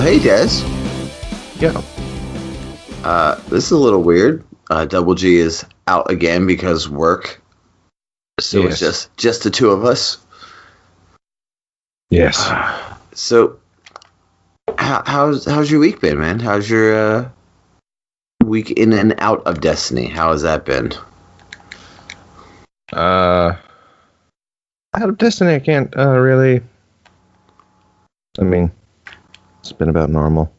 hey, Des. Yeah. This is a little weird. Double G is out again because work. So Yes. it's just the two of us. Yes. So, how's your week been, man? How's your week in and out of Destiny? How has that been? Out of Destiny, I can't really. I mean, it's been about normal.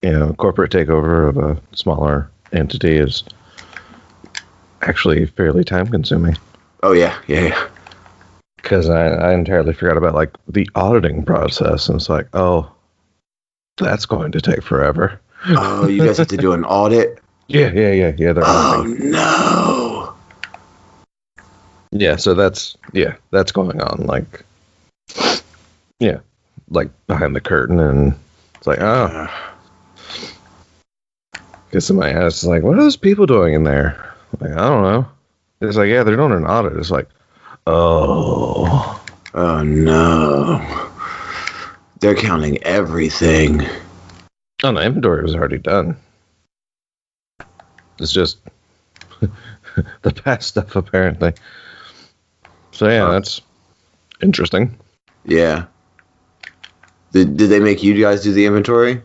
You know, corporate takeover of a smaller entity is actually fairly time consuming. Oh, yeah. Because I entirely forgot about, like, the auditing process. And it's like, oh, that's going to take forever. Oh, you guys have to do an audit? Yeah. They're auditing. No! Yeah, so that's going on. Like, yeah, like behind the curtain. And it's like, oh. Because somebody asks, like, what are those people doing in there? I'm like, I don't know. It's like, yeah, they're doing an audit. It's like, oh no. They're counting everything. Oh, the inventory was already done. It's just the past stuff, apparently. So, yeah, that's interesting. Yeah. Did they make you guys do the inventory?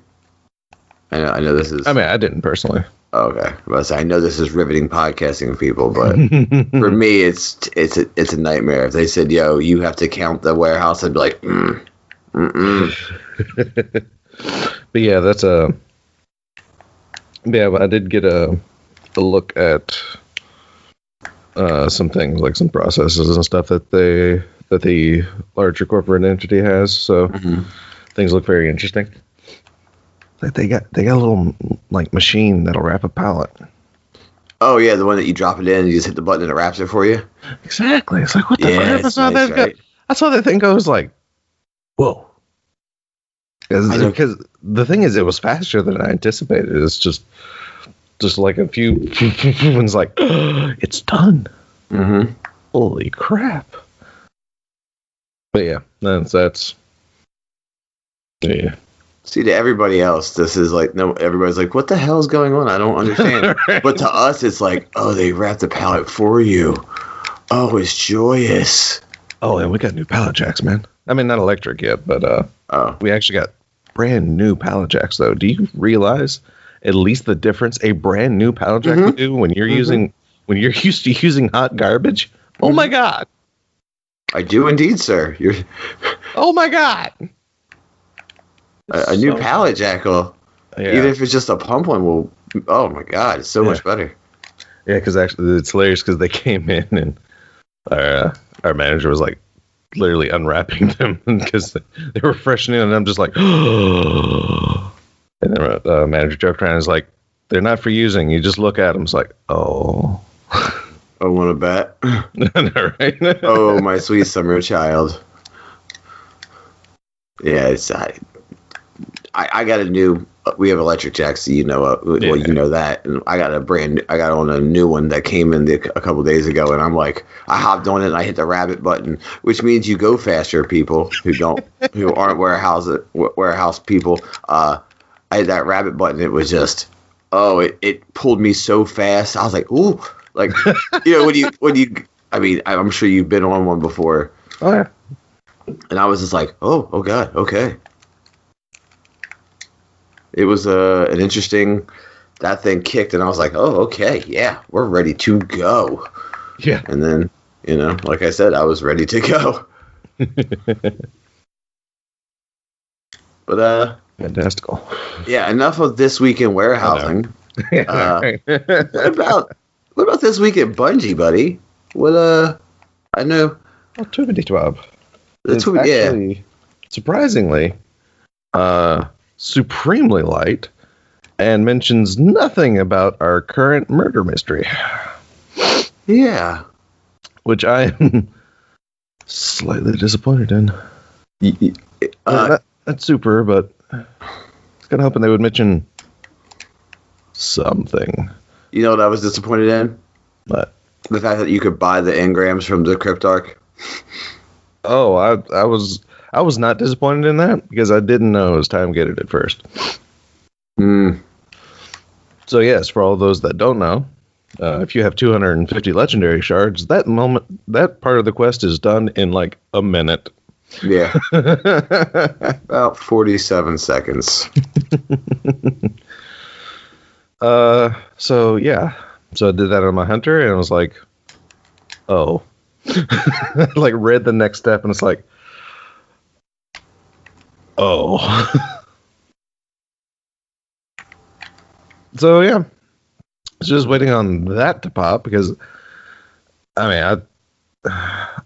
I know this is... I mean, I didn't personally. Oh, okay. I know this is riveting podcasting people, but for me, it's a nightmare. If they said, yo, you have to count the warehouse, I'd be like, But yeah, that's yeah, I did get a look at some things, like some processes and stuff that the larger corporate entity has. So things look very interesting. Like they got a little like machine that'll wrap a pallet. Oh yeah, the one that you drop it in and you just hit the button and it wraps it for you. Exactly. It's like, what the crap? It's nice, right? I saw that thing goes like, whoa. Because the thing is, it was faster than I anticipated. It's just like a few and it's like, it's done. Mm-hmm. Holy crap. But yeah, that's yeah. See, to everybody else, this is like, no, everybody's like, what the hell is going on? I don't understand. Right. But to us, it's like, oh, they wrapped the pallet for you. Oh, it's joyous. Oh, and we got new pallet jacks, man. I mean, not electric yet, but we actually got brand new pallet jacks, though. Do you realize at least the difference a brand new pallet jack would do when you're used to using hot garbage? Oh my God. I do indeed, sir. Oh my God. A new pallet jack will, even if it's just a pump one, will, oh my God, it's so much better. Yeah, because actually it's hilarious because they came in and our manager was like literally unwrapping them because they were freshening and I'm just like, oh. And then the manager joked around and was like, they're not for using. You just look at them. It's like, oh. I want to bet. Right? Oh, my sweet summer child. Yeah, I got a new. We have electric jacks, so you know. You know that, and I got on a new one that came in a couple days ago, and I'm like, I hopped on it and I hit the rabbit button, which means you go faster. People who aren't warehouse people. I hit that rabbit button. It was just, it pulled me so fast. I was like, ooh, like when you. I mean, I'm sure you've been on one before. Oh yeah. And I was just like, oh God, okay. It was an interesting, that thing kicked and I was like, oh, okay, yeah, we're ready to go. Yeah. And then, like I said, I was ready to go. But, fantastical. Yeah, enough of this week in warehousing. What about this week at Bungie, buddy? I know. Well, TWAB. It's actually, surprisingly, supremely light and mentions nothing about our current murder mystery. Yeah. Which I am slightly disappointed in. Not super, but I was kind of hoping they would mention something. You know what I was disappointed in? What? The fact that you could buy the engrams from the Cryptarch. Oh, I was I was not disappointed in that because I didn't know it was time gated at first. So yes, for all those that don't know, if you have 250 legendary shards, that part of the quest is done in like a minute. Yeah. About 47 seconds. So yeah. So I did that on my hunter and I was like, oh. Like read the next step and it's like, oh. So yeah. Just waiting on that to pop because I mean I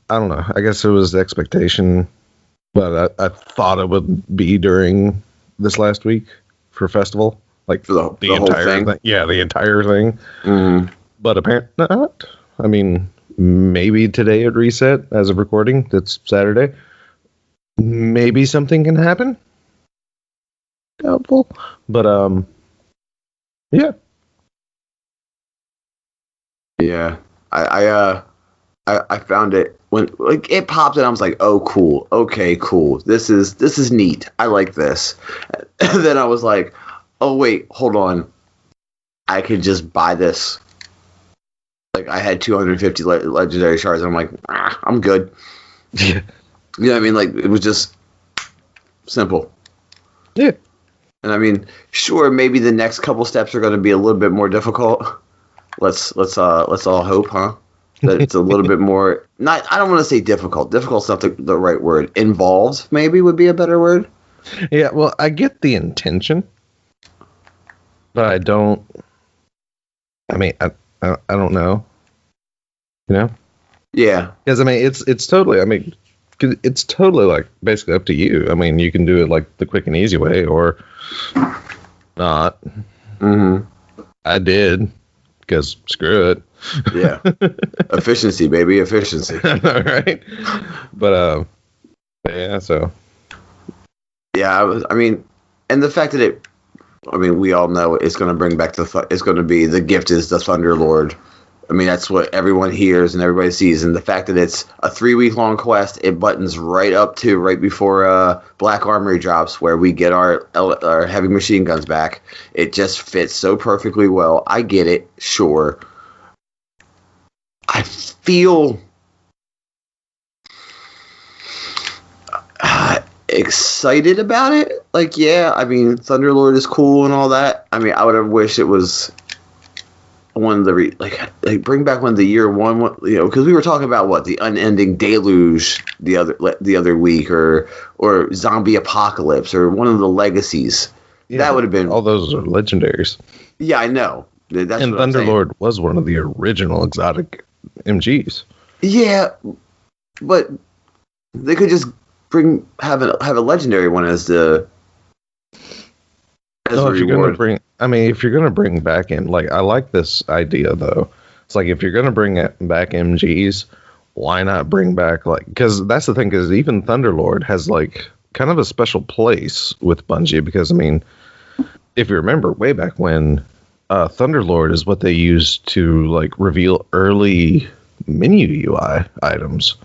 don't know. I guess it was the expectation, but I thought it would be during this last week for festival, like For the entire whole thing. Yeah, the entire thing. Mm-hmm. But apparently not. I mean, maybe today it reset as of recording. That's Saturday. Maybe something can happen. Doubtful, but yeah. Yeah. I found it when like it popped and I was like, oh cool, okay, cool. This is neat. I like this. And then I was like, oh wait, hold on. I could just buy this. Like I had 250 legendary shards and I'm like, I'm good. Yeah. You know what I mean? Like it was just simple. Yeah. And I mean, sure, maybe the next couple steps are going to be a little bit more difficult. Let's all hope, huh? That it's a little bit more. Not, I don't want to say difficult. Difficult's not the right word. Involved, maybe would be a better word. Yeah. Well, I get the intention, but I don't. I mean, I don't know. You know? Yeah. Because I mean, it's totally. I mean, it's totally like basically up to you. I mean, you can do it like the quick and easy way, or not. Mm-hmm. I did because screw it. Yeah. Efficiency, baby, efficiency. Right? But yeah. So Yeah, I mean, and the fact that we all know it's going to bring back it's going to be the gift is the Thunderlord. I mean, that's what everyone hears and everybody sees. And the fact that it's a 3-week-long quest, it buttons right before Black Armory drops, where we get our heavy machine guns back. It just fits so perfectly well. I get it, sure. I feel excited about it. Like, yeah, I mean, Thunderlord is cool and all that. I mean, I would have wished it was one of the like bring back one of the year one, you know, because we were talking about what the unending deluge the other week, or zombie apocalypse, or one of the legacies. Yeah, that would have been all those are legendaries. Yeah, I know. That's and Thunderlord was one of the original exotic MGs. Yeah, but they could just have a legendary one as the. No, if you're gonna bring back in, like, I like this idea though. It's like if you're gonna bring back MGs, why not bring back, like, because that's the thing, because even Thunderlord has like kind of a special place with Bungie, because I mean, if you remember way back when, Thunderlord is what they used to like reveal early menu UI items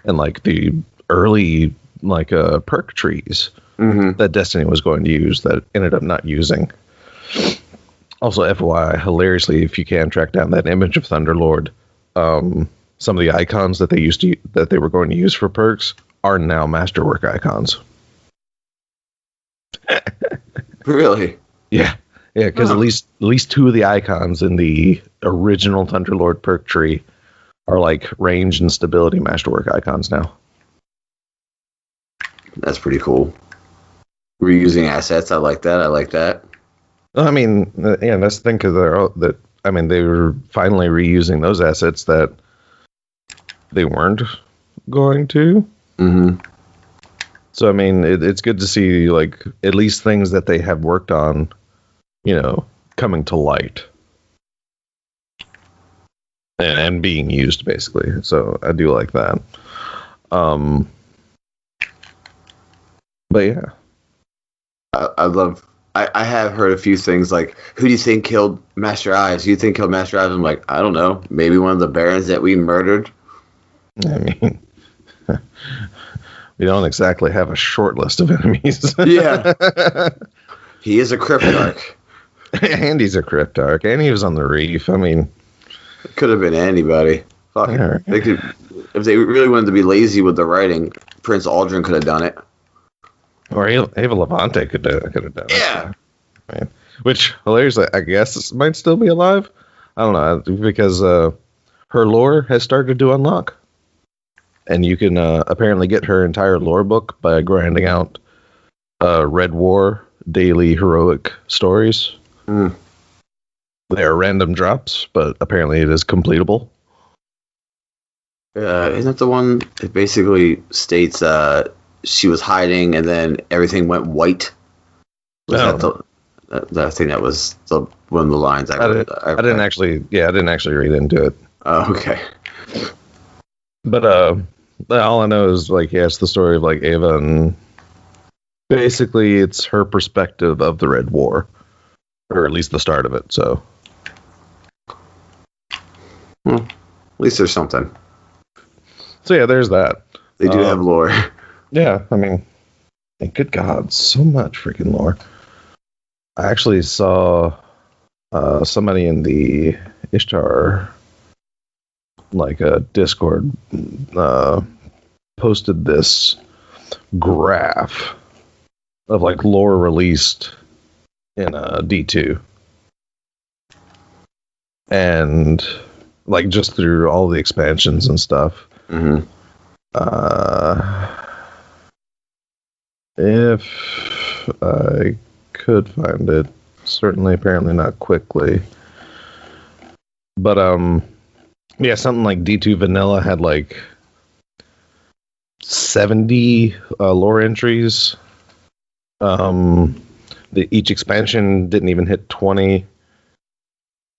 and like the early like perk trees. Mm-hmm. That Destiny was going to use that ended up not using. Also, FYI, hilariously, if you can track down that image of Thunderlord, some of the icons that they were going to use for perks are now Masterwork icons. Really? Yeah, because at least 2 of the icons in the original Thunderlord perk tree are like range and stability Masterwork icons now. That's pretty cool. Reusing assets, I like that. I mean, yeah, that's the thing, because they were finally reusing those assets that they weren't going to. Mm-hmm. So I mean, it's good to see like at least things that they have worked on, you know, coming to light and being used basically. So I do like that. But yeah. I have heard a few things like, who do you think killed Master Eyes? Who do you think killed Master Eyes? I'm like, I don't know. Maybe one of the barons that we murdered. I mean, we don't exactly have a short list of enemies. Yeah. He is a Cryptarch. And he's a Cryptarch, and he was on the reef. I mean, it could have been anybody. Fuck it. Right. They could, if they really wanted to be lazy with the writing, Prince Aldrin could have done it. Or Ava Levante could have done it. Yeah. Man. Which, hilariously, I guess might still be alive. I don't know, because her lore has started to unlock. And you can apparently get her entire lore book by grinding out Red War daily heroic stories. Mm. They are random drops, but apparently it is completable. Isn't that the one that basically states she was hiding and then everything went white? I think that was one of the lines I read. I didn't actually read into it. Oh, okay. But all I know is it's the story of Ava, and basically it's her perspective of the Red War, or at least the start of it. So, at least there's something. So yeah, there's that. They do have lore. Yeah, I mean, good God, so much freaking lore. I actually saw somebody in the Ishtar Discord posted this graph of lore released in D2, and just through all the expansions and stuff. Mm-hmm. If I could find it, certainly, apparently not quickly, but yeah, something like D2 Vanilla had 70 lore entries. Each expansion didn't even hit 20,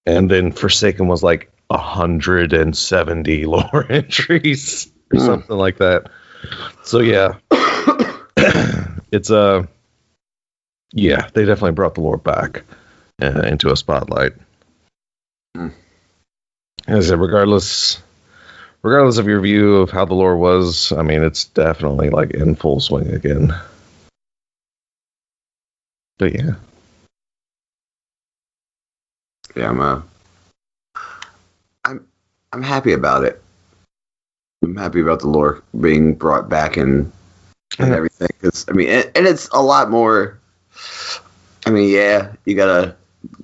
and then Forsaken was 170 lore entries or something like that. So yeah, it's yeah, they definitely brought the lore back into a spotlight. As I said, regardless of your view of how the lore was, I mean, it's definitely in full swing again. But yeah. Yeah, I'm happy about it. I'm happy about the lore being brought back and everything. Cause, I mean, and it's a lot more. I mean, yeah, you gotta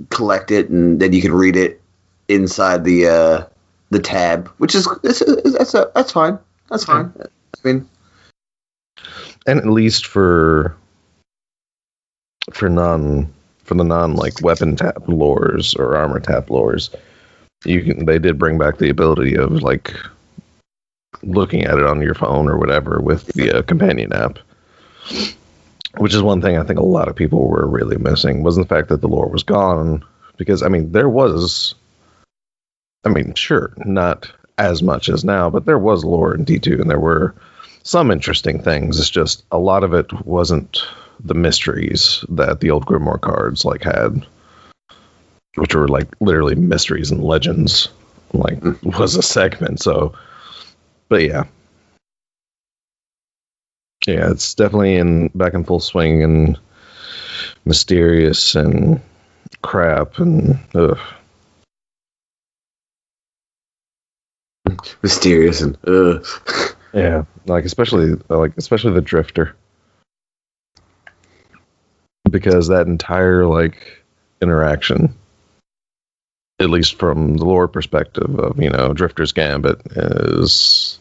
collect it and then you can read it inside the tab, which is that's fine. That's fine. I mean, and at least for the non weapon tab lores or armor tab lores, they did bring back the ability of looking at it on your phone or whatever with the companion app, which is one thing I think a lot of people were really missing, wasn't the fact that the lore was gone, because I mean sure, not as much as now, but there was lore in D2 and there were some interesting things. It's just a lot of it wasn't the mysteries that the old Grimoire cards had, which were literally mysteries and legends, was a segment. So, but yeah, it's definitely back in full swing and mysterious and crap and ugh. Mysterious and yeah, especially the Drifter, because that entire interaction, at least from the lore perspective of Drifter's Gambit, is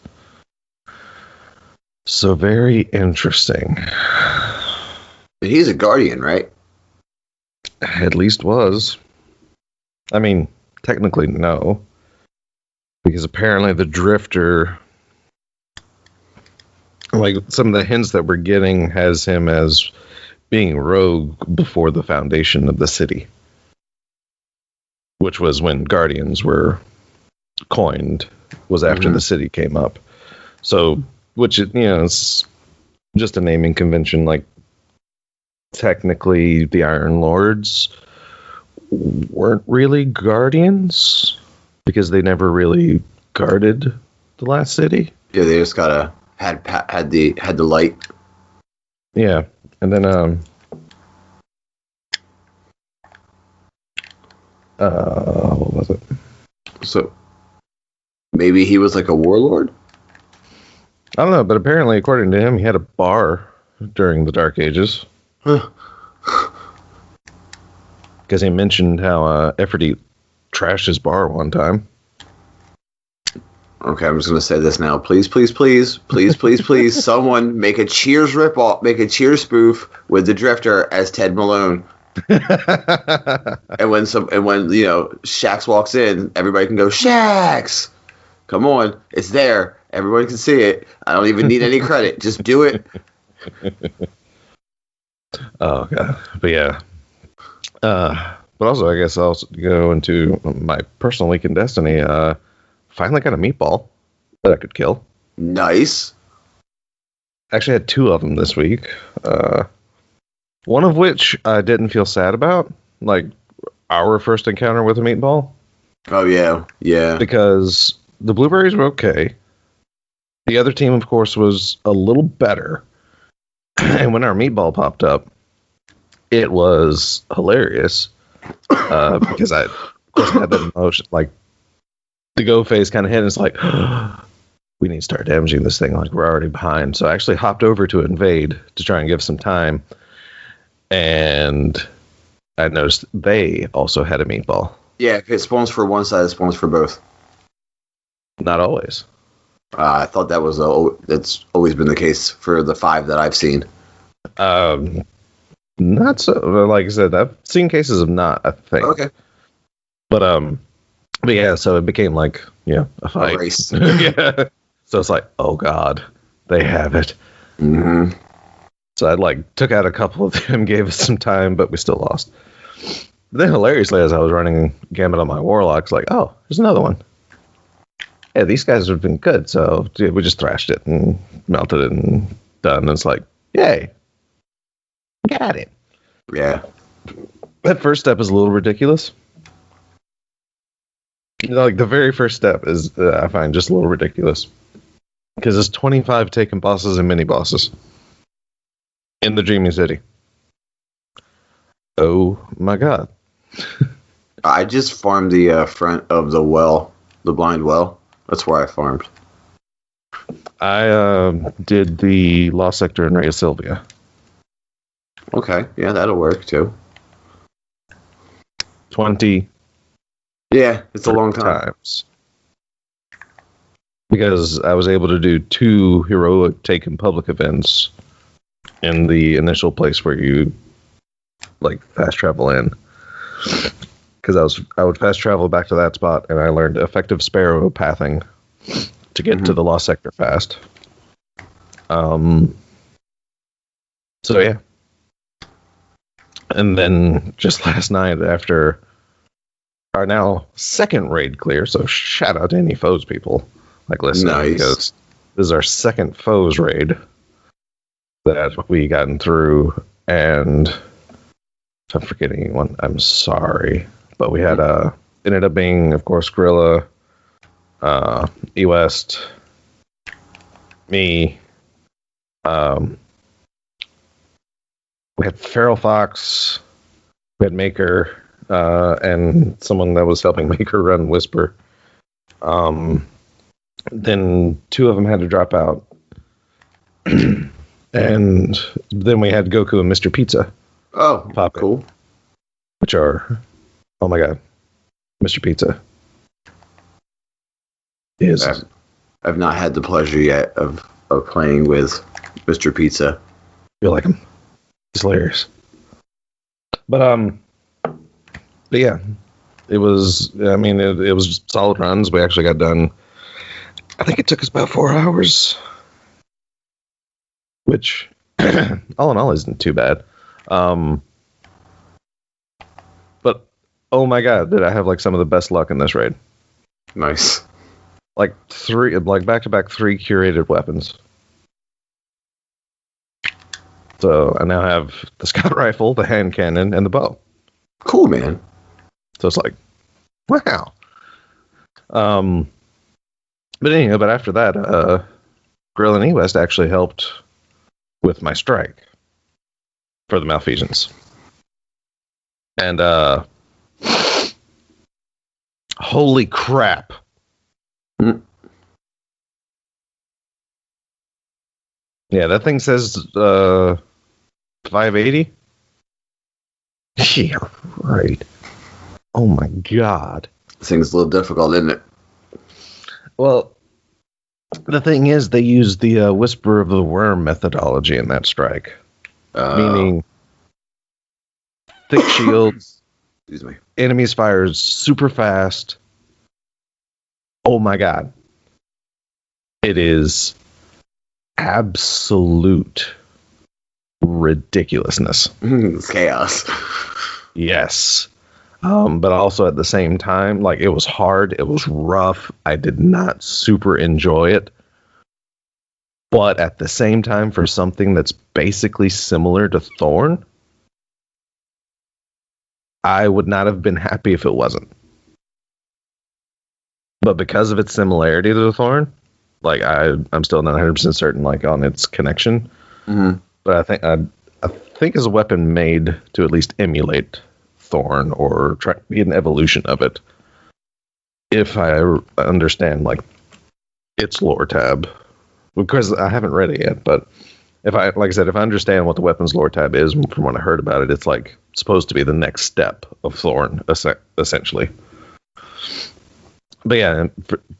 so very interesting. He's a guardian, right? At least was. I mean, technically no, because apparently the Drifter, some of the hints that we're getting, has him as being rogue before the foundation of the city, which was when Guardians were coined, was after the city came up. So, which it's just a naming convention. Technically, the Iron Lords weren't really Guardians because they never really guarded the last city. Yeah, they just gotta had the light. Yeah, and then what was it? So maybe he was like a warlord. I don't know, but apparently, according to him, he had a bar during the Dark Ages. Huh. Because he mentioned how Efforty trashed his bar one time. Okay, I'm just gonna say this now. Please, someone make a Cheers ripoff, make a Cheers spoof with the Drifter as Ted Malone. and when Shax walks in, everybody can go Shax. Come on, it's there. Everybody can see it. I don't even need any credit. Just do it. Oh god, but yeah. But also, I guess I'll also go into my personal week in Destiny. Finally got a meatball that I could kill. Nice. Actually had 2 of them this week. One of which I didn't feel sad about, like our first encounter with a meatball. Oh yeah. Because the blueberries were okay. The other team, of course, was a little better. And when our meatball popped up, it was hilarious. Because I, of course, had that emotion, like the go phase kind of hit, and it's like, we need to start damaging this thing, like we're already behind. So I actually hopped over to invade to try and give some time, and I noticed they also had a meatball. Yeah, if it spawns for one side, it spawns for both. Not always. I thought that was that's always been the case for the 5 that I've seen. Not so. Like I said, I've seen cases of not, I think. Okay. But yeah, so it became like, a fight. A race. Yeah. So it's like, oh god, they have it. Mm-hmm. So I took out a couple of them, gave us some time, but we still lost. But then hilariously, as I was running Gambit on my Warlocks, like, oh, there's another one. Yeah, these guys have been good, so we just thrashed it and melted it and done. And it's like, yay. Got it. Yeah. That first step is a little ridiculous. Like the very first step is, I find, just a little ridiculous. Because it's 25 taken bosses and mini bosses in the Dreaming City. Oh my god. I just farmed the front of the well, the blind well. That's where I farmed. I did the Lost Sector in Rhea Sylvia. Okay, yeah, that'll work too. 20. Yeah, it's a long time. Times. Because I was able to do 2 heroic taken public events in the initial place where you fast travel in. Because I would fast travel back to that spot, and I learned effective sparrow pathing to get to the Lost Sector fast. So yeah. And then just last night, after our now second raid clear, so shout out to any foes people listening, nice. Because this is our second foes raid that we gotten through, and if I'm forgetting anyone, I'm sorry, but we had ended up being, of course, Gorilla, E-West, me, we had Feral Fox, we had Maker, and someone that was helping Maker run Whisper. Then 2 of them had to drop out. And then we had Goku and Mr. Pizza. Oh, pop cool. in, which are, oh my god, Mr. Pizza is... I've not had the pleasure yet of playing with Mr. Pizza. You like him? He's hilarious. But yeah, it was, it was solid runs. We actually got done, I think it took us about 4 hours, which all in all isn't too bad. But oh my god, did I have some of the best luck in this raid. Nice. Back to back 3 curated weapons. So I now have the scout rifle, the hand cannon, and the bow. Cool, man. So it's like, wow. But anyhow, after that, Gorilla and eWest actually helped with my strike for the malfeasance. And holy crap. Yeah, that thing says 580. Yeah, right. Oh my god. This thing's a little difficult, isn't it? Well, the thing is, they use the Whisper of the Worm methodology in that strike. Meaning thick shields. Excuse me. Enemies fires super fast. Oh my god. It is absolute ridiculousness. It's chaos. Yes. But also at the same time, like, it was hard. It was rough. I did not super enjoy it. But at the same time, for something that's basically similar to Thorn, I would not have been happy if it wasn't. But because of its similarity to the Thorn, like, I'm still not 100% certain, like, on its connection. Mm-hmm. But I think it's a weapon made to at least emulate Thorn or try to be an evolution of it. If I understand, like, its lore tab, because I haven't read it yet, but if I understand what the weapons lore tab is from when I heard about it, it's like supposed to be the next step of Thorn, essentially. But yeah,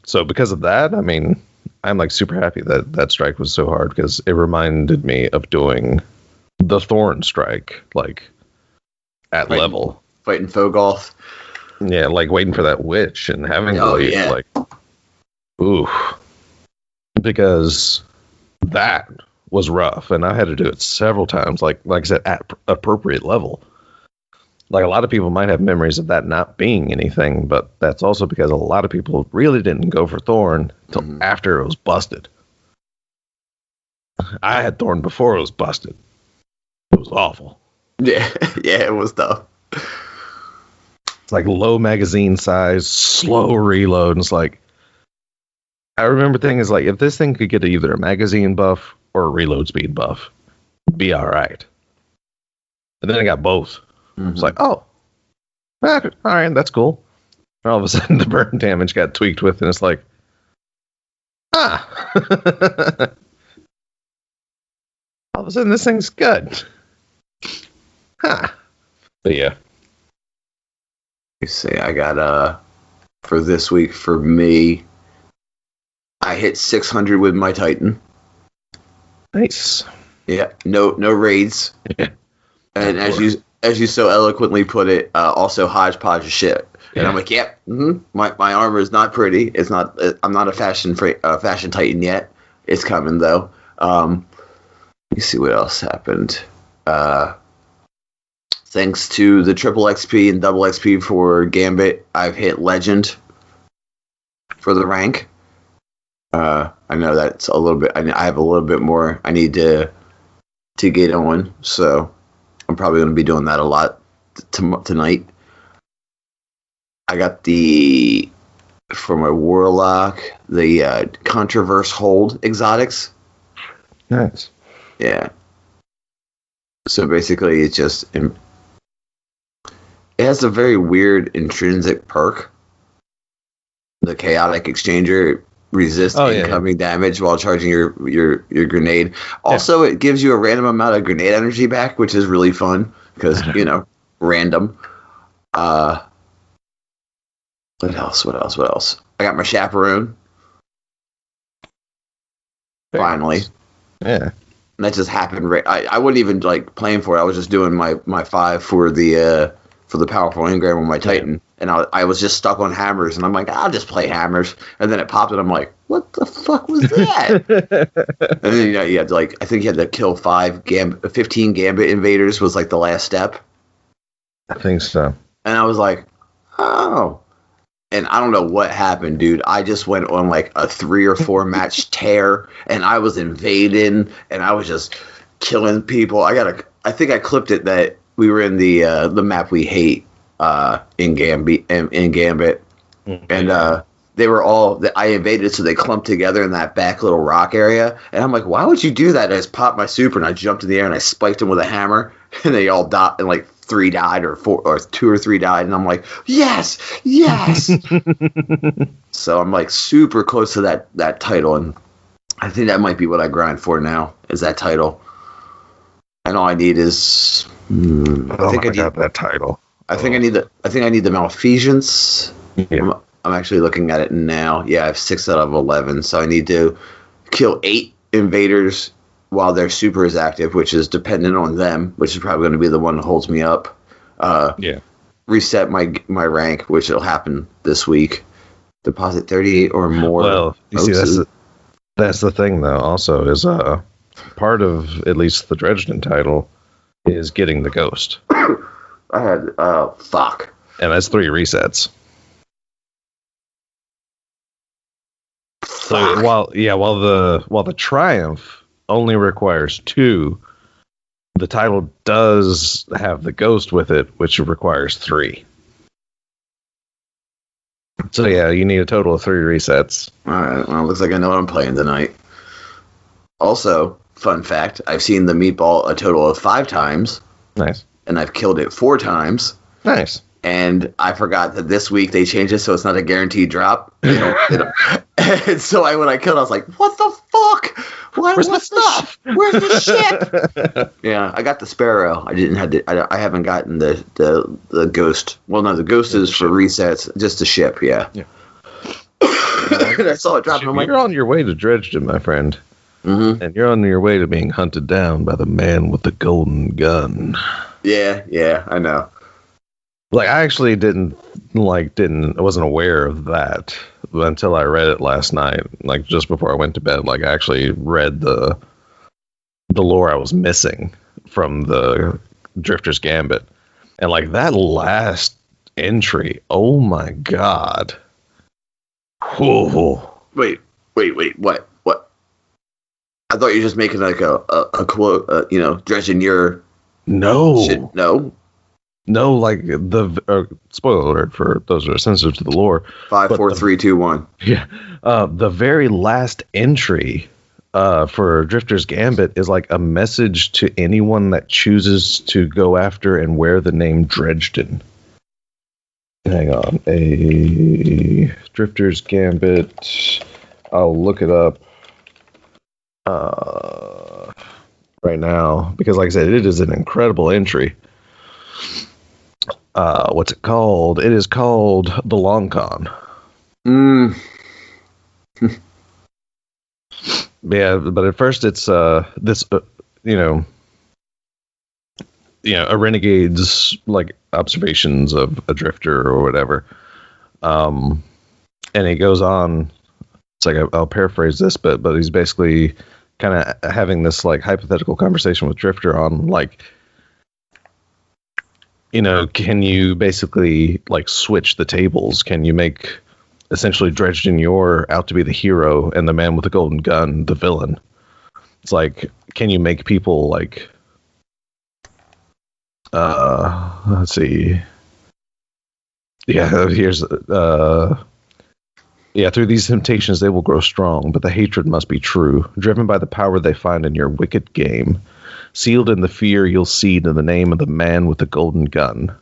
so because of that, I mean, I'm like super happy that that strike was so hard, because it reminded me of doing the Thorn strike, like, at level. Fighting faux golf. Yeah, like waiting for that witch and having to wait, like, ooh. Because that was rough, and I had to do it several times, like I said, at appropriate level. Like, a lot of people might have memories of that not being anything, but that's also because a lot of people really didn't go for Thorn until after it was busted. I had Thorn before it was busted. It was awful. Yeah, yeah, it was tough. It's like low magazine size, slow reload, and it's like, I remember thinking, is like, if this thing could get either a magazine buff or a reload speed buff, it'd be all right. And then I got both. It's like, oh, all right, that's cool. And all of a sudden, the burn damage got tweaked with, and it's like, all of a sudden, this thing's good. But yeah. You see, I got for this week, for me, I hit 600 with my Titan. Nice. Yeah, no raids. Yeah. And as you so eloquently put it, also hodgepodge of shit. And Yeah. I'm like, yep, my armor is not pretty. It's not. I'm not a fashion Titan yet. It's coming though. Let me see what else happened. Thanks to the triple XP and double XP for Gambit, I've hit Legend for the rank. I know that's a little bit. I have a little bit more I need to get on, so I'm probably going to be doing that a lot tonight. I got for my Warlock, the Controverse Hold exotics. Nice. Yeah. So basically, it's just it has a very weird intrinsic perk. The Chaotic Exchanger resists incoming damage while charging your grenade. Also, it gives you a random amount of grenade energy back, which is really fun because random. What else? I got my Chaperone. Finally. Yeah. And that just happened. I wasn't even like playing for it. I was just doing my 5 for the powerful engram on my Titan, and I was just stuck on hammers. And I'm like, I'll just play hammers. And then it popped, and I'm like, what the fuck was that? And then you had to, like, I think you had to kill 15 Gambit invaders was like the last step. I think so. And I was like, oh. And I don't know what happened, dude. I just went on like a 3 or 4 match tear, and I was invading, and I was just killing people. I think I clipped it that we were in the map we hate in Gambit, and they were all that I invaded, so they clumped together in that back little rock area. And I'm like, why would you do that? And I just popped my super and I jumped in the air and I spiked them with a hammer, and they all died, and like 3 died or 4 or 2 or 3 died, and I'm like, yes. So I'm like super close to that title, and I think that might be what I grind for now, is that title. And all I need is I think I need that title. I think I need the malfeasance. Yeah. I'm actually looking at it now. Yeah, I have 6 out of 11, so I need to kill 8 invaders while their super is active, which is dependent on them, which is probably going to be the one that holds me up. Reset my rank, which will happen this week. Deposit 38 or more. Well, you see, that's the thing, though. Also, is part of at least the Dredgen title is getting the ghost. I had fuck, and that's 3 resets. So while the Triumph only requires 2, the title does have the ghost with it, which requires 3. So yeah, you need a total of 3 resets. All right. Well, looks like I know what I'm playing tonight. Also, fun fact: I've seen the meatball a total of 5 times. Nice. And I've killed it 4 times. Nice. And I forgot that this week they changed it so it's not a guaranteed drop. And so when I killed, I was like, "What the fuck? Where's the stuff? Where's the ship?" Yeah, I got the Sparrow. I haven't gotten the Ghost. Well, no, the Ghost is for resets. Just the ship. Yeah. And I saw it drop. I'm like, you're on your way to Dredgen, my friend. Mm-hmm. And you're on your way to being hunted down by the man with the golden gun. Yeah, I know. Like, I actually I wasn't aware of that until I read it last night. Like, just before I went to bed, like, I actually read the lore I was missing from the Drifter's Gambit. And, like, that last entry, oh my god. Whoa. Wait, what? I thought you were just making like a quote, Dredgen your... No. Shit. No? No, like spoiler alert for those that are sensitive to the lore. 5, 4, 3, 2, 1. Yeah. The very last entry for Drifter's Gambit is like a message to anyone that chooses to go after and wear the name Dredgen. Hang on. A Drifter's Gambit. I'll look it up right now because, like I said, it is an incredible entry. What's it called? It is called the Long Con. Yeah, but at first it's this a renegade's like observations of a drifter or whatever. And he goes on. It's like I'll paraphrase this, but he's basically kind of having this like hypothetical conversation with Drifter on like, can you basically like switch the tables? Can you make essentially Dredgen Yor out to be the hero and the man with the golden gun the villain? It's like, can you make people like, let's see. Yeah, here's, through these temptations they will grow strong, but the hatred must be true, driven by the power they find in your wicked game. Sealed in the fear you'll seed in the name of the man with the golden gun.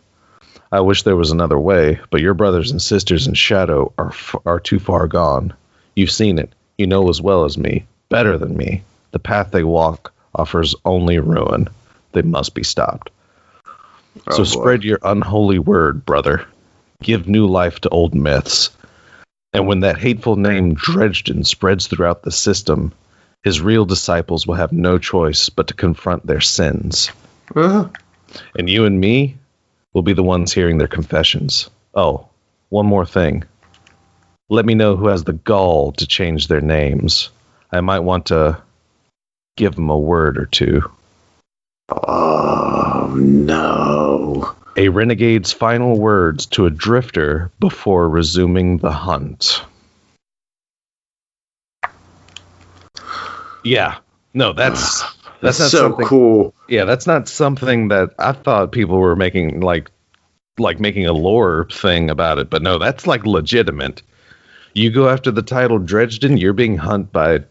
I wish there was another way, but your brothers and sisters in Shadow are too far gone. You've seen it. You know as well as me, better than me. The path they walk offers only ruin. They must be stopped. So spread your unholy word, brother. Give new life to old myths. And when that hateful name Dredgen spreads throughout the system, his real disciples will have no choice but to confront their sins. And you and me will be the ones hearing their confessions. Oh, one more thing. Let me know who has the gall to change their names. I might want to give them a word or two. Oh, no. A renegade's final words to a drifter before resuming the hunt. Yeah. No, that's not so something, cool. Yeah, that's not something that I thought people were making like making a lore thing about it, but no, that's like legitimate. You go after the title Dredged, you're being hunted by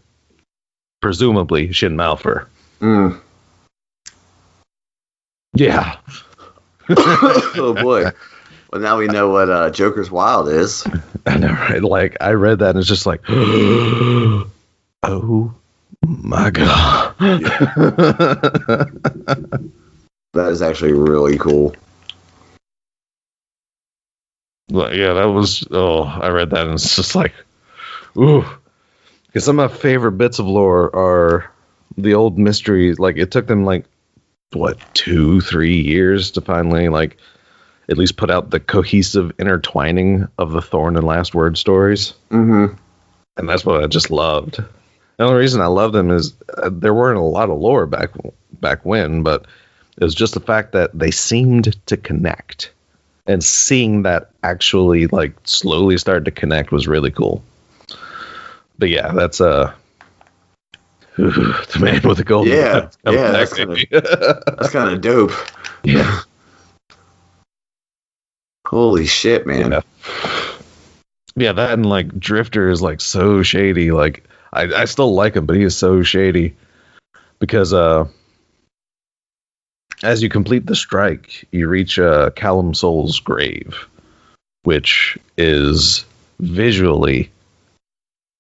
presumably Shin Malphur. Mm. Yeah. Oh boy. Well, now we know what Joker's Wild is. I know, right? Like, I read that and it's just like, oh my God. Yeah. That is actually really cool. Well, yeah, that was, I read that and it's just like, ooh. Because some of my favorite bits of lore are the old mysteries. Like, it took them, like, 2-3 years to finally, like, at least put out the cohesive intertwining of the Thorn and Last Word stories. Mm-hmm. And that's what I just loved. The only reason I love them is there weren't a lot of lore back when, but it was just the fact that they seemed to connect. And seeing that actually, like, slowly start to connect was really cool. But yeah, that's the man with the golden. Yeah, that's kind of dope. Yeah. Holy shit, man. Yeah, that and like Drifter is like so shady. Like I still like him, but he is so shady because as you complete the strike, you reach Callum Soul's grave, which is visually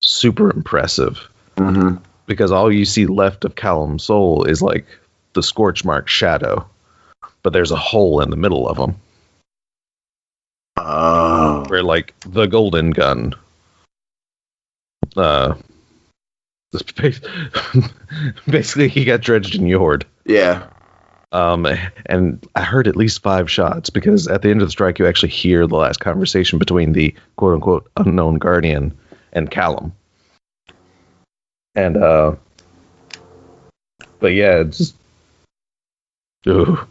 super impressive. Mm-hmm. Because all you see left of Callum Soul is like the scorch mark shadow, but there's a hole in the middle of him. Oh. Where like the golden gun basically he got dredged in Yord. Yeah. And I heard at least 5 shots because at the end of the strike you actually hear the last conversation between the quote unquote unknown guardian and Callum. And but yeah, it's just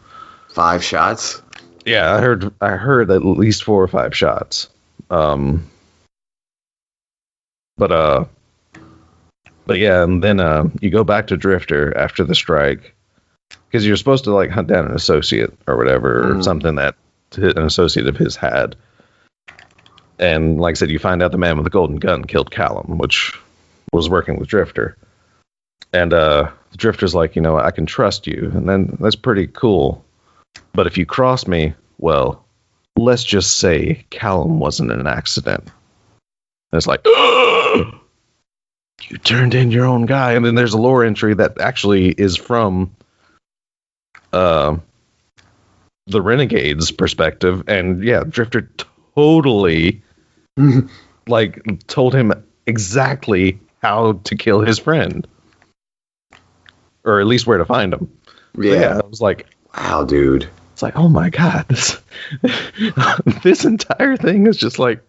5 shots. Yeah, I heard at least 4 or 5 shots. But yeah, and then you go back to Drifter after the strike because you're supposed to like hunt down an associate or whatever, or something that an associate of his had. And like I said, you find out the man with the golden gun killed Callum, which was working with Drifter. And Drifter's like, you know, I can trust you, and then that's pretty cool. But if you cross me, well, let's just say Callum wasn't an accident. And it's like, you turned in your own guy. And then there's a lore entry that actually is from the Renegade's perspective. And yeah, Drifter totally like told him exactly how to kill his friend. Or at least where to find him. Yeah. I was like, wow, dude. It's like, oh my God, this entire thing is just like,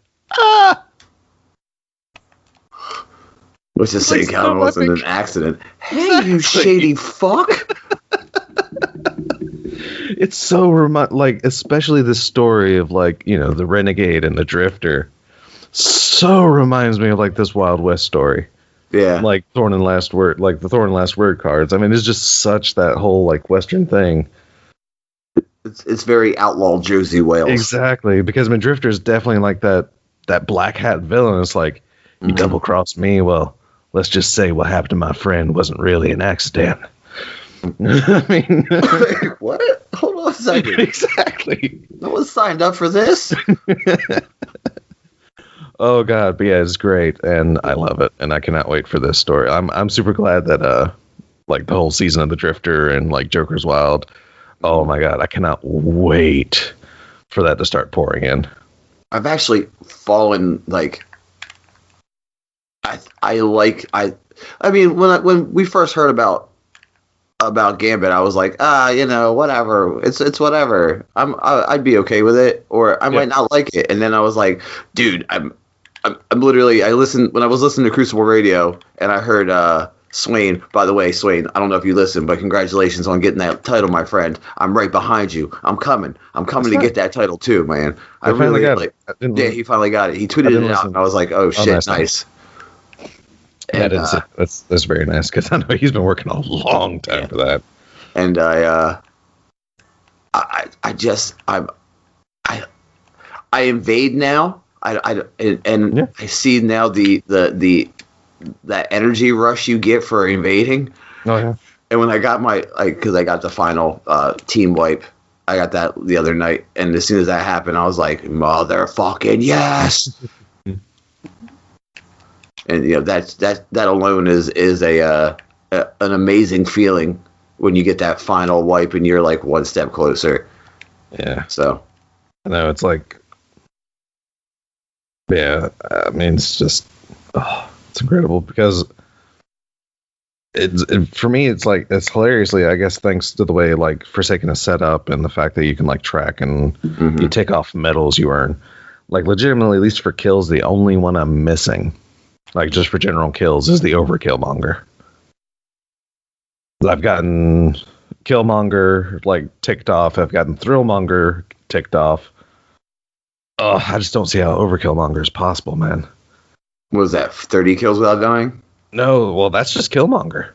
Let's just say Callum wasn't an accident. Hey, you shady fuck. It's so like, especially the story of like, you know, the Renegade and the Drifter. So reminds me of like this Wild West story. Yeah. Like Thorn and Last Word, like the Thorn and Last Word cards. I mean, it's just such that whole like Western thing. It's very outlaw Josie Wales. Exactly, because I mean, Drifter is definitely like that black hat villain. It's like, you double crossed me. Well, let's just say what happened to my friend wasn't really an accident. I mean, what? Hold on a second. Exactly. No one signed up for this. Oh God, but yeah, it's great, and I love it, and I cannot wait for this story. I'm super glad that like the whole season of the Drifter and like Joker's Wild. Oh my God, I cannot wait for that to start pouring in. I've actually fallen like I mean when we first heard about Gambit, I was like, you know, whatever. It's whatever. I'd be okay with it, or I might not like it. And then I was like, dude, I'm literally, I was listening to Crucible Radio, and I heard Swain. By the way, Swain, I don't know if you listen, but congratulations on getting that title, my friend. I'm right behind you. I'm coming to get that title too, man. I really got it. Yeah, he finally got it. He tweeted it out, and I was like, oh shit, nice. And, that's very nice, because I know he's been working a long time for that. And I invade now, I see now that energy rush you get for invading. Oh yeah. And when I got because I got the final team wipe, I got that the other night, and as soon as that happened, I was like, motherfucking yes. And that alone is an amazing feeling when you get that final wipe and you're like one step closer. Yeah. So I know it's like, yeah. I mean, it's just, it's incredible because for me, it's like, it's hilariously, I guess, thanks to the way like Forsaken is set up and the fact that you can like track and you take off medals you earn. Like legitimately, at least for kills, the only one I'm missing, like just for general kills, is the Overkill Monger. I've gotten Killmonger like ticked off. I've gotten Thrillmonger ticked off. Oh, I just don't see how Overkill Monger is possible, man. What was that, 30 kills without dying? No, well, that's just Killmonger.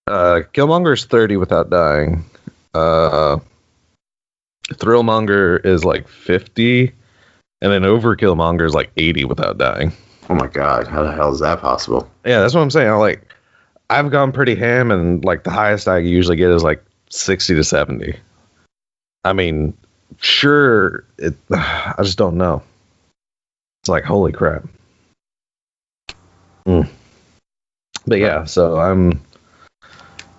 Killmonger's 30 without dying. Thrillmonger is like 50, and then Overkillmonger is like 80 without dying. Oh my god, how the hell is that possible? Yeah, that's what I'm saying. I've gone pretty ham, and like the highest I usually get is like 60 to 70. I mean, sure, I just don't know. It's like, holy crap. But yeah, so I'm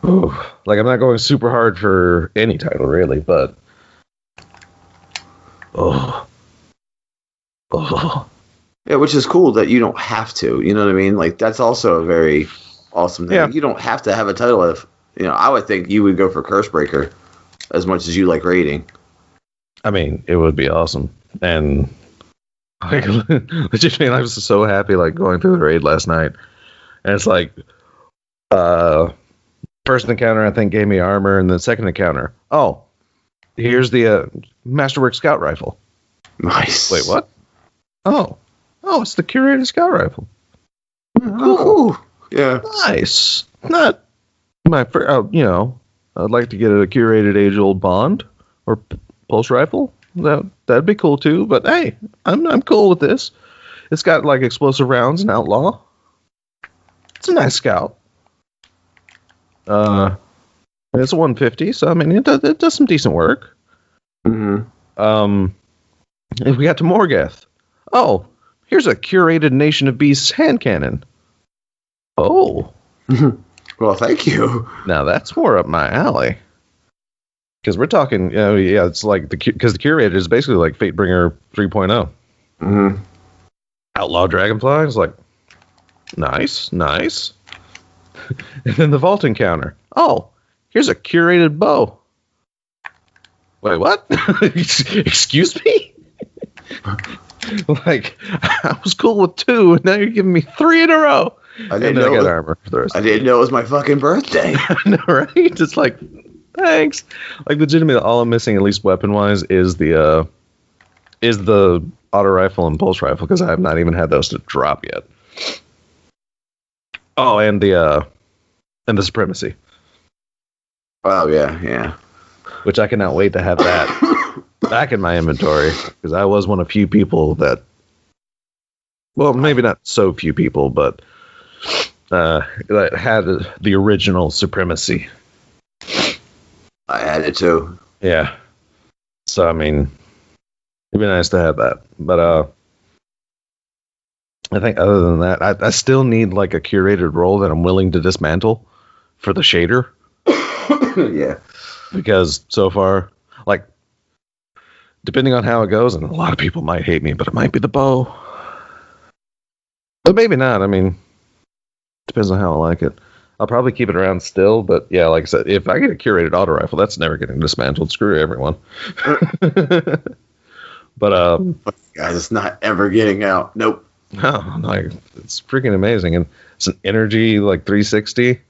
not going super hard for any title really, but yeah, which is cool that you don't have to. You know what I mean? Like that's also a very awesome thing. Yeah. You don't have to have a title of. I would think you would go for Cursebreaker as much as you like raiding. I mean, it would be awesome, and like legitimately, I was so happy like going through the raid last night, and it's like, first encounter I think gave me armor, and the second encounter, here's the Masterwork Scout Rifle. Nice. Wait, what? Oh, it's the curated Scout Rifle. Cool. Yeah. Nice. Not my first. I'd like to get a curated age-old Bond or Pulse Rifle. That'd be cool too. But hey, I'm cool with this. It's got like explosive rounds and outlaw. It's a nice scout. It's a 150, so I mean it does some decent work. If we got to Morgoth, here's a curated Nation of Beasts hand cannon. Oh. Well, thank you. Now that's more up my alley. Because we're talking, it's like because the curated is basically like Fatebringer 3.0. Outlaw Dragonfly is like, nice. And then the Vault Encounter. Here's a curated bow. Wait, what? Excuse me? Like, I was cool with 2, and now you're giving me 3 in a row. I didn't know I got armor for the rest. I didn't know it was my fucking birthday. I know, right? It's like, thanks. Like, legitimately, all I'm missing, at least weapon-wise, is the auto rifle and pulse rifle, because I have not even had those to drop yet. Oh, and the supremacy. Oh yeah. Which I cannot wait to have that back in my inventory, because I was one of few people that, well, maybe not so few people, but that had the original supremacy. I had it too. Yeah. So I mean, it'd be nice to have that, but I think other than that, I still need like a curated role that I'm willing to dismantle for the shader. Yeah. Because so far, like, depending on how it goes, and a lot of people might hate me, but it might be the bow. But maybe not. I mean, depends on how I like it. I'll probably keep it around still, but yeah, like I said, if I get a curated auto rifle, that's never getting dismantled. Screw everyone. But guys, it's not ever getting out. Nope. No, it's freaking amazing, and it's an energy like 360,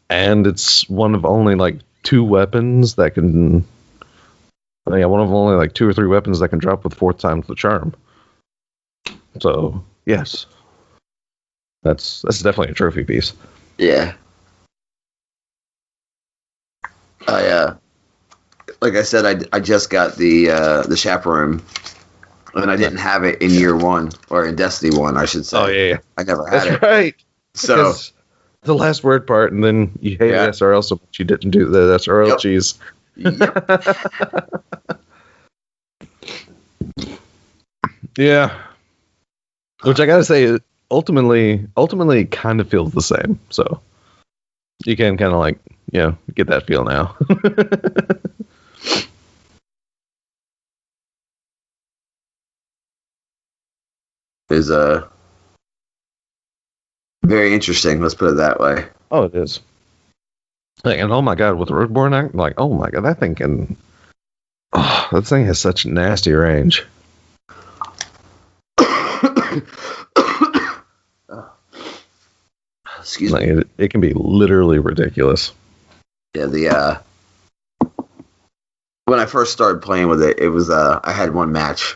and it's one of only like 2 weapons that can. Yeah, one of only like 2 or 3 weapons that can drop with 4th times the charm. So yes, that's definitely a trophy piece. Yeah. Like I said, I just got the chaperone And I didn't have it in year 1 or in Destiny 1, I should say. Oh yeah. I never had it. That's right. So because the last word part, and then you hated SRL so much you didn't do the SRL cheese. Yep. Yeah. Which I gotta say, ultimately kind of feels the same. So you can kind of like, get that feel now. Is very interesting. Let's put it that way. Oh, it is. Like, and oh my god, with Roadborne, like, oh my god, that thing has such nasty range. Excuse me. Like, it can be literally ridiculous. Yeah, when I first started playing with it, it was I had one match,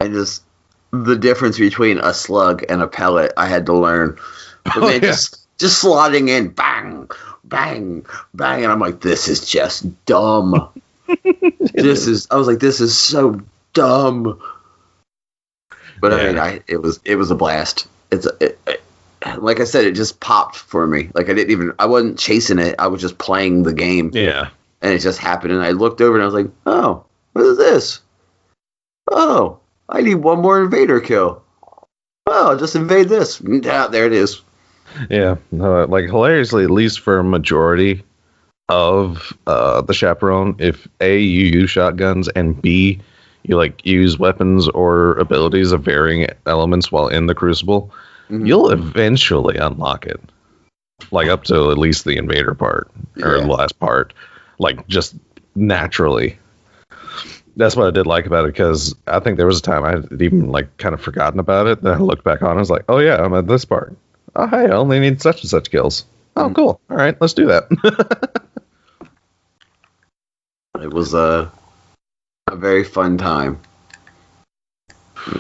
and just the difference between a slug and a pellet, I had to learn. But man, just slotting in, bang, bang, bang, and I'm like, this is just dumb. I was like, this is so dumb. But I mean, it was a blast. Like I said, it just popped for me. Like I wasn't chasing it. I was just playing the game. Yeah. And it just happened. And I looked over and I was like, oh, what is this? Oh, I need one more invader kill. Oh, I'll just invade this. Yeah, there it is. Yeah. Like hilariously, at least for a majority of the chaperone, if A, you use shotguns, and B, you like use weapons or abilities of varying elements while in the Crucible, you'll eventually unlock it. Like up to at least the invader part or the last part, like just naturally. That's what I did like about it, because I think there was a time I had even like kind of forgotten about it. Then I looked back on it, I was like, oh yeah, I'm at this part. Oh hey, I only need such and such kills. Oh cool. All right, let's do that. It was a very fun time.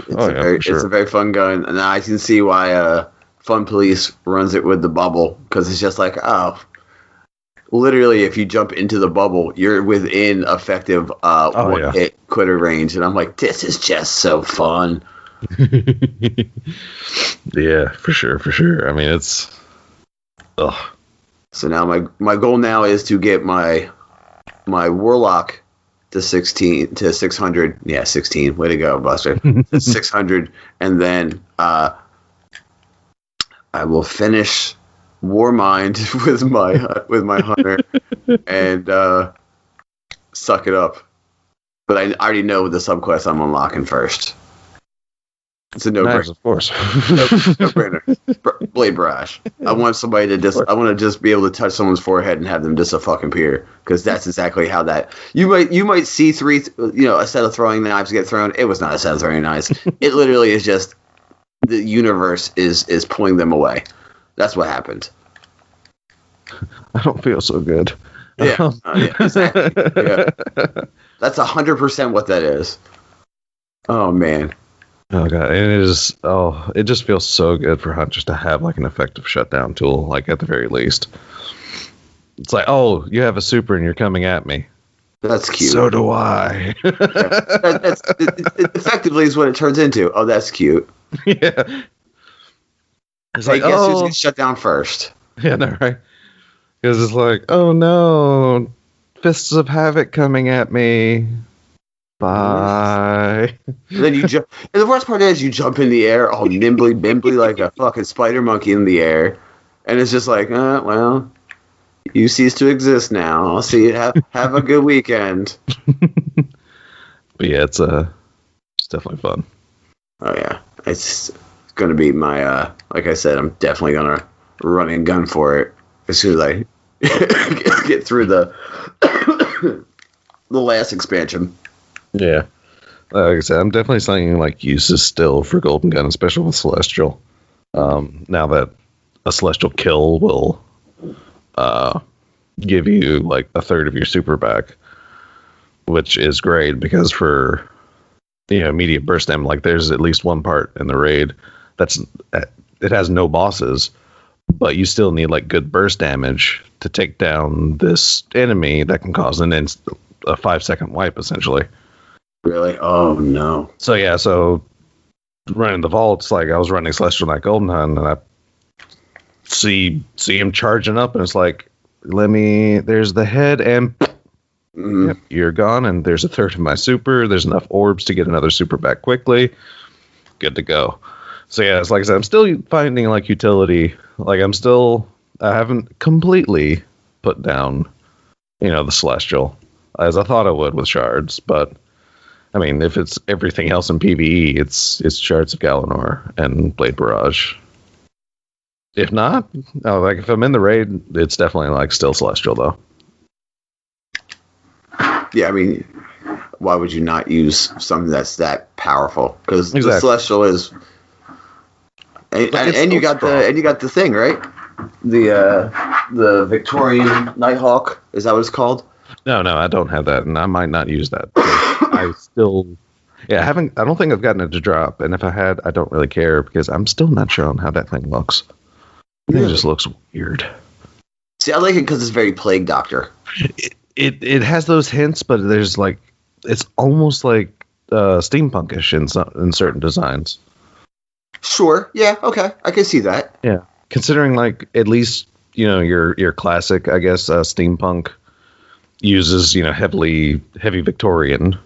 It's a very fun gun, and I can see why Fun Police runs it with the bubble, because it's just like, literally, if you jump into the bubble, you're within effective one-hit quitter range, and I'm like, this is just so fun. Yeah, for sure. I mean, it's. Ugh. So now my goal now is to get my Warlock to 600. Yeah, 16. Way to go, Buster. 600, and then I will finish Warmind with my hunter and suck it up. But I already know the subquest I'm unlocking first. It's a no-brainer. Nice, of course. No-brainer. Blade Barrage. I want somebody to I want to just be able to touch someone's forehead and have them fucking because that's exactly how that. You might see a set of throwing knives get thrown. It was not a set of throwing knives. It literally is just the universe is pulling them away. That's what happened. I don't feel so good. Yeah, exactly. Yeah. That's 100% what that is. Oh man. Oh god, and it is. Oh, it just feels so good for hunters to have like an effective shutdown tool, like at the very least. It's like, oh, you have a super and you're coming at me. That's cute. So do I. That's effectively is what it turns into. Oh, that's cute. Yeah. It's like, guess who's gonna shut down first? Yeah, no, right? Because it's like, oh no, Fists of Havoc coming at me. Bye. And then you jump. And the worst part is you jump in the air all nimbly bimbly like a fucking spider monkey in the air, and it's just like, well, you cease to exist now. I'll see you. Have a good weekend. But yeah, it's definitely fun. Oh yeah, it's gonna be my like I said, I'm definitely gonna run and gun for it as soon as I get through the last expansion. Yeah. Like I said, I'm definitely seeing like uses still for Golden Gun, especially with Celestial. Now that a Celestial kill will give you like a third of your super back, which is great because for immediate burst damage, like there's at least one part in the raid it has no bosses, but you still need like good burst damage to take down this enemy that can cause a 5-second wipe essentially. Really? Oh no. So yeah, so running the vaults, like I was running Celestial Knight Golden Hunt, and I see him charging up, and it's like, there's the head, and yep, you're gone, and there's a third of my super. There's enough orbs to get another super back quickly. Good to go. So yeah, it's like I said, I'm still finding like utility. Like I haven't completely put down, the Celestial as I thought I would with shards, but I mean, if it's everything else in PvE, it's Shards of Galanor and Blade Barrage. If not, like if I'm in the raid, it's definitely like still Celestial though. Yeah, I mean, why would you not use something that's that powerful? Because Exactly. the Celestial is, and you got the thing, right? The Victorian Nighthawk, is that what it's called? No, I don't have that, and I might not use that. I don't think I've gotten it to drop, and if I had, I don't really care because I'm still not sure on how that thing looks. I think it just looks weird. See, I like it because it's very Plague Doctor. It has those hints, but there's like it's almost like steampunkish in certain designs. Sure. Yeah. Okay. I can see that. Yeah. Considering like at least your classic, I guess, steampunk uses heavy Victorian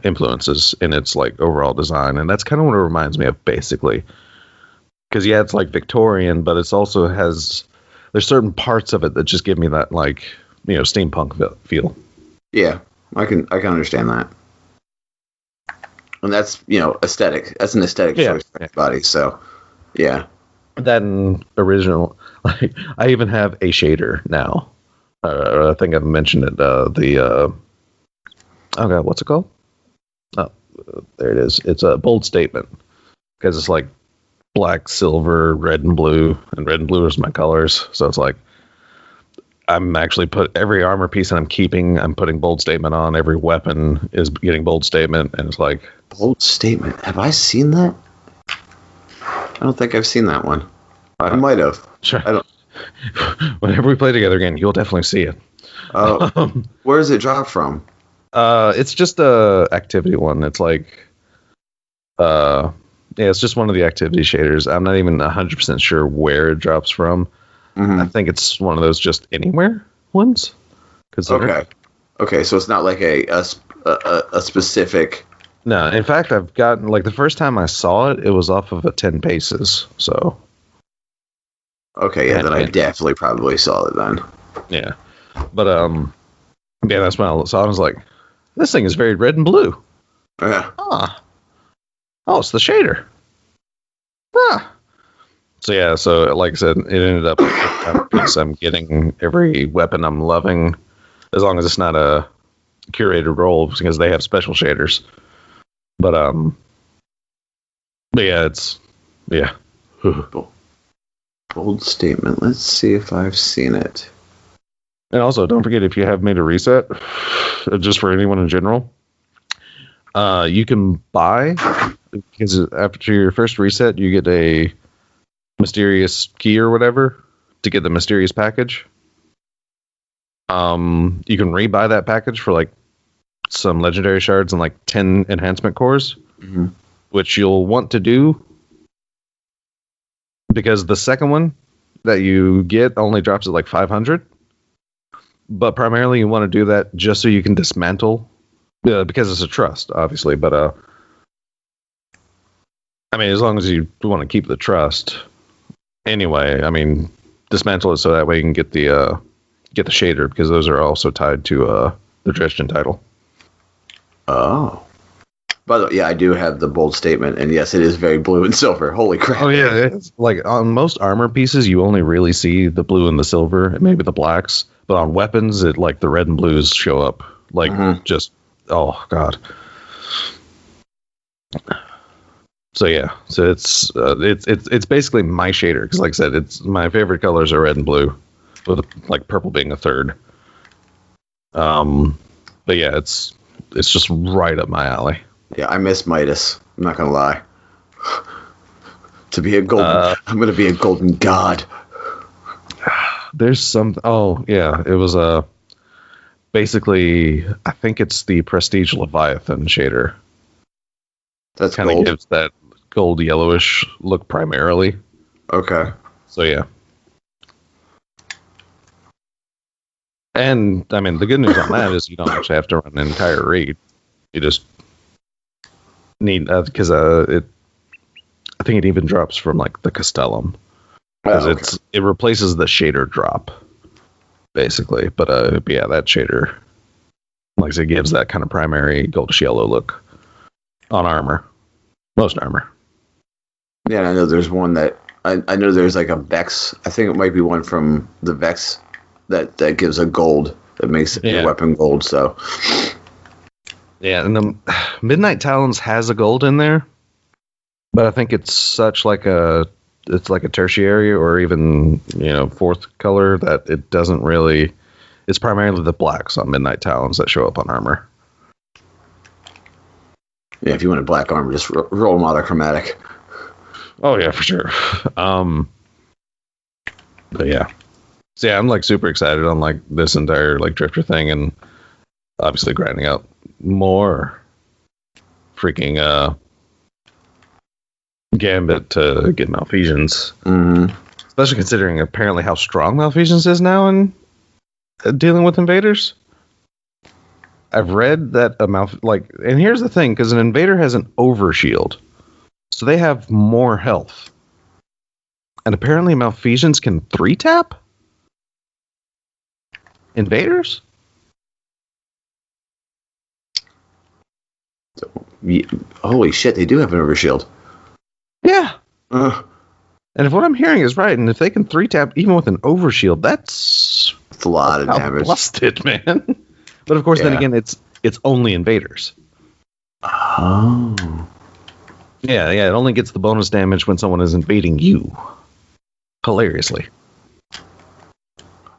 influences in its like overall design, and that's kind of what it reminds me of basically. Because yeah, it's like Victorian, but it's also there's certain parts of it that just give me that like steampunk feel. Yeah, I can understand that, and that's aesthetic. That's an aesthetic choice for everybody. So yeah, that original. Like I even have a shader now. I think I've mentioned it. Oh god, what's it called? Oh, there it is. It's a bold statement because it's like black, silver, red, and blue is my colors. So it's like I'm actually put every armor piece that I'm keeping. I'm putting bold statement on. Every weapon is getting bold statement, and it's like bold statement. Have I seen that? I don't think I've seen that one. I might have. Sure. I don't. Whenever we play together again, you'll definitely see it. Where does it drop from? It's just a activity one. It's like, it's just one of the activity shaders. I'm not even 100% sure where it drops from. Mm-hmm. I think it's one of those just anywhere ones. Okay. So it's not like a specific. No, in fact, I've gotten like the first time I saw it, it was off of a 10 paces. So. Okay, yeah, then I definitely probably saw it then. Yeah, but yeah, that's when I saw it. I was like, this thing is very red and blue. Yeah. Oh, it's the shader. So yeah, so like I said, it ended up I'm getting every weapon I'm loving, as long as it's not a curated role because they have special shaders. But yeah. Bold statement. Let's see if I've seen it. And also, don't forget, if you have made a reset, just for anyone in general, you can buy, because after your first reset, you get a mysterious key or whatever to get the mysterious package. You can rebuy that package for like some legendary shards and like 10 enhancement cores, which you'll want to do. Because the second one that you get only drops at like 500. But primarily you want to do that just so you can dismantle. Because it's a trust, obviously. But, I mean, as long as you want to keep the trust. Anyway, I mean, dismantle it so that way you can get the shader. Because those are also tied to the Dresden title. Oh. By the way, yeah, I do have the bold statement, and yes, it is very blue and silver. Holy crap! Oh yeah, it's like on most armor pieces, you only really see the blue and the silver, and maybe the blacks. But on weapons, it like the red and blues show up, like just oh god. So yeah, so it's basically my shader because, like I said, it's my favorite colors are red and blue, with like purple being a third. But yeah, it's just right up my alley. Yeah, I miss Midas. I'm not gonna lie. To be a golden, I'm gonna be a golden god. There's some. Oh yeah, it was basically, I think it's the Prestige Leviathan shader. That's kind of gives that gold yellowish look primarily. Okay. So yeah. And I mean, the good news on that is you don't actually have to run an entire raid. You just need because I think it even drops from like the Castellum because it replaces the shader drop basically. But yeah, that shader, like I said, gives that kind of primary goldish yellow look on armor, most armor. Yeah, I know there's one that I know there's like a Vex. I think it might be one from the Vex that gives a gold that makes your weapon gold. So yeah, and the Midnight Talons has a gold in there, but I think it's such like it's like a tertiary or even fourth color that it doesn't really. It's primarily the blacks on Midnight Talons that show up on armor. Yeah, if you want a black armor, just roll monochromatic. Oh yeah, for sure. But yeah. So yeah, I'm like super excited on like this entire like drifter thing, and obviously grinding out more freaking Gambit to get Malfeasance. Mm-hmm. Especially considering apparently how strong Malfeasance is now in dealing with invaders. I've read that and here's the thing, because an invader has an overshield, so they have more health, and apparently Malfeasance can 3-tap invaders. Holy shit, they do have an overshield. Yeah. And if what I'm hearing is right, and if they can 3-tap even with an overshield, that's a lot of damage. Busted, man. But of course, then again, it's only invaders. Oh. Yeah, it only gets the bonus damage when someone is invading you. Hilariously.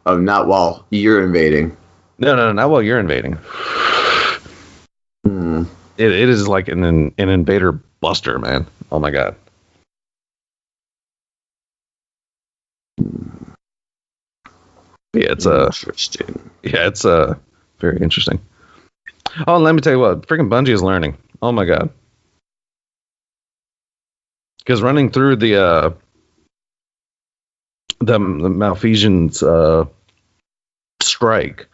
Oh, not while you're invading. No, not while you're invading. It is like an invader buster, man. Oh my god. Yeah, it's interesting. Yeah, it's very interesting. Oh, and let me tell you what, freaking Bungie is learning. Oh my god. Because running through the Malfeasance strike,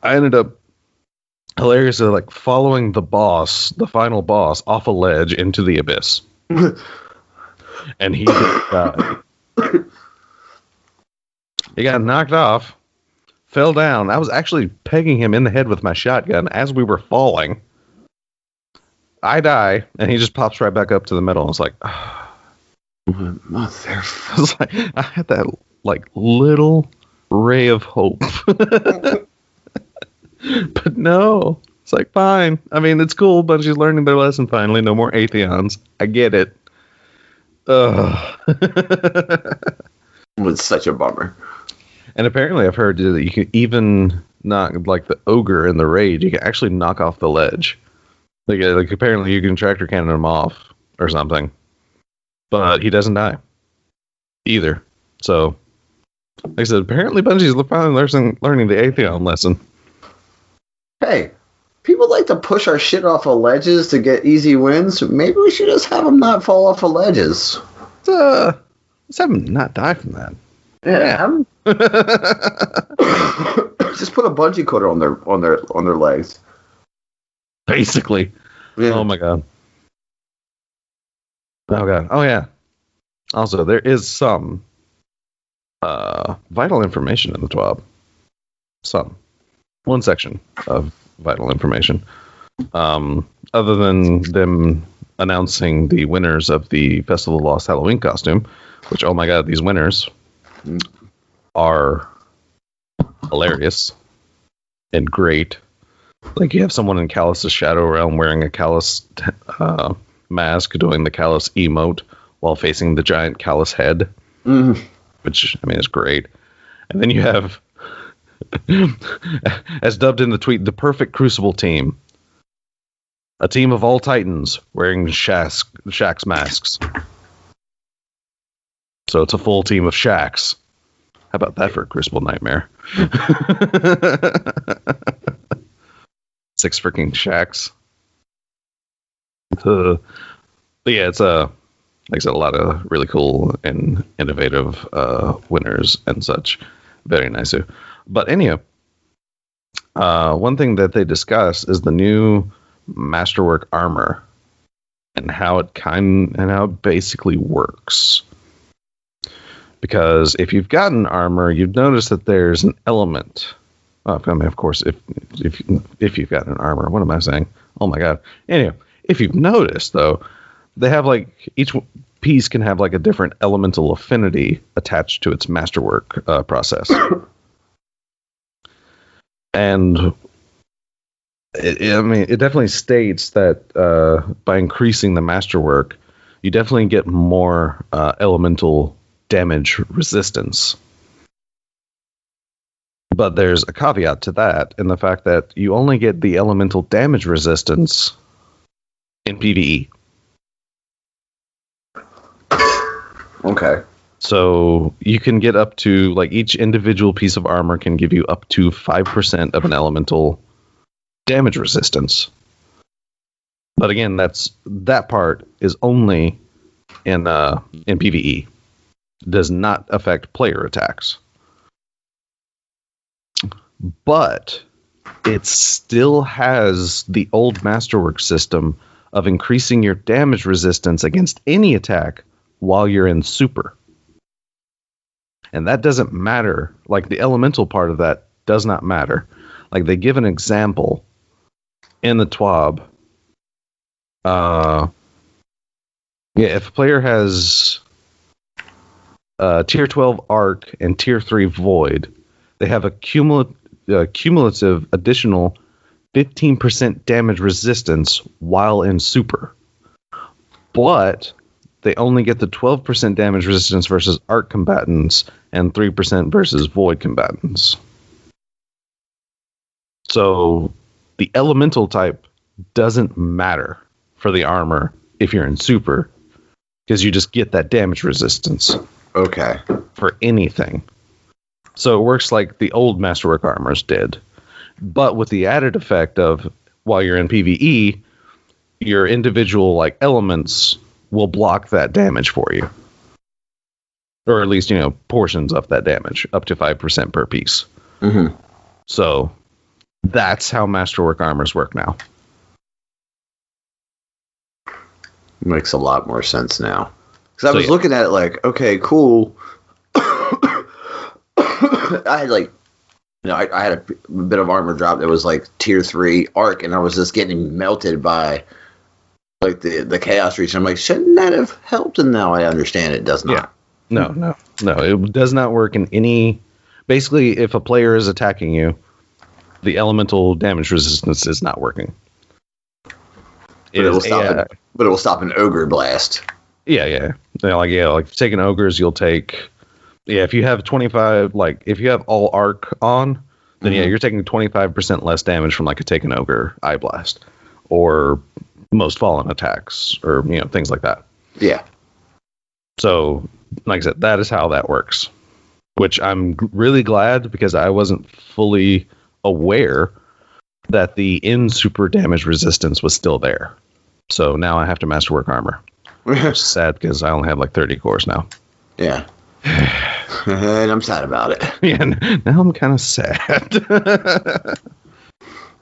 I ended up hilariously like following the final boss, off a ledge into the abyss. And he got knocked off, fell down. I was actually pegging him in the head with my shotgun as we were falling. I die, and he just pops right back up to the middle. And it's like, mother. I was like, I had that like little ray of hope. But no, it's like, fine. I mean, it's cool. Bungie's learning their lesson finally. No more Atheons. I get it. It's such a bummer. And apparently I've heard that you can even knock, like the ogre in the raid, you can actually knock off the ledge. Like apparently you can tractor cannon him off or something. But he doesn't die either. So, like I said, apparently Bungie's finally learning the Atheon lesson. Hey, people like to push our shit off of ledges to get easy wins. Maybe we should just have them not fall off of ledges. Let's have them not die from that. Yeah. Just put a bungee cord on their legs. Basically. Yeah. Oh my god. Oh god. Oh yeah. Also, there is some vital information in the TWAB. One section of vital information. Other than them announcing the winners of the Festival of Lost Halloween costume, which, oh my god, these winners are hilarious and great. Like, you have someone in Callus's Shadow Realm wearing a Callus mask, doing the Callus emote while facing the giant Callus head, which, I mean, is great. And then you have, as dubbed in the tweet, the perfect Crucible team. A team of all Titans wearing Shaxx masks. So it's a full team of Shaxx. How about that for a Crucible nightmare? 6 freaking shacks. But yeah, it's like I said, a lot of really cool and innovative winners and such. Very nice. But anyhow, one thing that they discuss is the new Masterwork armor and how it basically works. Because if you've gotten armor, you've noticed that there's an element. I mean, of course, if you've got an armor, what am I saying? Oh my god. Anyway, if you've noticed though, they have like each piece can have like a different elemental affinity attached to its masterwork process. And it definitely states that by increasing the masterwork, you definitely get more elemental damage resistance. But there's a caveat to that in the fact that you only get the elemental damage resistance in PvE. Okay. So you can get up to, like, each individual piece of armor can give you up to 5% of an elemental damage resistance. But again, that part is only in PvE. Does not affect player attacks. But it still has the old Masterwork system of increasing your damage resistance against any attack while you're in super. And that doesn't matter. Like, the elemental part of that does not matter. Like, they give an example in the TWAB. If a player has Tier 12 Arc and Tier 3 Void, they have a cumulative additional 15% damage resistance while in super. But they only get the 12% damage resistance versus Arc combatants and 3% versus Void combatants. So the elemental type doesn't matter for the armor if you're in super, because you just get that damage resistance. Okay. For anything. So it works like the old Masterwork armors did, but with the added effect of, while you're in PvE, your individual like elements will block that damage for you, or at least portions of that damage, up to 5% per piece. Mm-hmm. So that's how Masterwork armors work now. Makes a lot more sense now, because I was looking at it like, okay, cool. I had like, I had a bit of armor drop that was like Tier 3 Arc, and I was just getting melted by like the Chaos Reach. I'm like, shouldn't that have helped? And now I understand it does not. Yeah. No. It does not work in any. Basically, if a player is attacking you, the elemental damage resistance is not working. But it will stop an ogre blast. Yeah. Like taking ogres, you'll take. Yeah, if you have 25, like if you have all arc on, then you're taking 25% less damage from like a Taken Ogre Eye Blast or most fallen attacks or things like that. Yeah. So, like I said, that is how that works. Which I'm really glad, because I wasn't fully aware that the in super damage resistance was still there. So now I have to Masterwork armor. Which is sad, because I only have like 30 cores now. Yeah. And I'm sad about it. Yeah, now I'm kind of sad.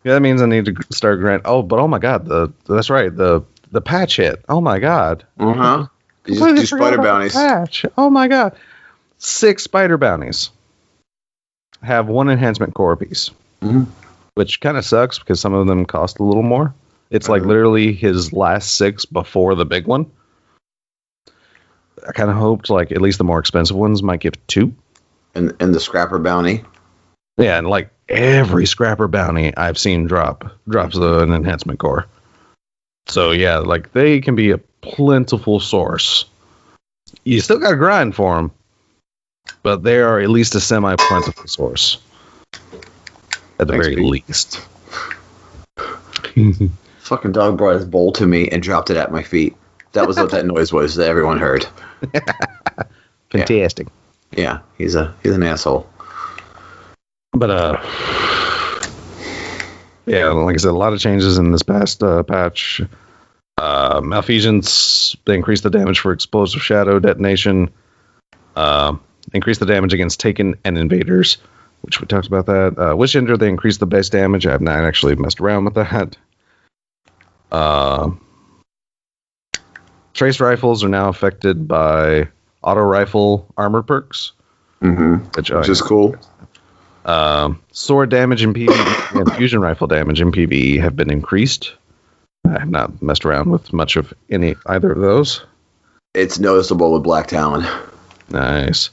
Yeah, that means I need to start grant. Oh my god, that's right. The patch hit. Oh my god. You just do spider bounties. Patch. Oh my god. 6 spider bounties have 1 enhancement core piece, which kind of sucks because some of them cost a little more. It's like literally his last 6 before the big one. I kind of hoped like at least the more expensive ones might give 2. And the scrapper bounty. Yeah, and like every scrapper bounty I've seen drops an enhancement core. So yeah, like they can be a plentiful source. You still got to grind for them, but they are at least a semi-plentiful source. At the very least. Fucking dog brought his bowl to me and dropped it at my feet. That was what that noise was that everyone heard. Fantastic. Yeah, he's an asshole. But yeah, like I said, a lot of changes in this past patch. Malfeasance, they increased the damage for explosive shadow detonation. Increased the damage against Taken and Invaders, which we talked about that. Witch Ender, they increased the base damage. I have not actually messed around with that. Trace rifles are now affected by auto rifle armor perks. Which is cool. Sword damage in PvE and fusion rifle damage in PvE have been increased. I have not messed around with much of either of those. It's noticeable with Black Talon. Nice.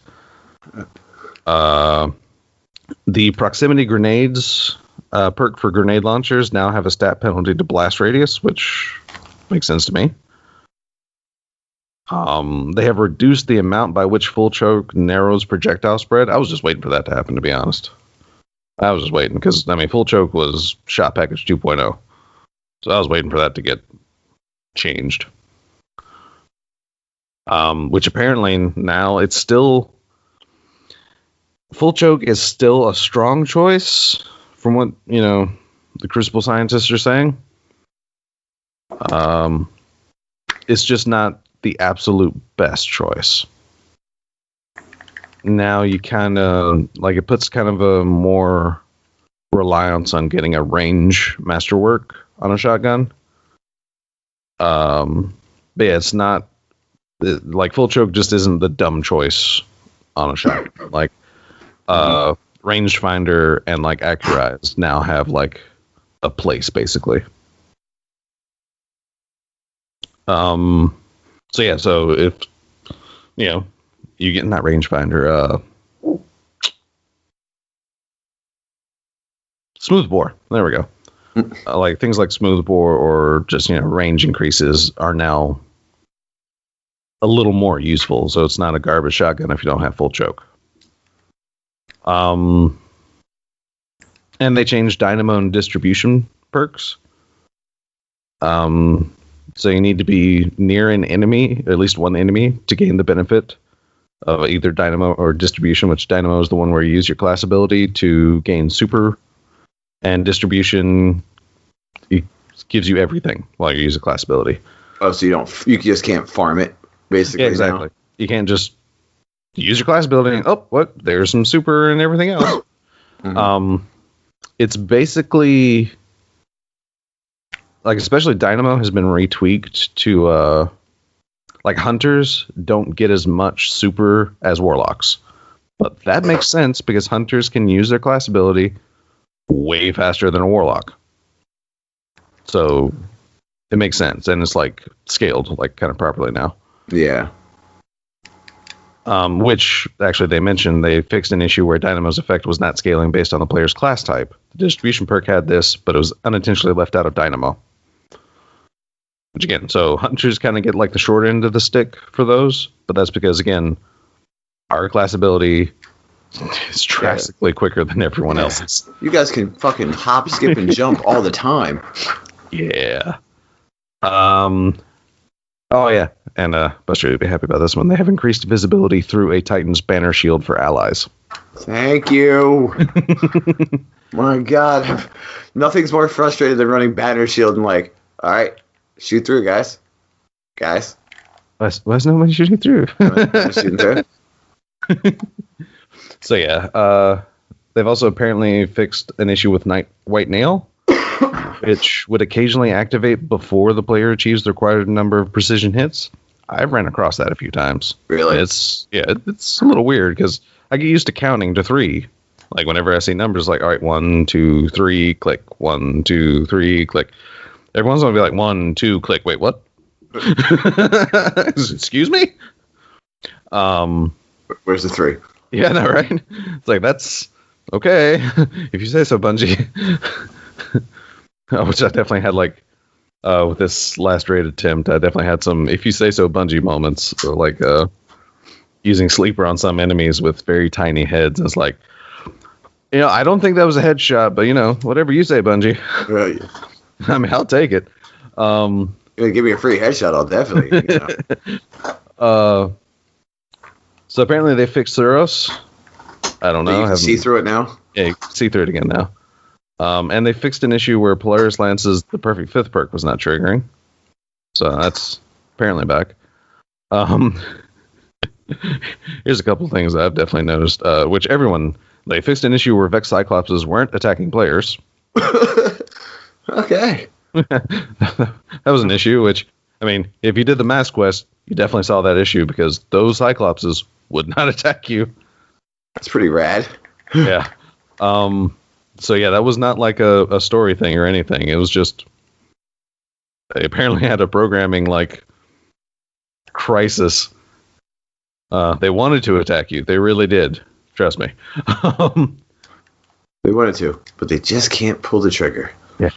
The proximity grenades perk for grenade launchers now have a stat penalty to blast radius, which makes sense to me. They have reduced the amount by which full choke narrows projectile spread. I was just waiting for that to happen, to be honest. I was just waiting because, full choke was shot package 2.0. So I was waiting for that to get changed. Which apparently now it's still... Full choke is still a strong choice from what, the Crucible scientists are saying. It's just not the absolute best choice. Now you kind of, it puts kind of a more reliance on getting a range masterwork on a shotgun. But yeah, it's not, full choke just isn't the dumb choice on a shotgun. Rangefinder and Accurize now have a place basically. So if you get in that rangefinder, smoothbore, there we go. Things like smoothbore or just range increases are now a little more useful. So it's not a garbage shotgun if you don't have full choke. And they changed dynamo and distribution perks. So you need to be near an enemy, at least one enemy, to gain the benefit of either dynamo or distribution, which dynamo is the one where you use your class ability to gain super, and distribution gives you everything while you use a class ability. Oh, so you just can't farm it, basically. Yeah, exactly. Now. You can't just use your class ability and, there's some super and everything else. It's basically... especially Dynamo has been retweaked to, Hunters don't get as much super as Warlocks. But that makes sense because Hunters can use their class ability way faster than a Warlock. So, it makes sense. And it's, scaled, kind of properly now. Yeah. Which, actually, they mentioned they fixed an issue where Dynamo's effect was not scaling based on the player's class type. The distribution perk had this, but it was unintentionally left out of Dynamo. Which again, so Hunters kind of get the short end of the stick for those, but that's because, again, our class ability is drastically quicker than everyone else's. You guys can fucking hop, skip, and jump all the time. Yeah. Oh, yeah. And Buster would be happy about this one. They have increased visibility through a Titan's banner shield for allies. Thank you. My God. Nothing's more frustrating than running banner shield and all right, shoot through, guys. Guys. Why is nobody shooting through? Shooting through. So, yeah. They've also apparently fixed an issue with White Nail, which would occasionally activate before the player achieves the required number of precision hits. I've ran across that a few times. Really? It's a little weird because I get used to counting to 3. Whenever I see numbers all right, 1, 2, 3, click. 1, 2, 3, click. Everyone's going to be 1, 2, click. Wait, what? Excuse me? Where's the 3? Yeah, no, right? It's that's okay. If you say so, Bungie. Which I definitely had with this last raid attempt, I definitely had some if you say so Bungie moments. So using sleeper on some enemies with very tiny heads. It's I don't think that was a headshot, but whatever you say, Bungie. Right. I'll take it. Give me a free headshot, I'll definitely. So apparently they fixed Thuros. I don't know. You can see through it now? Yeah, you can see through it again now. And they fixed an issue where Polaris Lance's the perfect 5th perk was not triggering. So that's apparently back. Here's a couple things that I've definitely noticed, which they fixed an issue where Vex Cyclopses weren't attacking players. Okay. That was an issue, which, I mean, if you did the mass quest, you definitely saw that issue because those Cyclopses would not attack you. That's pretty rad. Yeah. So yeah, that was not like a story thing or anything. It was just they apparently had a programming like crisis. They wanted to attack you. They really did. Trust me. They wanted to, but they just can't pull the trigger. Yeah.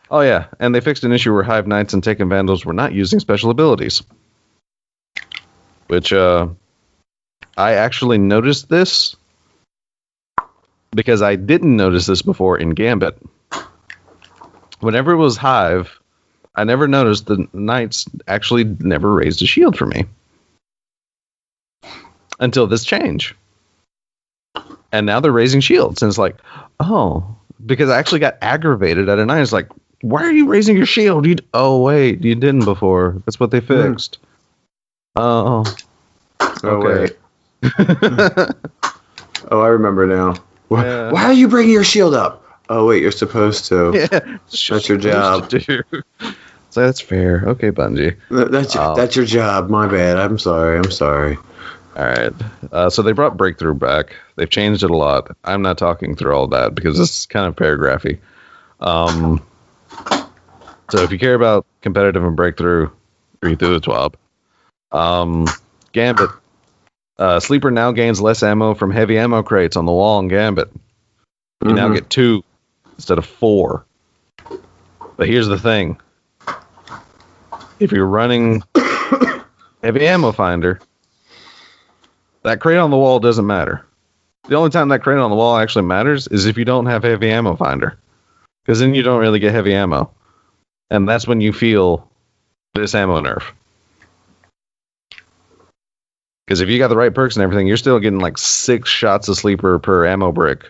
Oh yeah, and they fixed an issue where Hive Knights and Taken Vandals were not using special abilities. Which I actually noticed this because I didn't notice this before in Gambit. Whenever it was Hive, I never noticed the Knights actually never raised a shield for me. Until this change. And now they're raising shields. And it's like, oh, because I actually got aggravated at a Knight. It's like, why are you raising your shield? Oh, wait, you didn't before. That's what they fixed. Oh, okay. Oh, I remember now. Yeah. Why are you bringing your shield up? Oh, wait, you're supposed to. Yeah, that's your job. So that's fair. Okay, Bungie. That's your job. My bad. I'm sorry. All right. So they brought Breakthrough back. They've changed it a lot. I'm not talking through all that because this is kind of paragraphy. So if you care about competitive and Breakthrough, read through the TWAB. Gambit. Sleeper now gains less ammo from heavy ammo crates on the wall in Gambit. You now get 2 instead of 4. But here's the thing. If you're running heavy ammo finder, that crate on the wall doesn't matter. The only time that crate on the wall actually matters is if you don't have heavy ammo finder. Because then you don't really get heavy ammo. And that's when you feel this ammo nerf. Because if you got the right perks and everything, you're still getting like 6 shots of sleeper per ammo brick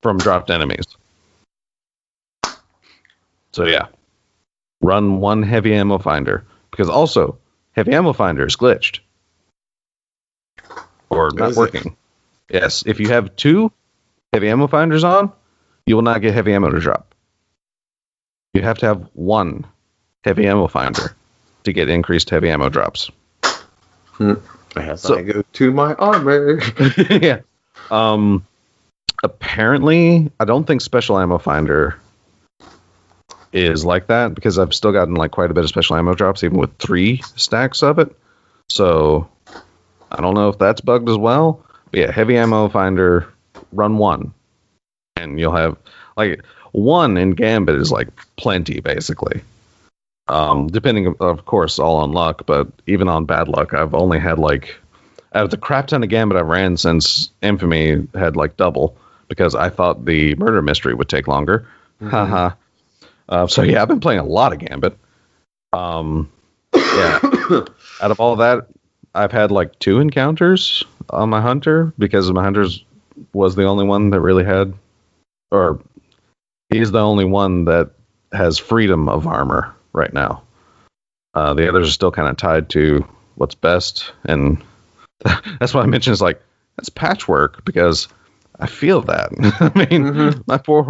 from dropped enemies. So yeah. Run 1 heavy ammo finder. Because also, heavy ammo finder is glitched. Or not working. Yes, if you have 2 heavy ammo finders on, you will not get heavy ammo to drop. You have to have 1 heavy ammo finder to get increased heavy ammo drops. As I go to my armor. Yeah. Apparently, I don't think special ammo finder is like that because I've still gotten like quite a bit of special ammo drops even with 3 stacks of it. So I don't know if that's bugged as well. But yeah, heavy ammo finder, run 1. And you'll have like 1 in Gambit is like plenty basically. Depending, of course, all on luck, but even on bad luck, I've only had like out of the crap ton of Gambit I've ran since Infamy had like double because I thought the murder mystery would take longer. Haha. So yeah, I've been playing a lot of Gambit. Yeah. Out of all that, I've had like 2 encounters on my Hunter because my Hunter's was the only one that really had, or he's the only one that has freedom of armor right now. The others are still kind of tied to what's best, and that's why I mentioned it's like that's patchwork because I feel that. I mean, my poor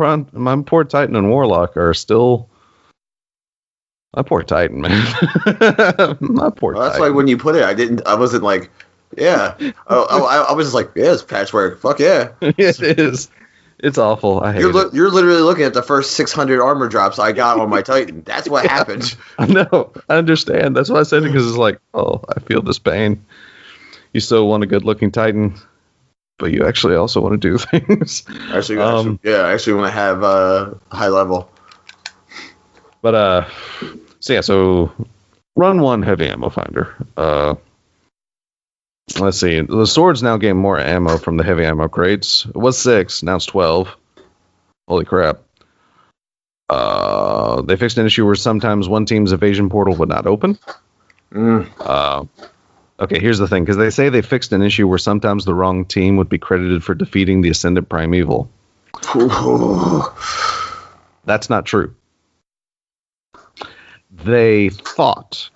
Titan and Warlock are still. My poor Titan, man. My poor Titan. That's why when you put it, I wasn't like, yeah. I was just like, yeah, it's patchwork. Fuck yeah. It is. It's awful. I hate it. You're literally looking at the first 600 armor drops I got on my Titan. That's what happened. I know. I understand. That's why I said it because it's like, oh, I feel this pain. You still want a good-looking Titan, but you actually also want to do things. I actually want to have high level. But so run 1 heavy ammo finder. Let's see. The swords now gain more ammo from the heavy ammo crates. It was 6, now it's 12. Holy crap. They fixed an issue where sometimes one team's evasion portal would not open. Okay, here's the thing, because they say they fixed an issue where sometimes the wrong team would be credited for defeating the Ascendant Primeval. That's not true. They thought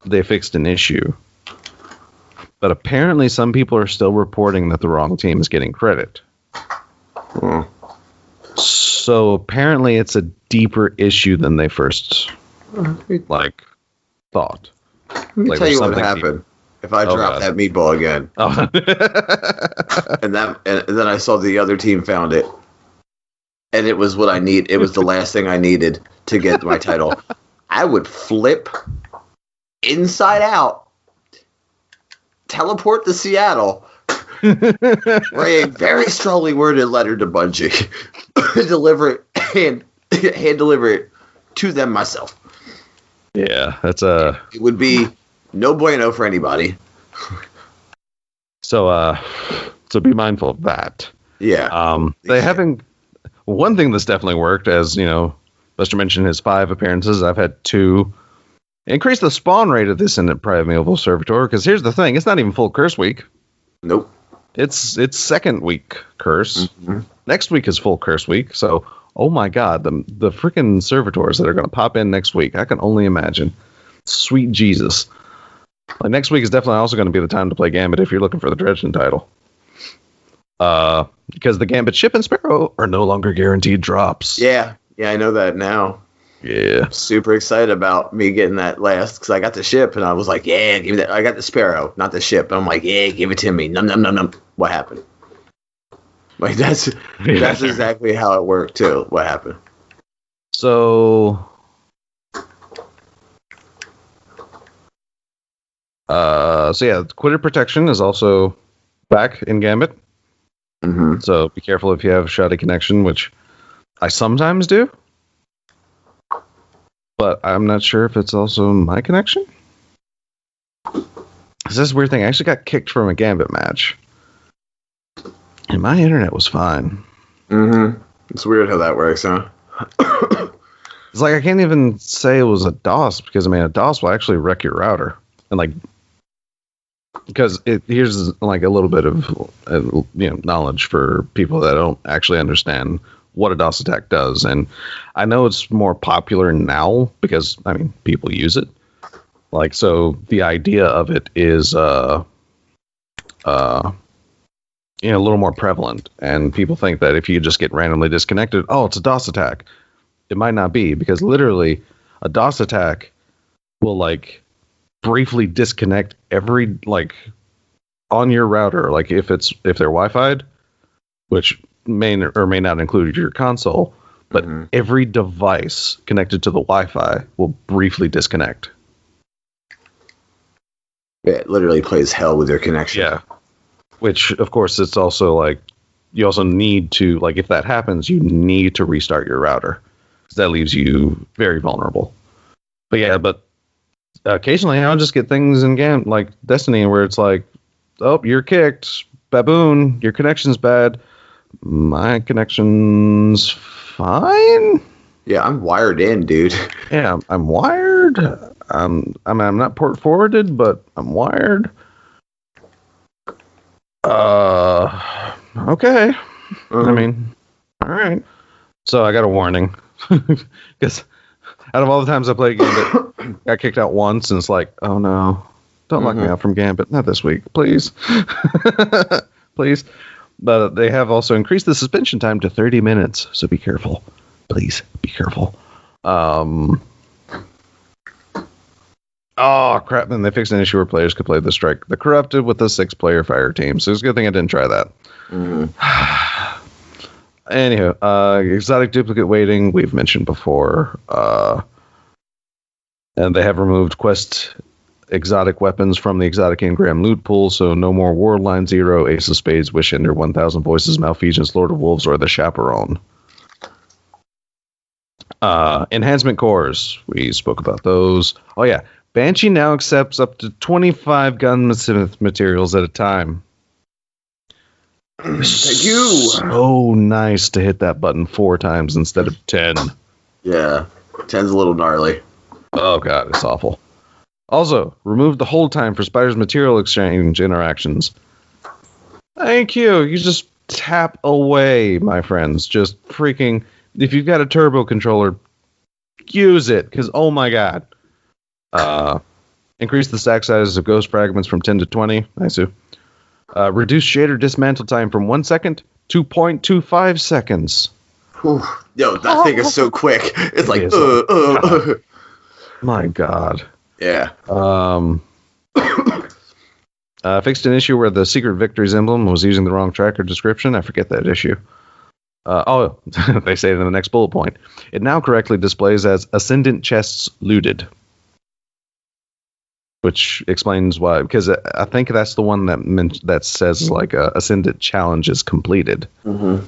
they fixed an issue, but apparently some people are still reporting that the wrong team is getting credit. So apparently it's a deeper issue than they first thought. Let me tell you what happened. If I dropped that meatball again, and then I saw the other team found it, and it was what I need. It was the last thing I needed to get my title. I would flip inside out, teleport to Seattle, write a very strongly worded letter to Bungie, hand deliver it to them myself. Yeah, that's It would be no bueno for anybody. So be mindful of that. Yeah. They haven't. One thing that's definitely worked, as you know, Buster mentioned his 5 appearances. I've had 2. Increase the spawn rate of this in Primeval Servitor, because here's the thing: it's not even full curse week. Nope. It's second week curse. Mm-hmm. Next week is full curse week. So, oh my God, the freaking servitors that are going to pop in next week, I can only imagine. Sweet Jesus. Like, next week is definitely also going to be the time to play Gambit if you're looking for the Dredgen title. Because the Gambit ship and Sparrow are no longer guaranteed drops. Yeah, I know that now. Yeah. Super excited about me getting that last, because I got the ship, and I was like, yeah, give me that. I got the Sparrow, not the ship. And I'm like, yeah, give it to me. Num, num, num, num. What happened? Like, that's exactly how it worked, too. What happened? So yeah, Quitter Protection is also back in Gambit. Mm-hmm. So be careful if you have shoddy connection, which I sometimes do. But I'm not sure if it's also my connection. It's this weird thing. I actually got kicked from a Gambit match. And my internet was fine. Mm-hmm. It's weird how that works, huh? It's like I can't even say it was a DOS, because, I mean, a DOS will actually wreck your router. And, like, because here's, like, a little bit of knowledge for people that don't actually understand what a DOS attack does. And I know it's more popular now because, I mean, people use it. Like, so the idea of it is a little more prevalent, and people think that if you just get randomly disconnected, oh, it's a DOS attack. It might not be, because literally a DOS attack will, like, briefly disconnect every, like, on your router, like if they're Wi-Fi'd, which may or may not include your console, but every device connected to the Wi-Fi will briefly disconnect. It literally plays hell with your connection. Yeah. Which, of course, it's also like, you also need to, like, if that happens, you need to restart your router, because that leaves you very vulnerable. But yeah, occasionally I'll just get things in like Destiny where it's like, oh, you're kicked, baboon, your connection's bad. My connection's fine. Yeah, I'm wired in, dude. Yeah, I'm wired. I'm not port forwarded, but I'm wired. Okay. I mean, all right. So I got a warning, because out of all the times I played Gambit, got kicked out once, and it's like, oh no, don't lock me out from Gambit, not this week, please, please. But they have also increased the suspension time to 30 minutes, so be careful, please, be careful. Oh crap! Then they fixed an issue where players could play the Strike the Corrupted with a 6-player fire team. So it's a good thing I didn't try that. Anywho, exotic duplicate waiting we've mentioned before, and they have removed quest exotic weapons from the exotic engram loot pool. So no more Warline Zero, Ace of Spades, Wish Ender, 1,000 Voices, Malfeasance, Lord of Wolves, or the Chaperone. Enhancement cores, we spoke about those. Oh yeah. Banshee now accepts up to 25 gunsmith materials at a time. Thank you. So nice to hit that button 4 times instead of 10. Yeah, 10's a little gnarly. Oh god, it's awful. Also, remove the hold time for Spider's material exchange interactions. Thank you. You just tap away, my friends. Just freaking... If you've got a turbo controller, use it, because oh my god. Increase the stack size of ghost fragments from 10 to 20. Nice. Reduce shader dismantle time from 1 second to 0.25 seconds. Whew. Yo, that thing is so quick. It's like, My god. Yeah. Fixed an issue where the Secret Victories emblem was using the wrong tracker description. I forget that issue. They say it in the next bullet point. It now correctly displays as Ascendant Chests Looted. Which explains why, because I think that's the one that says like Ascendant Challenges completed. Mm-hmm.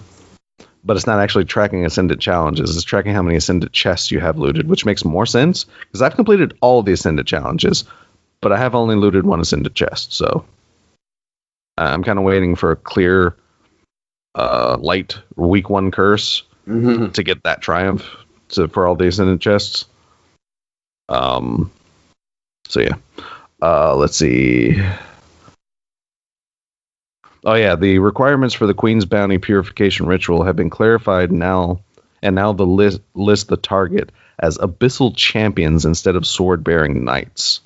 But it's not actually tracking Ascendant Challenges. It's tracking how many Ascendant chests you have looted, which makes more sense, because I've completed all of the Ascendant Challenges, but I have only looted one Ascendant chest, so I'm kind of waiting for a clear light week 1 curse to get that triumph for all the Ascendant chests. So yeah, let's see. Oh yeah, the requirements for the Queen's Bounty Purification Ritual have been clarified now, and now the list the target as Abyssal Champions instead of Sword-Bearing Knights.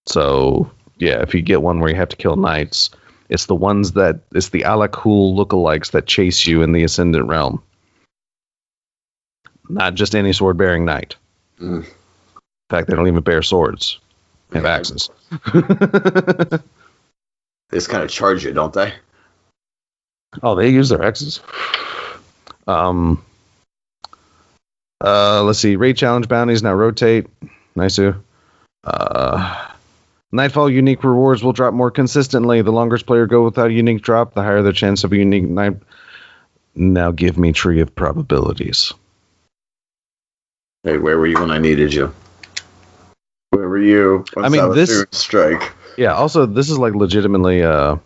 So yeah, if you get one where you have to kill knights, it's the Alakul lookalikes that chase you in the Ascendant Realm. Not just any sword-bearing knight. In fact, they don't even bear swords. They have axes. They just kind of charge you, don't they? Oh, they use their axes. Let's see. Raid challenge bounties now rotate. Nice. Nightfall unique rewards will drop more consistently. The longer player go without a unique drop, the higher the chance of a unique night. Now give me Tree of Probabilities. Hey, where were you when I needed you? Where were you? I mean, this strike. Yeah. Also, this is like legitimately. This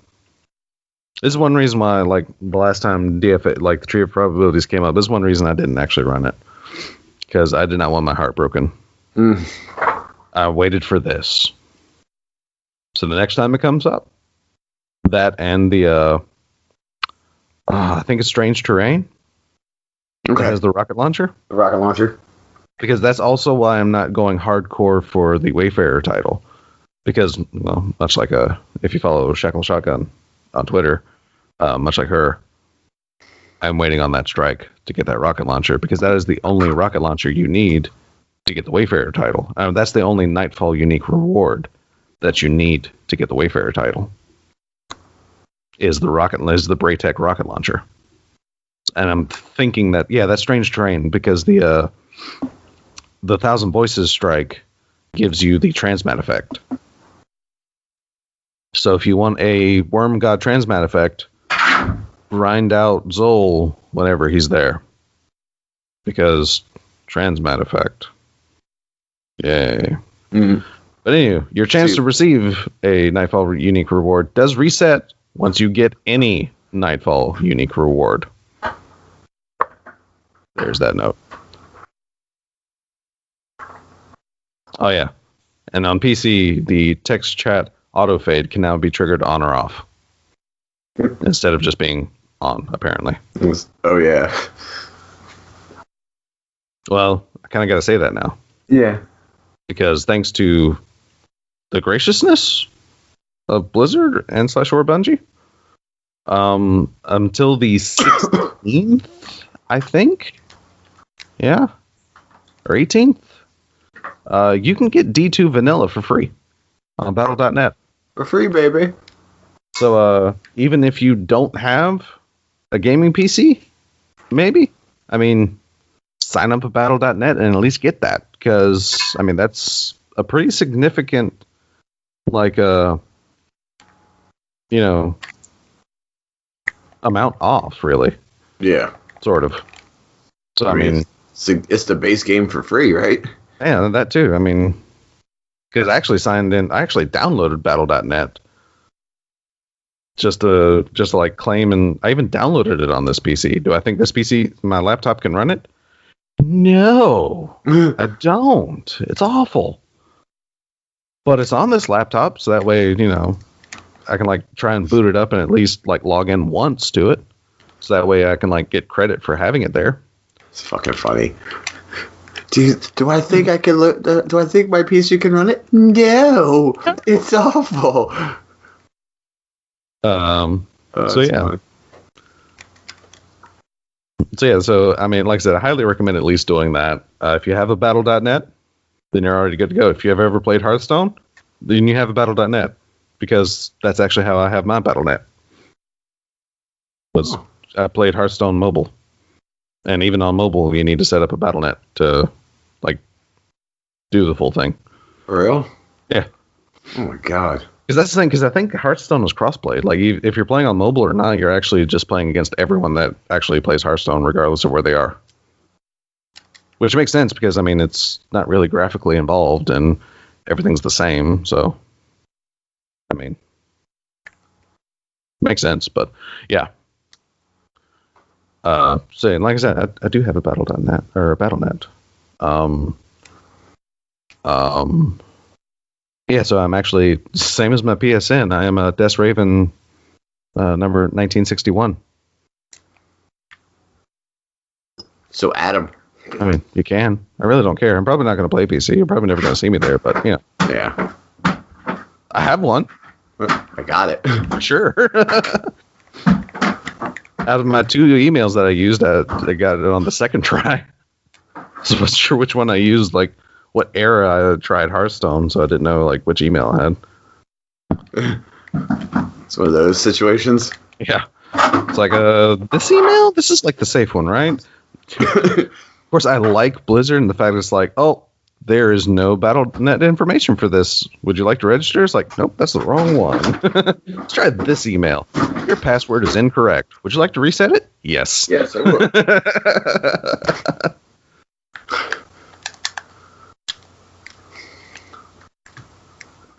is one reason why, like the last time DFA, like the Tree of Probabilities came up. This is one reason I didn't actually run it, because I did not want my heart broken. I waited for this. So the next time it comes up, that and the I think it's Strange Terrain. Okay. That has the rocket launcher. The rocket launcher. Because that's also why I'm not going hardcore for the Wayfarer title. Because, well, much like if you follow Shackle Shotgun on Twitter, much like her, I'm waiting on that strike to get that rocket launcher, because that is the only rocket launcher you need to get the Wayfarer title. That's the only Nightfall unique reward that you need to get the Wayfarer title. Is the Braytech rocket launcher. And I'm thinking that, yeah, that's Strange Terrain, because the Thousand Voices strike gives you the transmat effect. So if you want a Worm God transmat effect, grind out Zol whenever he's there. Because transmat effect. Yay. But anyway, your chance to receive a Nightfall unique reward does reset once you get any Nightfall unique reward. There's that note. Oh, yeah. And on PC, the text chat auto fade can now be triggered on or off. Instead of just being on, apparently. Oh, yeah. Well, I kind of got to say that now. Yeah. Because thanks to the graciousness of Blizzard and / Bungie, until the 16th, I think. Yeah. Or 18th. You can get D2 Vanilla for free on Battle.net. For free, baby. So even if you don't have a gaming PC, maybe, I mean, sign up at Battle.net and at least get that. Because, I mean, that's a pretty significant, like, amount off, really. Yeah. Sort of. So, I mean it's the base game for free, right? Yeah, that too. I mean, because I actually downloaded Battle.net just to like claim, and I even downloaded it on this PC. Do I think this PC, my laptop, can run it? No, I don't. It's awful. But it's on this laptop, so that way, I can like try and boot it up and at least like log in once to it. So that way I can like get credit for having it there. It's fucking funny. Do I think I can do I think my PC can run it? No. It's awful. So yeah. Funny. So I mean, like I said, I highly recommend at least doing that. If you have a Battle.net, then you're already good to go. If you have ever played Hearthstone, then you have a Battle.net, because that's actually how I have my Battle.net. I played Hearthstone mobile, and even on mobile, you need to set up a Battle.net to like do the full thing. For real? Yeah. Oh my god. Because that's the thing. Because I think Hearthstone is cross-played. Like, if you're playing on mobile or not, you're actually just playing against everyone that actually plays Hearthstone, regardless of where they are. Which makes sense because, I mean, it's not really graphically involved and everything's the same. So, I mean, makes sense. But yeah. So, like I said, I do have a Battle.net or a Battle.net. Yeah, so I'm actually same as my PSN. I am a Des Raven number 1961. So Adam. I mean, you can. I really don't care. I'm probably not going to play PC. You're probably never going to see me there, but Yeah. I have one. I got it. Sure. Out of my 2 emails that I used, I got it on the second try. So I wasn't sure which one I used, like what era I tried Hearthstone, so I didn't know like which email I had. It's one of those situations. Yeah. It's like this email? This is like the safe one, right? Of course, I like Blizzard and the fact it's like, oh, there is no Battle.net information for this. Would you like to register? It's like, nope, that's the wrong one. Let's try this email. Your password is incorrect. Would you like to reset it? Yes. Yes, I would.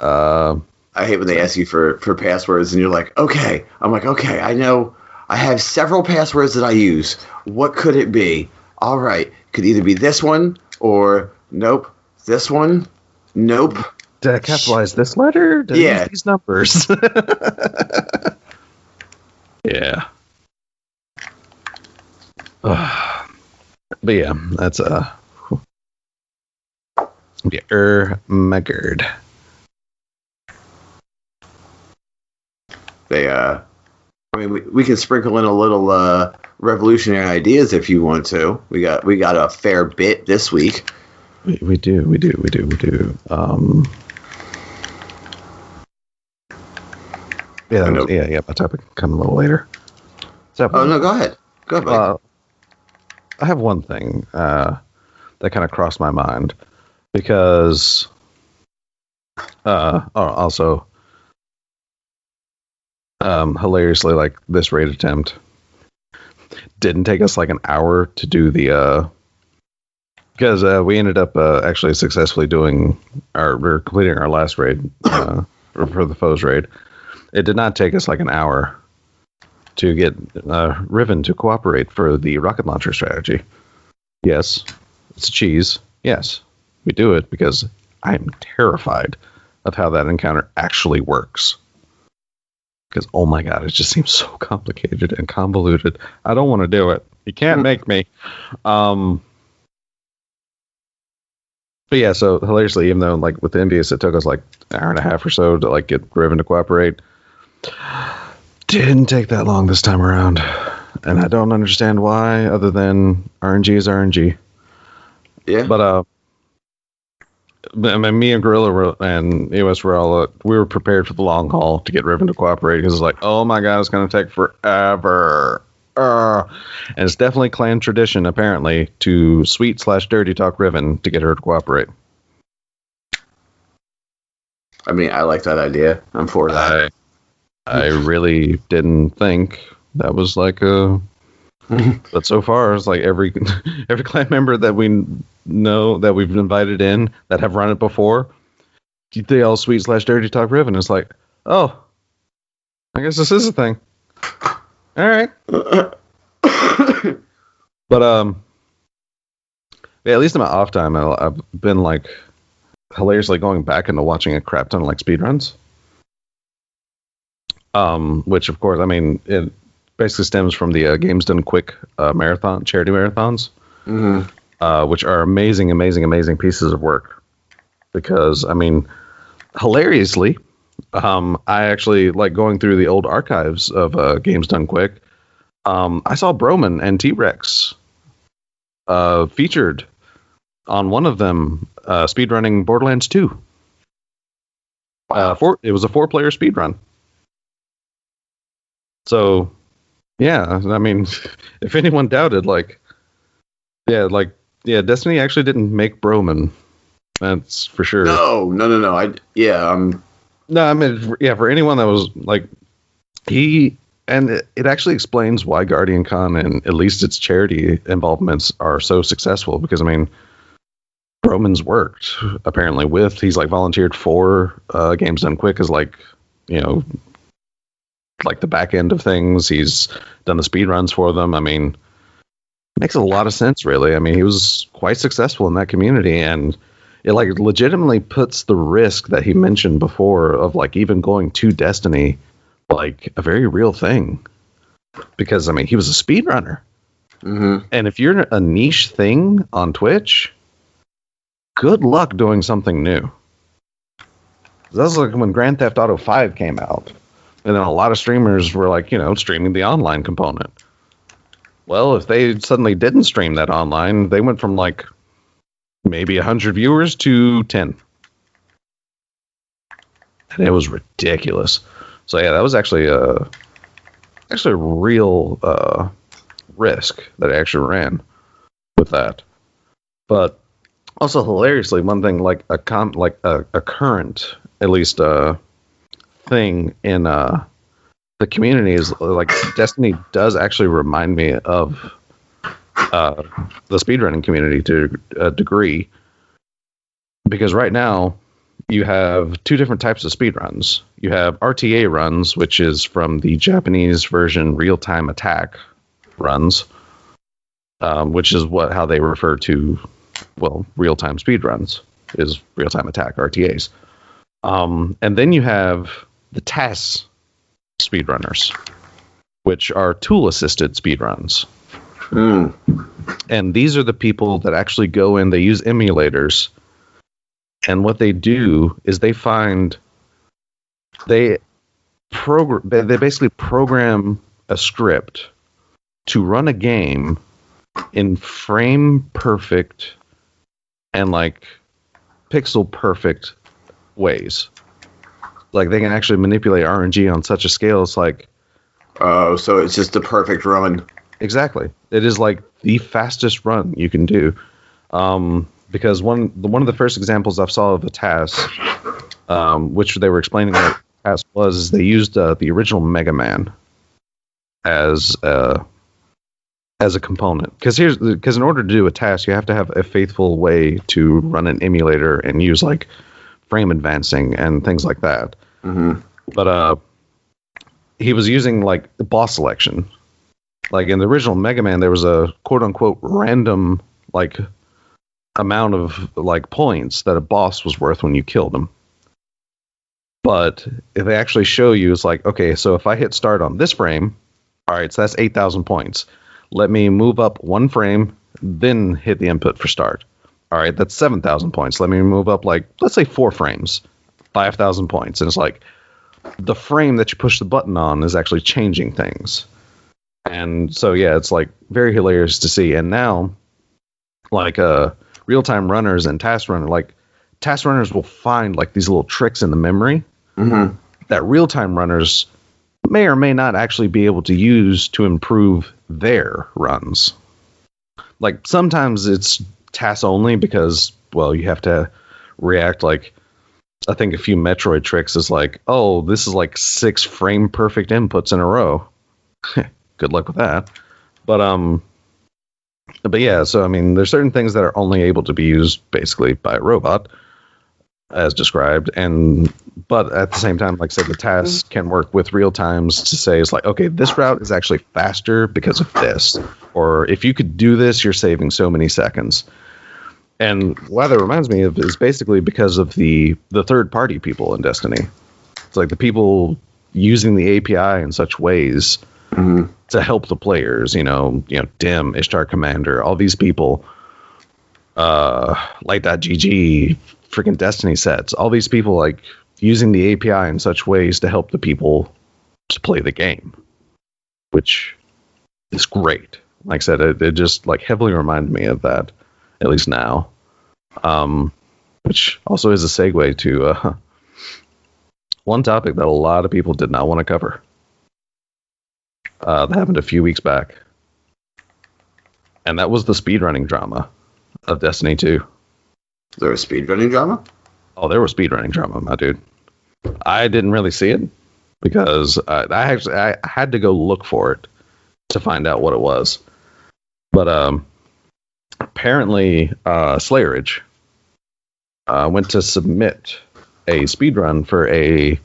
I hate when they ask you for passwords and you're like, okay. I'm like, okay, I know. I have several passwords that I use. What could it be? All right. Could either be this one or nope. This one? Nope. Did I capitalize this letter? Did I use these numbers? Yeah. But yeah, that's Megard. I mean, we can sprinkle in a little revolutionary ideas if you want to. We got a fair bit this week. We do. Yeah. My topic can come a little later. So, no, go ahead. Go ahead, buddy. I have one thing that kind of crossed my mind because also hilariously, like this raid attempt didn't take us like an hour to do the because we ended up actually successfully we're completing our last raid for the foes raid. It did not take us like an hour to get Riven to cooperate for the rocket launcher strategy. Yes, it's a cheese. Yes, we do it because I am terrified of how that encounter actually works. Because, oh my god, it just seems so complicated and convoluted. I don't want to do it. You can't make me. But yeah, so hilariously, even though like with the NBS it took us like an hour and a half or so to like get Riven to cooperate, didn't take that long this time around. And I don't understand why, other than RNG is RNG. Yeah. But I mean, me and Gorilla and EOS were all we were prepared for the long haul to get Riven to cooperate because it's like, oh my god, it's going to take forever. And it's definitely clan tradition, apparently, to sweet/dirty talk Riven to get her to cooperate. I mean, I like that idea. I'm for that. I really didn't think that was like a. But so far, it's like every clan member that we know that we've invited in that have run it before, they all sweet/dirty talk Riven. It's like, oh, I guess this is a thing. All right. But Yeah, at least in my off time, I've been like hilariously going back into watching a crap ton of like speedruns. Which of course, I mean, it basically stems from the Games Done Quick charity marathons, which are amazing pieces of work. Because I mean, hilariously, I actually like going through the old archives of Games Done Quick. I saw Broman and T-Rex featured on one of them speedrunning Borderlands 2. Wow. It was a 4-player speedrun. So, yeah, I mean, if anyone doubted, Destiny actually didn't make Broman. That's for sure. No. No, I mean, for anyone that was like, it actually explains why Guardian Con and at least its charity involvements are so successful, because I mean, Broman's worked apparently he's like volunteered for Games Done Quick as like, you know, like the back end of things. He's done the speed runs for them. I mean, it makes a lot of sense, really. I mean, he was quite successful in that community, and it like legitimately puts the risk that he mentioned before of like even going to Destiny like a very real thing, because I mean, he was a speedrunner. And if you're a niche thing on Twitch, good luck doing something new. That's like when Grand Theft Auto 5 came out, and then a lot of streamers were like, you know, streaming the online component. Well, if they suddenly didn't stream that online, they went from like maybe 100 viewers to 10. And it was ridiculous. So yeah, that was actually a real risk that I actually ran with that. But also hilariously, one thing like a current, at least thing in the community is like Destiny does actually remind me of the speedrunning community to a degree, because right now you have two different types of speedruns. You have RTA runs, which is from the Japanese version real-time attack runs, which is how they refer to, well, real-time speedruns is real-time attack, RTAs. And then you have the TAS speedrunners, which are tool-assisted speedruns. And these are the people that actually go in, they use emulators, and what they do is they basically program a script to run a game in frame perfect and like pixel perfect ways. Like they can actually manipulate RNG on such a scale. It's like, so it's just the perfect run. Exactly. It is like the fastest run you can do. Because one of the first examples I saw of a task, which they were explaining what a task was, is they used the original Mega Man as a component. Because in order to do a task, you have to have a faithful way to run an emulator and use like frame advancing and things like that. But he was using like the boss selection. Like in the original Mega Man, there was a quote unquote random like amount of like points that a boss was worth when you killed him. But if they actually show you, it's like, okay, so if I hit start on this frame, all right, so that's 8,000 points. Let me move up one frame, then hit the input for start. All right, that's 7,000 points. Let me move up like, let's say 4 frames, 5,000 points. And it's like the frame that you push the button on is actually changing things. And so, yeah, it's like very hilarious to see. And now, like real-time runners and task runners will find like these little tricks in the memory that real-time runners may or may not actually be able to use to improve their runs. Like sometimes it's task only because, well, you have to react like, I think a few Metroid tricks is like, oh, this is like 6 frame perfect inputs in a row. Good luck with that. But yeah, so I mean, there's certain things that are only able to be used basically by a robot, as described, but at the same time, like I said, the task can work with real times to say it's like, okay, this route is actually faster because of this, or if you could do this, you're saving so many seconds. And why that reminds me of is basically because of the third party people in Destiny. It's like the people using the API in such ways to help the players. Dim, Ishtar Commander, all these people, Light.GG, freaking Destiny sets, all these people like using the API in such ways to help the people to play the game, which is great. Like I said, it just like heavily reminded me of that, at least now. Which also is a segue to one topic that a lot of people did not want to cover. That happened a few weeks back. And that was the speedrunning drama of Destiny 2. There was speedrunning drama? Oh, there was speedrunning drama, my dude. I didn't really see it because I had to go look for it to find out what it was. But apparently Slayerage went to submit a speedrun for a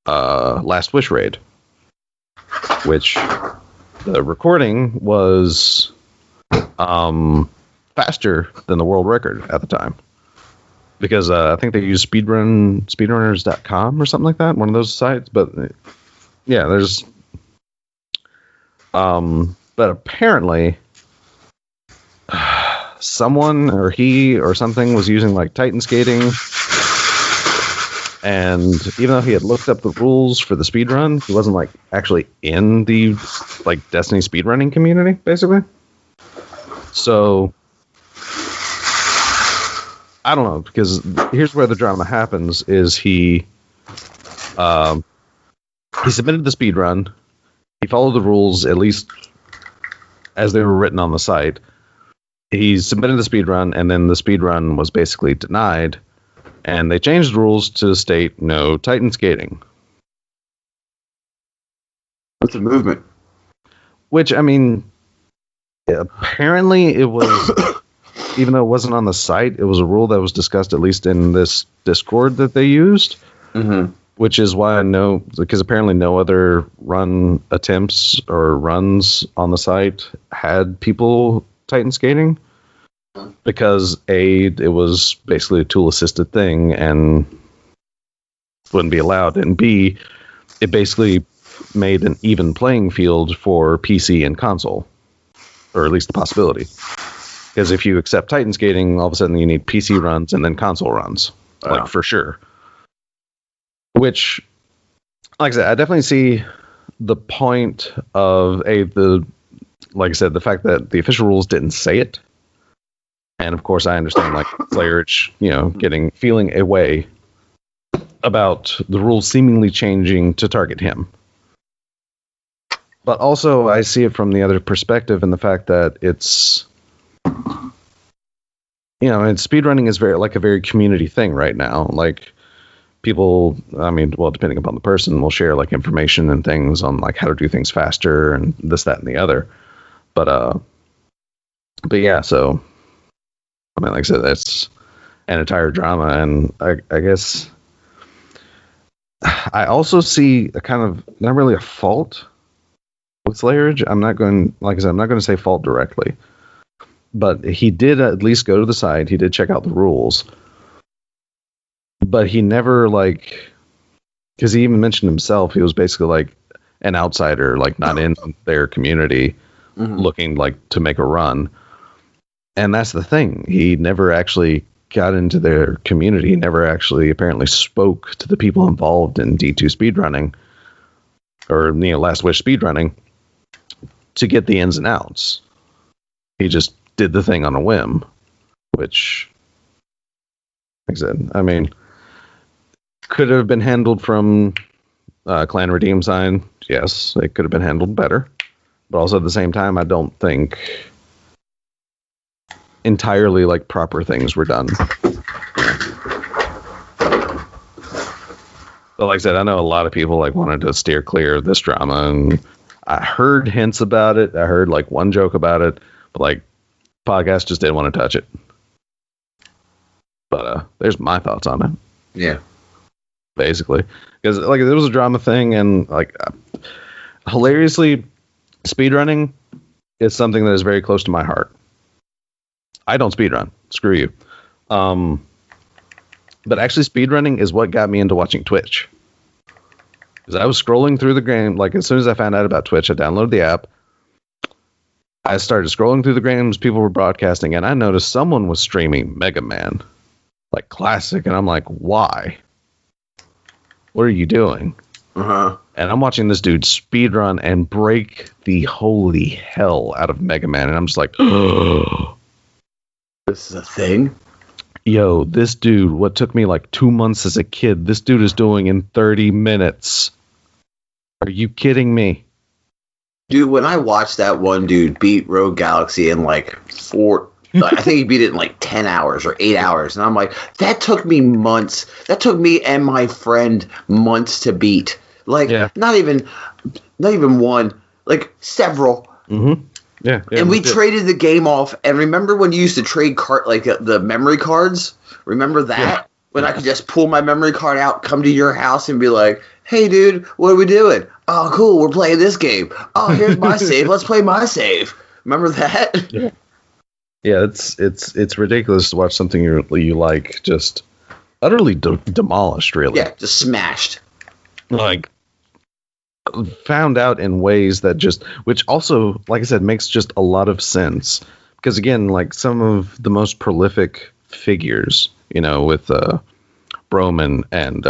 Last Wish raid, which the recording was faster than the world record at the time. Because I think they used speedrunners.com or something like that, one of those sites. But yeah, there's but apparently someone or he or something was using like Titan skating, and even though he had looked up the rules for the speedrun, he wasn't like actually in the like Destiny speedrunning community, basically. So I don't know, because here's where the drama happens: is he submitted the speedrun, he followed the rules at least as they were written on the site. He submitted the speedrun, and then the speedrun was basically denied, and they changed the rules to state no Titan skating. What's a movement? Which, I mean, apparently it was, even though it wasn't on the site, it was a rule that was discussed at least in this Discord that they used, which is why I know, because apparently no other run attempts or runs on the site had people Titan skating, because A, it was basically a tool-assisted thing and wouldn't be allowed, and B, it basically made an even playing field for PC and console, or at least the possibility. Because if you accept Titan skating, all of a sudden you need PC runs and then console runs, like for sure. Which, like I said, I definitely see the point of like I said, the fact that the official rules didn't say it. And of course, I understand like Slayerage, feeling a way about the rules seemingly changing to target him. But also, I see it from the other perspective in the fact that it's, and speedrunning is a very community thing right now. Like people, depending upon the person, will share like information and things on like how to do things faster and this, that, and the other. But yeah, so like I said, that's an entire drama, and I guess I also see a kind of not really a fault with Slayerage. I'm not going to say fault directly, but he did at least go to the site. He did check out the rules, but he never because he even mentioned himself, he was basically like an outsider, like not in their community, looking like to make a run. And that's the thing. He never actually got into their community. He never actually apparently spoke to the people involved in D2 speedrunning or Last Wish speedrunning to get the ins and outs. He just did the thing on a whim, which, like I said, could have been handled from Clan Redeem side. Yes, it could have been handled better. But also at the same time, I don't think entirely proper things were done. But like I said, I know a lot of people wanted to steer clear of this drama, and I heard hints about it. I heard one joke about it, but podcast just didn't want to touch it. But there's my thoughts on it. Yeah, basically, because it was a drama thing, and hilariously, speedrunning is something that is very close to my heart. I don't speedrun. Screw you. But actually, speedrunning is what got me into watching Twitch. Because I was scrolling through the game, like as soon as I found out about Twitch, I downloaded the app. I started scrolling through the games people were broadcasting, and I noticed someone was streaming Mega Man, like classic, and I'm like, why? What are you doing? Uh-huh. And I'm watching this dude speedrun and break the holy hell out of Mega Man, and I'm just like, oh. This is a thing? Yo, this dude, what took me like 2 months as a kid, this dude is doing in 30 minutes. Are you kidding me? Dude, when I watched that one dude beat Rogue Galaxy in like I think he beat it in like 10 hours or 8 hours. And I'm like, that took me months. That took me and my friend months to beat. Like, not even one, like several. Mm-hmm. Yeah. And we traded the game off. And remember when you used to trade the memory cards? Remember that? Yeah. When I could just pull my memory card out, come to your house and be like, hey, dude, what are we doing? Oh, cool, we're playing this game. Oh, here's my save. Let's play my save. Remember that? Yeah, it's ridiculous to watch something you like just utterly demolished, really. Yeah, just smashed. Like, found out in ways that which also, like I said, makes just a lot of sense. Because, again, like some of the most prolific figures, with Broman and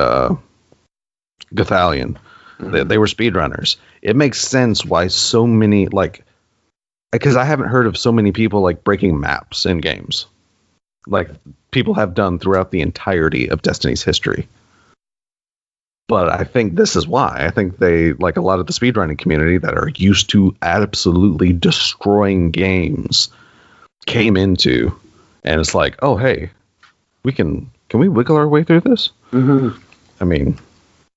Gothalion, they were speedrunners. It makes sense why so many, because I haven't heard of so many people like breaking maps in games, like people have done throughout the entirety of Destiny's history. But I think this is why. I think they, like a lot of the speedrunning community that are used to absolutely destroying games, came into, and it's like, oh, hey, can we wiggle our way through this? Mm-hmm. I mean,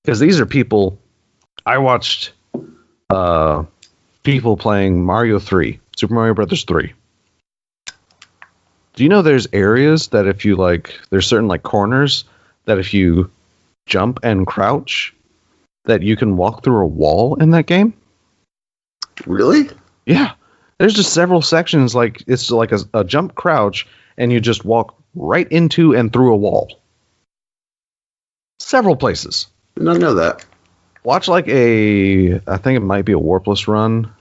because these are people, I watched people playing Super Mario Brothers 3. Do you know there's areas that if you there's certain corners that if you jump and crouch, that you can walk through a wall in that game? Really? Yeah. There's just several sections, it's like a jump crouch, and you just walk right into and through a wall. Several places. Did not know that. Watch I think it might be a warpless run.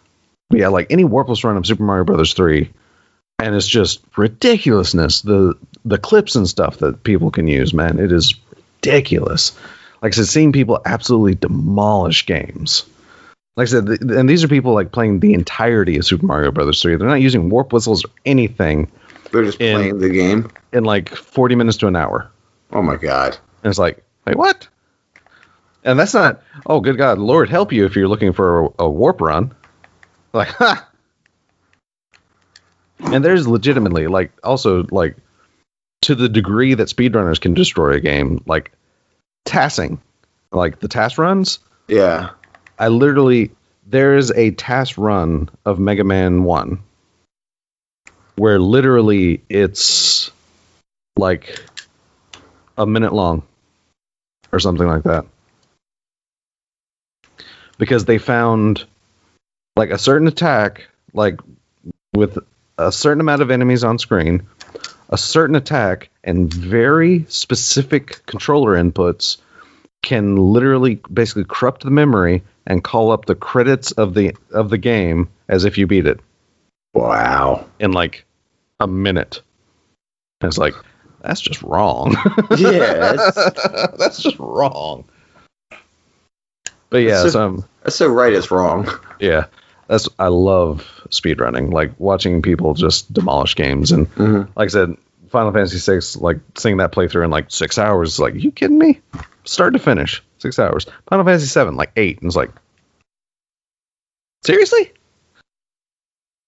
But yeah, any warpless run of Super Mario Brothers 3. And it's just ridiculousness. The clips and stuff that people can use, man, it is ridiculous. Like I said, seeing people absolutely demolish games. Like I said, and these are people playing the entirety of Super Mario Brothers 3. They're not using warp whistles or anything. They're just playing the game in 40 minutes to an hour. Oh my god! And it's like, wait, what? And that's not. Oh, good God, Lord help you if you're looking for a warp run. Ha! And there's legitimately also to the degree that speedrunners can destroy a game, tassing, the task runs. Yeah. There is a task run of Mega Man 1 where literally it's a minute long or something like that. Because they found a certain attack, with a certain amount of enemies on screen, a certain attack, and very specific controller inputs can literally basically corrupt the memory and call up the credits of the game as if you beat it. Wow. In a minute. And it's that's just wrong. Yeah. That's just wrong. But yeah, that's so right it's wrong. Yeah. I love speedrunning, watching people just demolish games. And like I said, Final Fantasy 6, seeing that playthrough in 6 hours, you kidding me? Start to finish, 6 hours. Final Fantasy 7, 8, and it's seriously?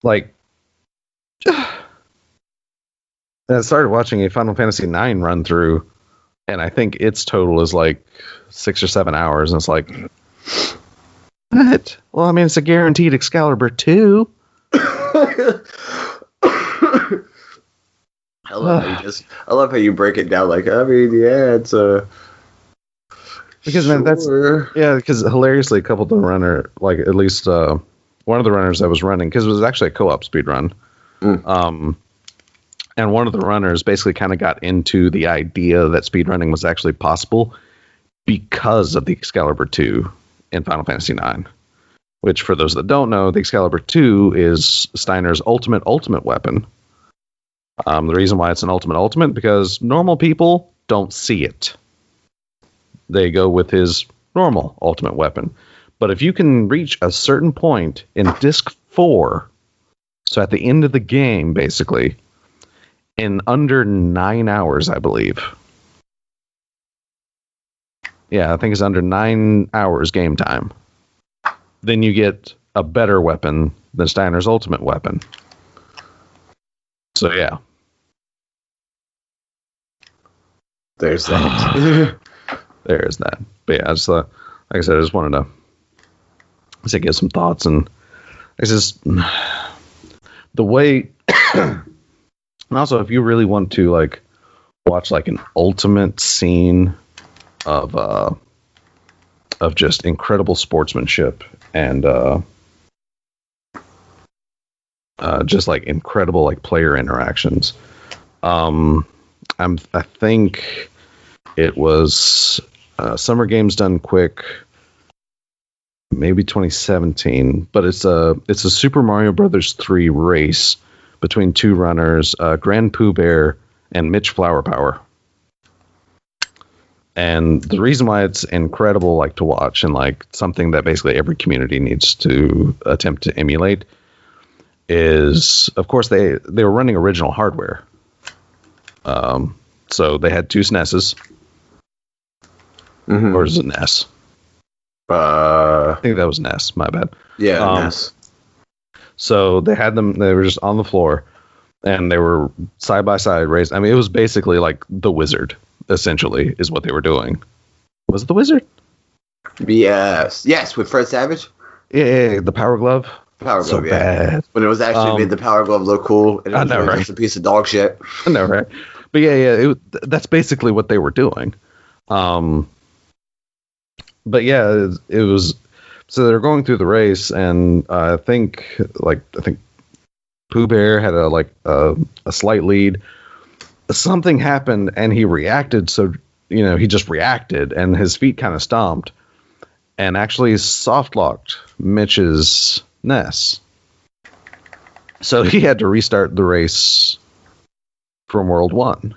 And I started watching a Final Fantasy 9 run through, and I think its total is 6 or 7 hours, and it's what? Well, I mean, it's a guaranteed Excalibur 2. I love how you break it down. Yeah, it's a. Because man, because hilariously, a couple of the runner, at least one of the runners that was running, because it was actually a co-op speed run. And And one of the runners basically kind of got into the idea that speedrunning was actually possible because of the Excalibur 2 in Final Fantasy IX. Which, for those that don't know, the Excalibur 2 is Steiner's ultimate weapon. The reason why it's an ultimate because normal people don't see it. They go with his normal ultimate weapon. But if you can reach a certain point in Disc 4, so at the end of the game, basically, in under 9 hours, I believe. Yeah, I think it's under 9 hours game time. Then you get a better weapon than Steiner's ultimate weapon. So, yeah. There's that. There's that. But yeah, like I said, I just wanted to get some thoughts. And it's just the way... and also, if you really want to, like, watch, like, an ultimate scene of just incredible sportsmanship and just like incredible like player interactions. I think it was Summer Games Done Quick, maybe 2017, but it's a Super Mario Brothers 3 race between two runners, Grand Pooh Bear and Mitch Flower Power. And the reason why it's incredible, like, to watch and like something that basically every community needs to attempt to emulate is, of course, they were running original hardware. So they had two SNESs. Mm-hmm. Or is it NES? I think that was NES. My bad. Yeah, NES. So they had them. They were just on the floor, and they were side by side raised. I mean, it was basically like The Wizard. Essentially, is what they were doing. Was it The Wizard? Yes, with Fred Savage. Yeah, the Power Glove. Power so Glove, yeah. Bad. When it was actually made the Power Glove look cool, and it was right? Just a piece of dog shit. I know, right? But yeah, that's basically what they were doing. But yeah, it was. So they're going through the race, and I think Pooh Bear had a slight lead. Something happened and he reacted. So, he just reacted and his feet kind of stomped and actually soft locked Mitch's NES. So he had to restart the race from World 1.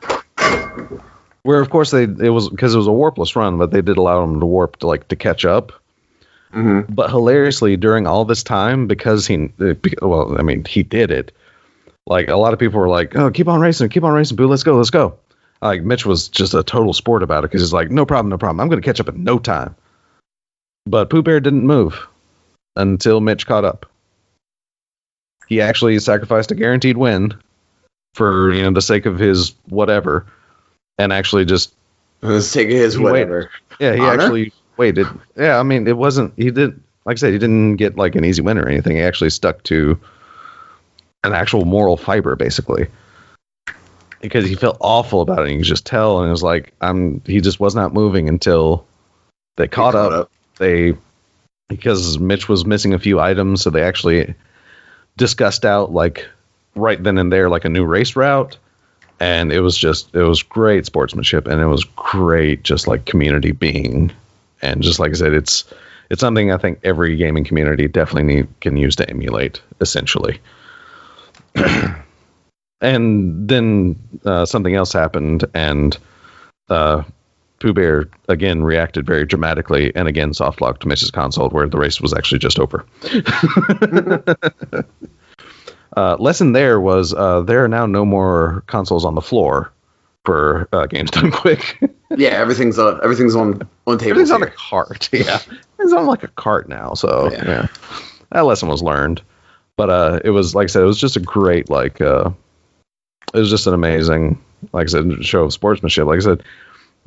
Where, of course, it was because it was a warpless run, but they did allow him to warp to catch up. Mm-hmm. But hilariously, during all this time, because he did it. Like, a lot of people were like, oh, keep on racing, Boo, let's go. Like, Mitch was just a total sport about it, because he's like, no problem, I'm going to catch up in no time. But Pooh Bear didn't move until Mitch caught up. He actually sacrificed a guaranteed win for, the sake of his whatever, and actually just... For the sake of his whatever. Waited. Yeah, he actually waited. Yeah, I mean, it wasn't... He didn't... Like I said, he didn't get, like, an easy win or anything. He actually stuck to... an actual moral fiber, basically, because he felt awful about it. And you could just tell, and it was like, he just was not moving until they caught up. Because Mitch was missing a few items, so they actually discussed out, like, right then and there, like, a new race route. And it was great sportsmanship, and it was great, just like community being, and just like I said, it's something I think every gaming community definitely can use to emulate, essentially. And then something else happened, and Pooh Bear again reacted very dramatically, and again softlocked Mitch's console, where the race was actually just over. Lesson there was there are now no more consoles on the floor for games done quick. Yeah, everything's on tables. Everything's on a cart. Yeah, it's on like a cart now. So yeah, that lesson was learned. But it was, like I said, it was just a great, it was just an amazing, like I said, show of sportsmanship. Like I said,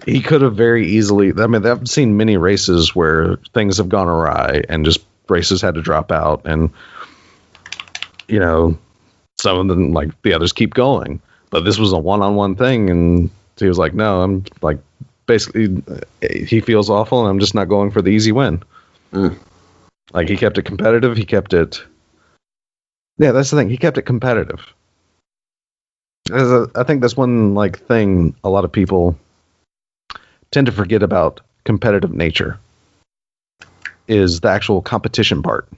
he could have very easily, I mean, I've seen many races where things have gone awry and just races had to drop out, and, some of them, like, the others keep going. But this was a one-on-one thing, and he was like, no, I'm, like, basically, he feels awful, and I'm just not going for the easy win. Mm. Like, he kept it competitive, he kept it... Yeah, that's the thing. He kept it competitive. I think that's one like thing a lot of people tend to forget about competitive nature is the actual competition part.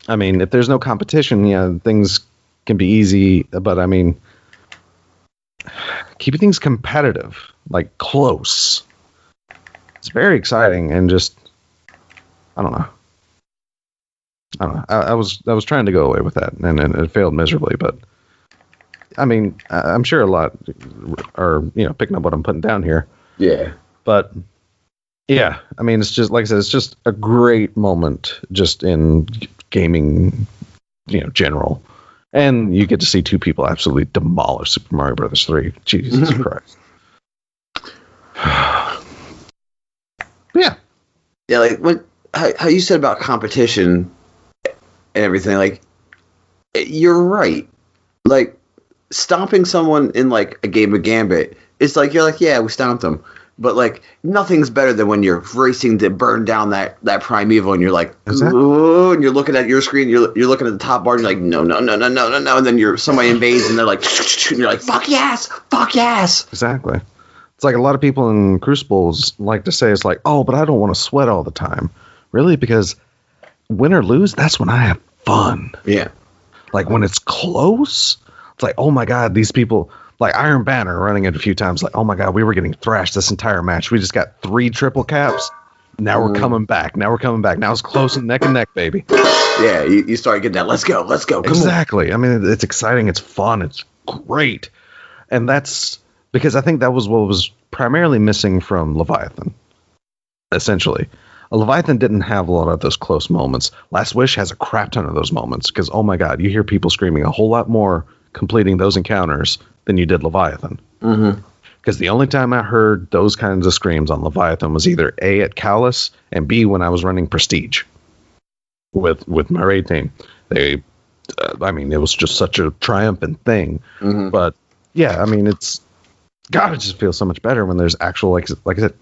I mean, if there's no competition, yeah, things can be easy, but I mean, keeping things competitive, like close, it's very exciting and just, I don't know. I was trying to go away with that, and it failed miserably. But I mean, I'm sure a lot are picking up what I'm putting down here. Yeah. But yeah, I mean, it's just like I said, it's just a great moment just in gaming, general, and you get to see two people absolutely demolish Super Mario Brothers 3. Jesus Christ. Yeah. Yeah, like how you said about competition and everything, like, you're right. Like, stomping someone in, like, a game of Gambit, it's like, you're like, yeah, we stomped them. But, like, nothing's better than when you're racing to burn down that primeval, and you're like, ooh, and you're looking at your screen, you're looking at the top bar, and you're like, no, and then somebody invades, and they're like, and you're like, fuck yes! Exactly. It's like a lot of people in Crucibles like to say, it's like, oh, but I don't want to sweat all the time. Really? Because win or lose, that's when I have fun. Yeah. Like when it's close, it's like, oh my God, these people, like Iron Banner running it a few times, like, oh my God, we were getting thrashed this entire match. We just got 3 triple caps. Now we're coming back. Now it's close and neck, baby. Yeah, you start getting that, let's go. Come exactly. on. I mean, it's exciting. It's fun. It's great. And that's because I think that was what was primarily missing from Leviathan, essentially. Leviathan didn't have a lot of those close moments. Last Wish has a crap ton of those moments because, oh my God, you hear people screaming a whole lot more completing those encounters than you did Leviathan. Because the only time I heard those kinds of screams on Leviathan was either A, at Callus, and B, when I was running Prestige with my raid team. It was just such a triumphant thing. But yeah, I mean, it just feels so much better when there's actual, like I said,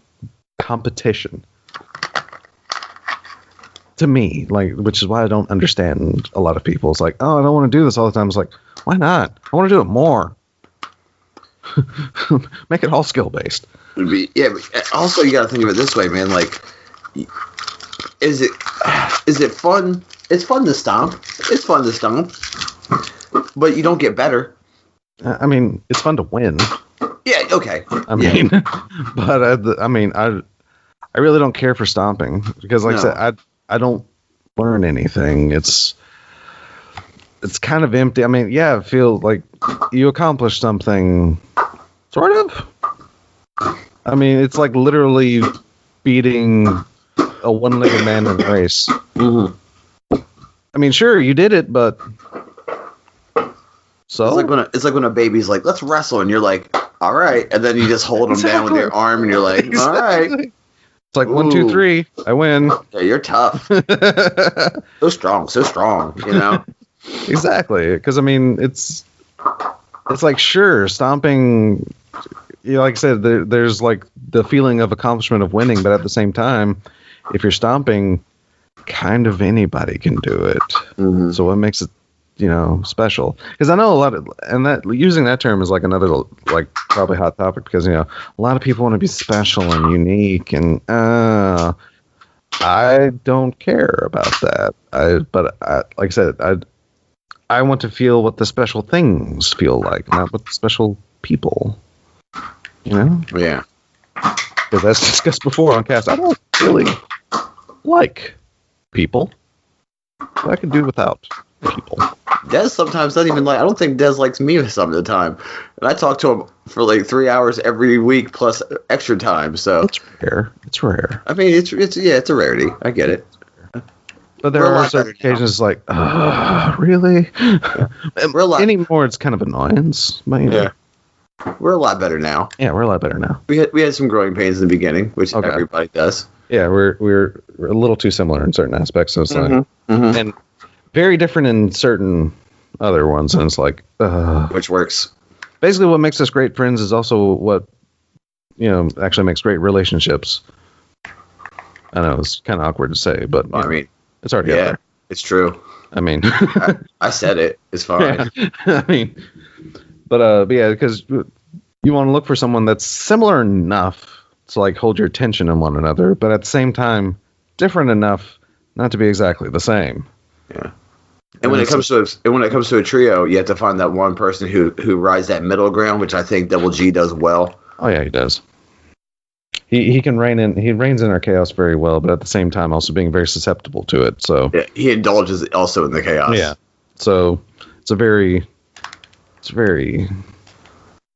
competition. To me, like, which is why I don't understand a lot of people. It's like, oh, I don't want to do this all the time. It's like, why not? I want to do it more. Make it all skill based. Yeah, but also you got to think of it this way, man. Like, is it fun? It's fun to stomp. But you don't get better. I mean, it's fun to win. Yeah. Okay. I mean, but I really don't care for stomping because, like I said, I don't learn anything. It's kind of empty. I mean, yeah, it feels like you accomplished something, sort of. I mean, it's like literally beating a one-legged man in a race. I mean, sure, you did it, but so it's like when a baby's like, let's wrestle, and you're like, all right, and then you just hold them down with your arm, and you're like, all right. It's like 1, 2, 3, I win. Yeah, you're tough. so strong, Exactly, because I mean, it's like, sure, stomping. Like I said, there's like the feeling of accomplishment of winning, but at the same time, if you're stomping, kind of anybody can do it. So what makes it, special? Because I know a lot of, and that using that term is like another like probably hot topic because a lot of people want to be special and unique, and I don't care about that. Like I said, I want to feel what the special things feel like, not what the special people. Yeah. Because as discussed before on cast, I don't really like people. I can do without people. Des sometimes doesn't even like. I don't think Des likes me some of the time, and I talk to him for like 3 hours every week plus extra time. So it's rare. I mean, it's a rarity. I get it. But there are certain occasions like, really? Anymore, it's kind of annoyance. But, yeah, we're a lot better now. Yeah, we're a lot better now. We had some growing pains in the beginning, which everybody does. Yeah, we're a little too similar in certain aspects. So it's like, and very different in certain other ones, and it's like, which works. Basically, what makes us great friends is also what actually makes great relationships. I know it's kind of awkward to say, but I mean, it's already out there. It's true. I mean, I said it. It's fine. yeah. I mean, but yeah, because you want to look for someone that's similar enough to like hold your attention in one another, but at the same time different enough not to be exactly the same. Yeah. And when it comes to a trio, you have to find that one person who rides that middle ground, which I think Double G does well. Oh yeah, he does. He can reins in our chaos very well, but at the same time also being very susceptible to it. So yeah, he indulges also in the chaos. Yeah. So it's a very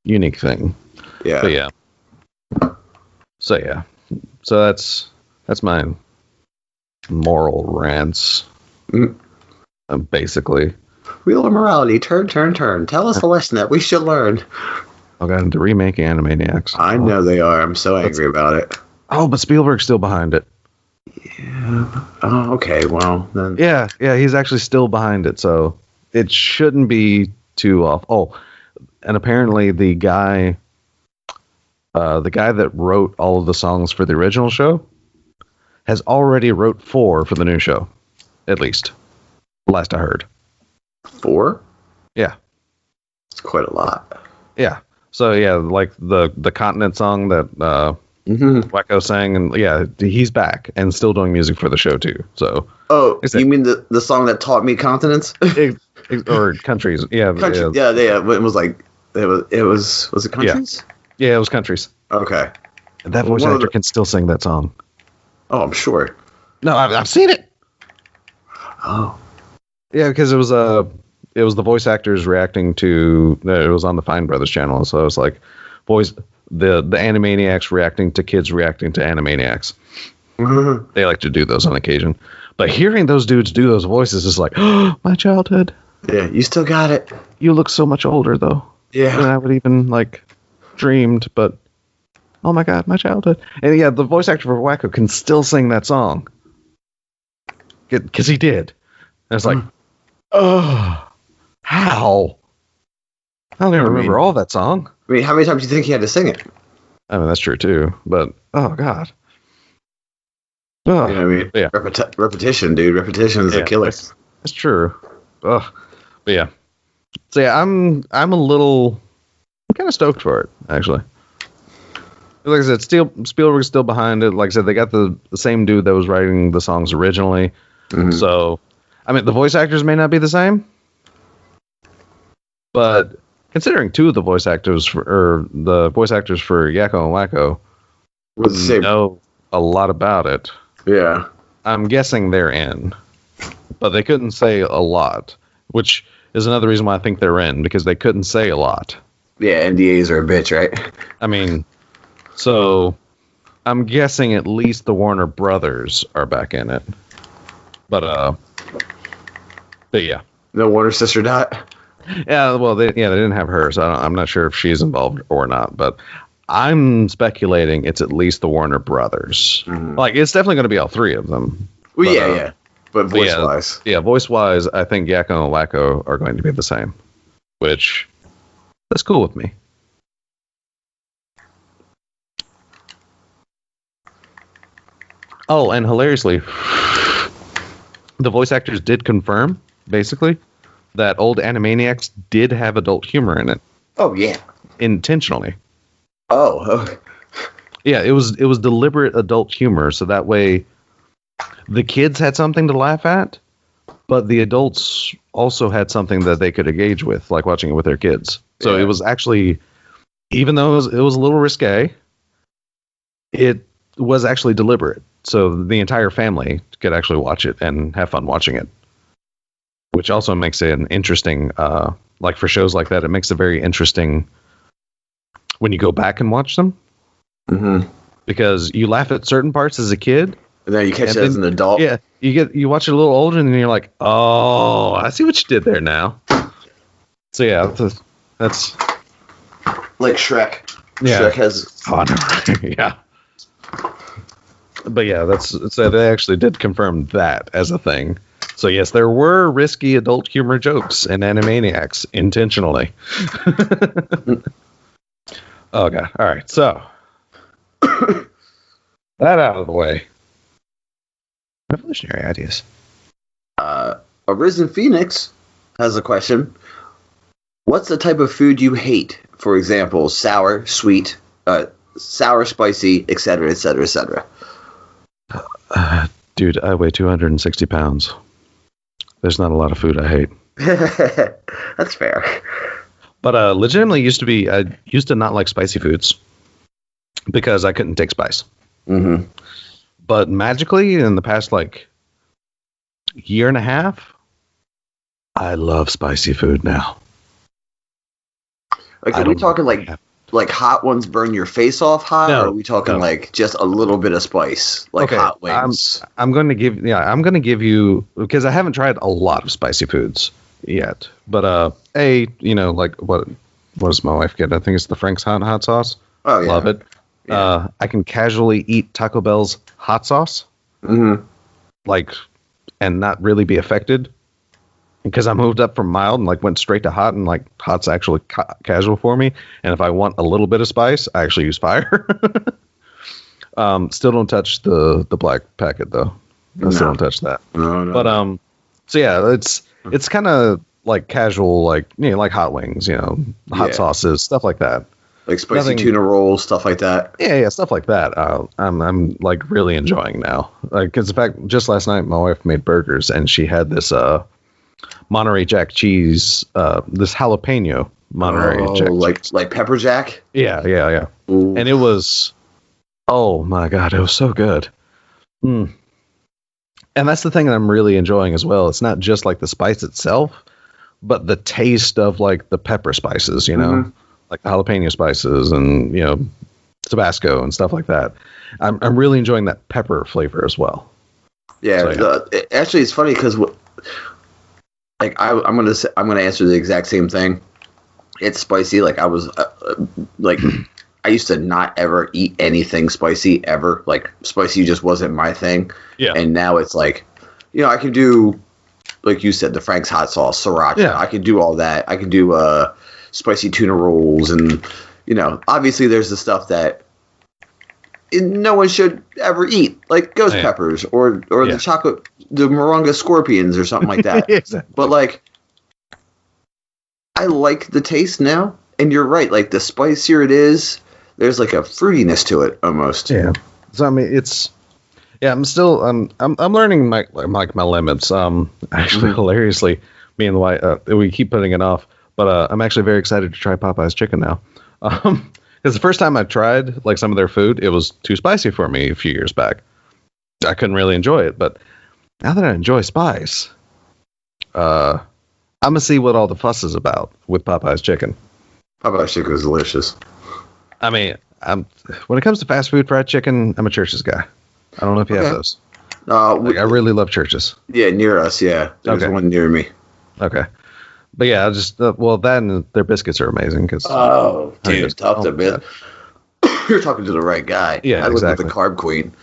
unique thing. Yeah. But yeah. So yeah. So that's my moral rants. Basically. Wheel of morality, turn. Tell us the lesson that we should learn. I got into remake Animaniacs. I know they are. I'm so angry about it. Oh, but Spielberg's still behind it. Yeah. Oh, okay. Well, then. Yeah, he's actually still behind it, so it shouldn't be too off. Oh, and apparently the guy that wrote all of the songs for the original show has already wrote 4 for the new show, at least. Last I heard. 4? Yeah. It's quite a lot. Yeah. So yeah, like the Continent song that Wacko sang, and yeah, he's back and still doing music for the show too. So you mean the song that taught me continents? Or countries? Yeah, yeah. It was like it was it countries? Yeah, it was countries. Okay. And that voice actor can still sing that song. Oh, I'm sure. No, I've seen it. Oh. Yeah, because it was the voice actors reacting to it was on the Fine Brothers channel, so it was like the Animaniacs reacting to kids reacting to Animaniacs. Mm-hmm. They like to do those on occasion, but hearing those dudes do those voices is like, oh, my childhood. Yeah, you still got it. You look so much older though. Yeah, than I would even like dreamed, but oh my god, my childhood. And yeah, the voice actor for Wacko can still sing that song because he did. And it's like, oh, how? I don't even remember all that song. I mean, how many times do you think he had to sing it? I mean, that's true too, but oh god. Oh, you know what I mean? Yeah. Repetition, dude. Repetition is a killer. That's true. Ugh. But yeah. So yeah, I'm kind of stoked for it, actually. Like I said, Spielberg's still behind it. Like I said, they got the same dude that was writing the songs originally. Mm-hmm. So, I mean, the voice actors may not be the same, but considering 2 of the voice actors for Yakko and Wacko know a lot about it. Yeah. I'm guessing they're in, but they couldn't say a lot, which is another reason why I think they're in, because they couldn't say a lot. Yeah, NDAs are a bitch, right? I mean, so I'm guessing at least the Warner Brothers are back in it. But yeah. No Warner sister Dot? Yeah, well, they didn't have her, so I'm not sure if she's involved or not, but I'm speculating it's at least the Warner Brothers. Mm-hmm. Like, it's definitely going to be all 3 of them. Well, yeah. But voice-wise. Yeah, voice-wise, I think Yakko and Wacko are going to be the same, which, that's cool with me. Oh, and hilariously, the voice actors did confirm, basically, that old Animaniacs did have adult humor in it. Oh, yeah. Intentionally. Oh. Yeah, it was deliberate adult humor, so that way the kids had something to laugh at, but the adults also had something that they could engage with, like watching it with their kids. So It was actually, even though it was a little risque, it was actually deliberate. So the entire family could actually watch it and have fun watching it. Which also makes it an interesting, like for shows like that, it makes it very interesting when you go back and watch them. Mm-hmm. Because you laugh at certain parts as a kid. And then you catch it as an adult. Yeah, you watch it a little older, and then you're like, oh, I see what you did there now. So yeah, that's like Shrek. Yeah. Shrek has. Oh, no. Yeah. But yeah, so they actually did confirm that as a thing. So yes, there were risky adult humor jokes in Animaniacs intentionally. Oh god! All right, so that out of the way. Revolutionary ideas. Arisen Phoenix has a question. What's the type of food you hate? For example, sour, sweet, sour, spicy, etc., etc., etc. Dude, I weigh 260 pounds. There's not a lot of food I hate. That's fair. But legitimately I used to not like spicy foods because I couldn't take spice. Mm-hmm. But magically, in the past, year and a half, I love spicy food now. Like, are we talking like hot ones burn your face off hot, or are we talking like just a little bit of spice, like hot wings? I'm going to give you, because I haven't tried a lot of spicy foods yet. But what does my wife get? I think it's the Frank's hot sauce. Oh yeah, love it. Yeah. I can casually eat Taco Bell's hot sauce, mm-hmm. And not really be affected, because I moved up from mild and went straight to hot, and hot's actually casual for me. And if I want a little bit of spice, I actually use fire. Still don't touch the black packet though. I still don't touch that. No. But so yeah, it's kind of like casual, like hot wings, hot sauces, stuff like that. Like spicy tuna rolls, stuff like that. Yeah, stuff like that. I'm really enjoying now. Because in fact, just last night my wife made burgers, and she had this Monterey Jack cheese, this jalapeno Monterey Jack cheese. Like pepper jack. Yeah. Ooh. And it was, oh my god, it was so good. And that's the thing that I'm really enjoying as well. It's not just the spice itself, but the taste of the pepper spices, Mm-hmm. like the jalapeno spices and Tabasco and stuff like that. I'm really enjoying that pepper flavor as well. Yeah, so, actually, it's funny because I'm gonna answer the exact same thing. It's spicy. I was I used to not ever eat anything spicy ever. Spicy just wasn't my thing. Yeah. And now it's I can do, like you said, the Frank's hot sauce, sriracha. Yeah. I can do all that. I can do spicy tuna rolls, and obviously there's the stuff that no one should ever eat, like ghost peppers or the moringa scorpions or something like that. Exactly. But I like the taste now, and you're right. The spicier it is, there's a fruitiness to it almost. Yeah. So I mean, I'm still I'm learning my limits. Actually, hilariously, me and the wife, we keep putting it off. But I'm actually very excited to try Popeye's chicken now. Because the first time I tried some of their food, it was too spicy for me a few years back. I couldn't really enjoy it. But now that I enjoy spice, I'm going to see what all the fuss is about with Popeye's chicken. Popeye's chicken is delicious. I mean, when it comes to fast food fried chicken, I'm a Church's guy. I don't know if you have those. I really love Church's. Yeah, near us, yeah. There's one near me. Okay. But yeah, that and their biscuits are amazing. Dude, tough to bit. You're talking to the right guy. Yeah, exactly. The carb queen.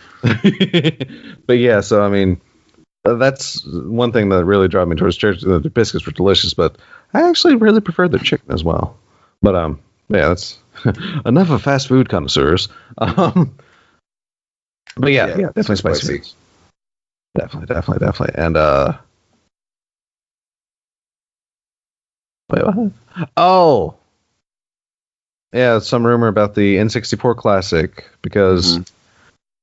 But yeah, so I mean, that's one thing that really drove me towards Church. The biscuits were delicious, but I actually really prefer the chicken as well. But yeah, that's enough of fast food connoisseurs. But yeah, definitely spicy foods. Definitely. And wait, what? Oh, yeah, some rumor about the N64 Classic, because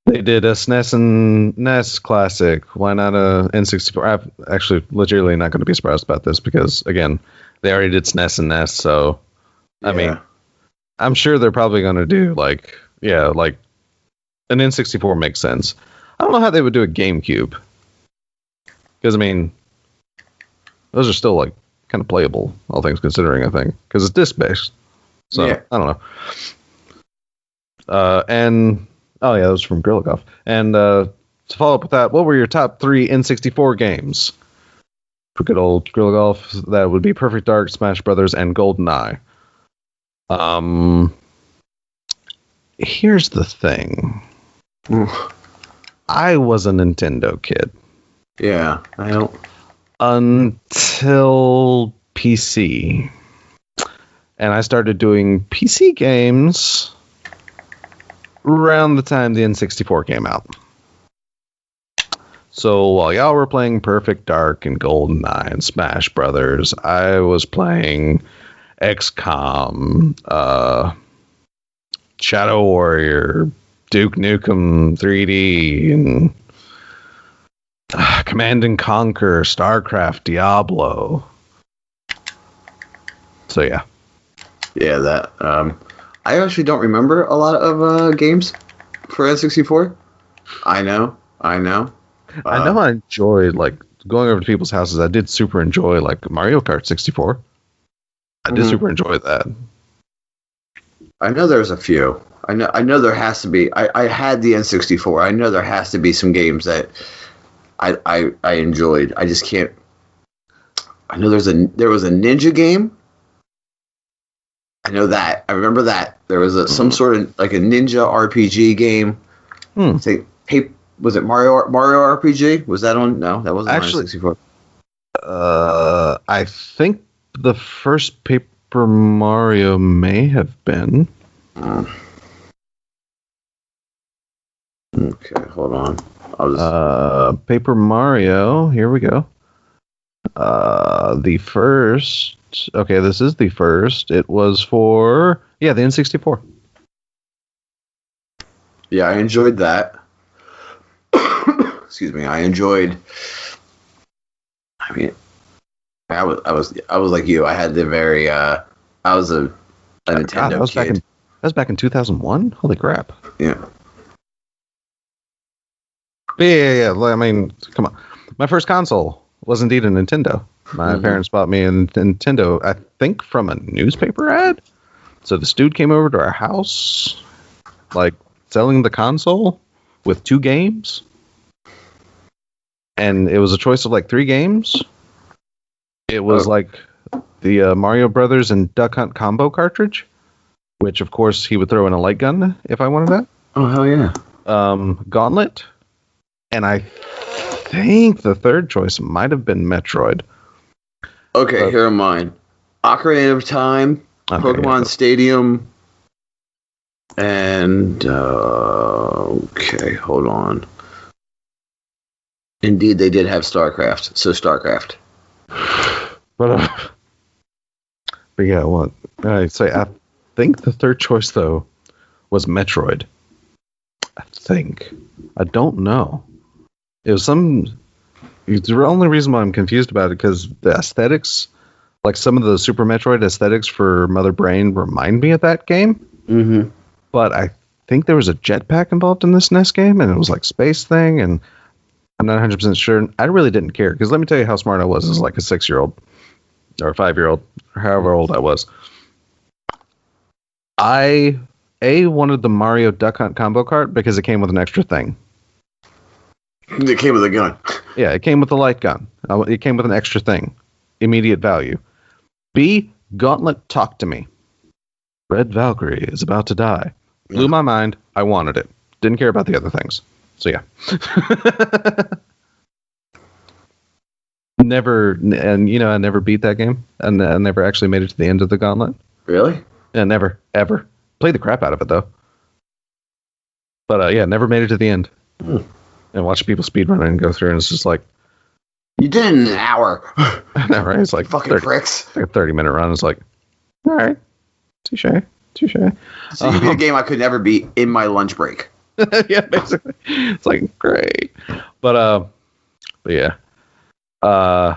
they did a SNES and NES Classic. Why not a N64? I'm actually legitimately not going to be surprised about this, because again, they already did SNES and NES. So, I mean, I'm sure they're probably going to do an N64 makes sense. I don't know how they would do a GameCube, because I mean, those are still kind of playable, all things considering, I think, because it's disc based. So I don't know. And that was from GorillaGolf. And to follow up with that, what were your top 3 N64 games for good old GorillaGolf? That would be Perfect Dark, Smash Brothers, and GoldenEye. Here's the thing. I was a Nintendo kid. Yeah, I don't. Until PC. And I started doing PC games around the time the N64 came out. So while y'all were playing Perfect Dark and GoldenEye and Smash Brothers, I was playing XCOM, Shadow Warrior, Duke Nukem 3D, and Command and Conquer, StarCraft, Diablo. So yeah. Yeah, that. I actually don't remember a lot of games for N64. I know. I enjoyed like going over to people's houses. I did super enjoy like Mario Kart 64. I did super enjoy that. I know there's a few. I know there has to be. I had the N64. I know there has to be some games that I enjoyed. I just can't. I know there was a ninja game. I know that. I remember that there was some sort of like a ninja RPG game. Was it Mario RPG? Was that on? No, that wasn't actually on 64. I think the first Paper Mario may have been. Okay, hold on. I'll just... Paper Mario. Here we go. The first. Okay, this is the first. It was for the N64. Yeah, I enjoyed that. Excuse me. I enjoyed. I mean, I was like you. I had the very. I was a Nintendo kid. That was back in 2001. Holy crap! Yeah. Yeah. I mean, come on. My first console was indeed a Nintendo. My parents bought me a Nintendo, I think, from a newspaper ad. So this dude came over to our house, like selling the console with 2 games. And it was a choice of like 3 games. It was like the Mario Brothers and Duck Hunt combo cartridge, which of course he would throw in a light gun if I wanted that. Oh, hell yeah. Gauntlet. And I think the third choice might have been Metroid. Okay, here are mine. Ocarina of Time, Pokemon Stadium, and okay, hold on. Indeed, they did have StarCraft. So StarCraft. But yeah, what I say? I think the third choice though was Metroid. I think. I don't know. It was some. It's the only reason why I'm confused about it because the aesthetics, like some of the Super Metroid aesthetics for Mother Brain, remind me of that game. Mm-hmm. But I think there was a jetpack involved in this NES game, and it was like space thing, and I'm not 100% sure. I really didn't care because let me tell you how smart I was as like a 6-year-old or a 5-year-old, or however old I was. I wanted the Mario Duck Hunt combo cart because it came with an extra thing. It came with a gun. Yeah, it came with a light gun. It came with an extra thing. Immediate value. B, Gauntlet Talk to Me. Red Valkyrie is about to die. Blew my mind. I wanted it. Didn't care about the other things. So yeah. I never beat that game. And I never actually made it to the end of the Gauntlet. Really? Yeah, never. Ever. Played the crap out of it, though. But never made it to the end. And watch people speedrun and go through, and it's just like... You did it in an hour. I know, right? It's like fucking pricks. Like a 30-minute run. It's like, all right. Touche. So you beat a game I could never beat in my lunch break. Yeah, basically. It's like, great. But yeah. Yeah,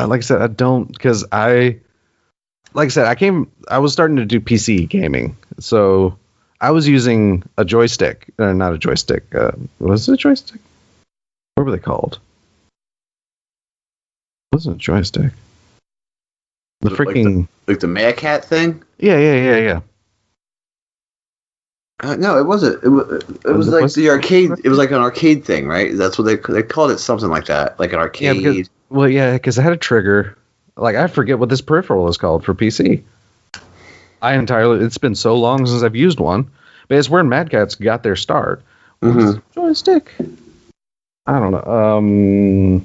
like I said, I don't... Because I was starting to do PC gaming. So... I was using a joystick, not a joystick. Was it a joystick? What were they called? It wasn't a joystick. The freaking like the Mad Cat thing. Yeah. No, it wasn't. It was like the arcade. It was like an arcade thing, right? That's what they called it, something like that, like an arcade. Because it had a trigger. Like I forget what this peripheral is called for PC. It's been so long since I've used one, but it's where Mad Catz got their start. Joystick. I don't know.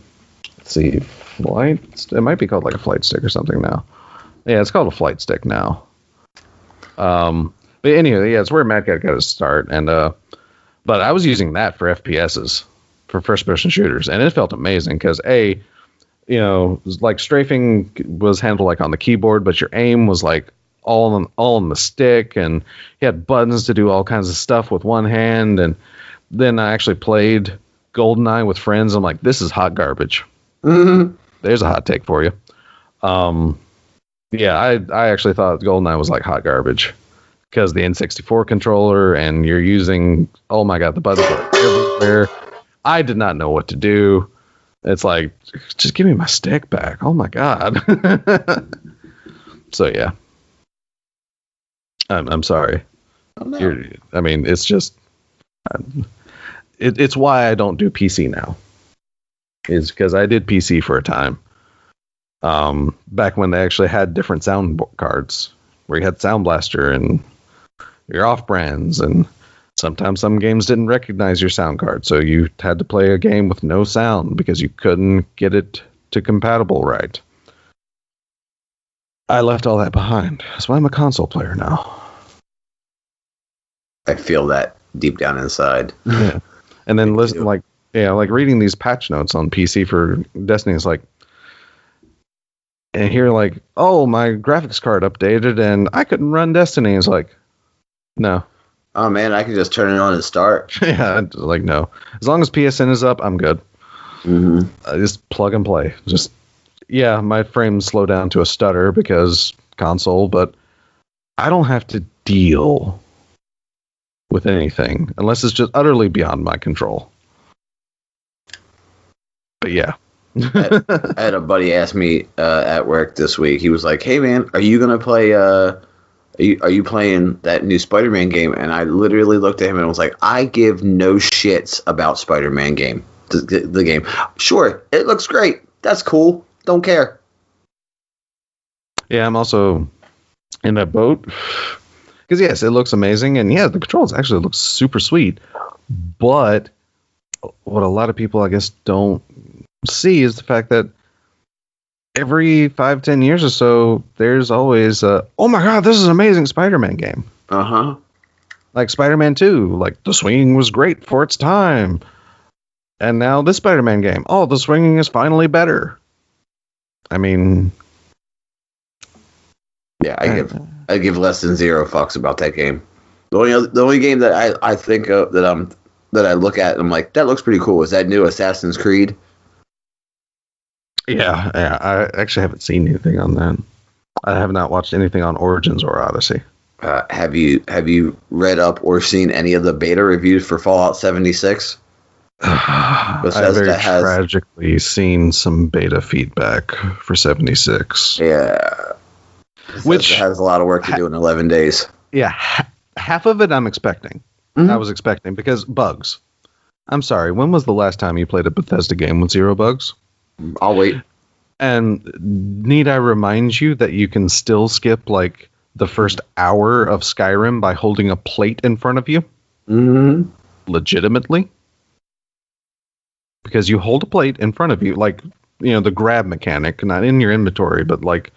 Let's see, flight. It might be called like a flight stick or something now. Yeah, it's called a flight stick now. But anyway, it's where Mad Catz got his start, and but I was using that for FPSs for first-person shooters, and it felt amazing because like strafing was handled like on the keyboard, but your aim was like all on the stick, and you had buttons to do all kinds of stuff with one hand. And then I actually played GoldenEye with friends. I'm like, this is hot garbage. Mm-hmm. There's a hot take for you. Yeah, I actually thought GoldenEye was like hot garbage because the N64 controller, and you're using, oh my god, the buttons were everywhere. I did not know what to do. It's like, just give me my stick back. Oh my god. So yeah, I'm sorry. Oh, no. I mean, it's just, it's why I don't do PC now. Is because I did PC for a time. Back when they actually had different sound cards, where you had Sound Blaster and your off-brands, and sometimes some games didn't recognize your sound card, so you had to play a game with no sound because you couldn't get it to compatible right. I left all that behind. That's why I'm a console player now. I feel that deep down inside. Yeah. And then listen, like reading these patch notes on PC for Destiny is like, and here like, oh, my graphics card updated and I couldn't run Destiny. It's like, no. Oh man, I can just turn it on and start. Yeah, like no. As long as PSN is up, I'm good. Mm-hmm. Just plug and play. Just, yeah, my frames slow down to a stutter because console, but I don't have to deal with anything unless it's just utterly beyond my control. But yeah. I had a buddy ask me at work this week. He was like, "Hey man, are you gonna play? Are you playing that new Spider-Man game?" And I literally looked at him and was like, "I give no shits about Spider-Man game. The game. Sure, it looks great. That's cool. Don't care." Yeah, I'm also in that boat because yes, it looks amazing, and yeah, the controls actually look super sweet. But what a lot of people, I guess, don't see is the fact that every 5-10 years or so, there's always oh my god, this is an amazing Spider-Man game. Uh-huh. Like Spider-Man 2, like the swinging was great for its time. And now this Spider-Man game, oh, the swinging is finally better. I mean, yeah, I give less than zero fucks about that game. The only game that I think of that I look at and I'm like, that looks pretty cool, is that new Assassin's Creed. Yeah, I actually haven't seen anything on that. I have not watched anything on Origins or Odyssey. Have you read up or seen any of the beta reviews for Fallout 76? I've very tragically seen some beta feedback for 76. Yeah. Which has a lot of work to do in 11 days. Yeah, half of it I'm expecting. Mm-hmm. I was expecting because bugs. I'm sorry, when was the last time you played a Bethesda game with zero bugs? I'll wait. And need I remind you that you can still skip like the first hour of Skyrim by holding a plate in front of you? Mm-hmm. Legitimately? Because you hold a plate in front of you, like, you know, the grab mechanic, not in your inventory, but like,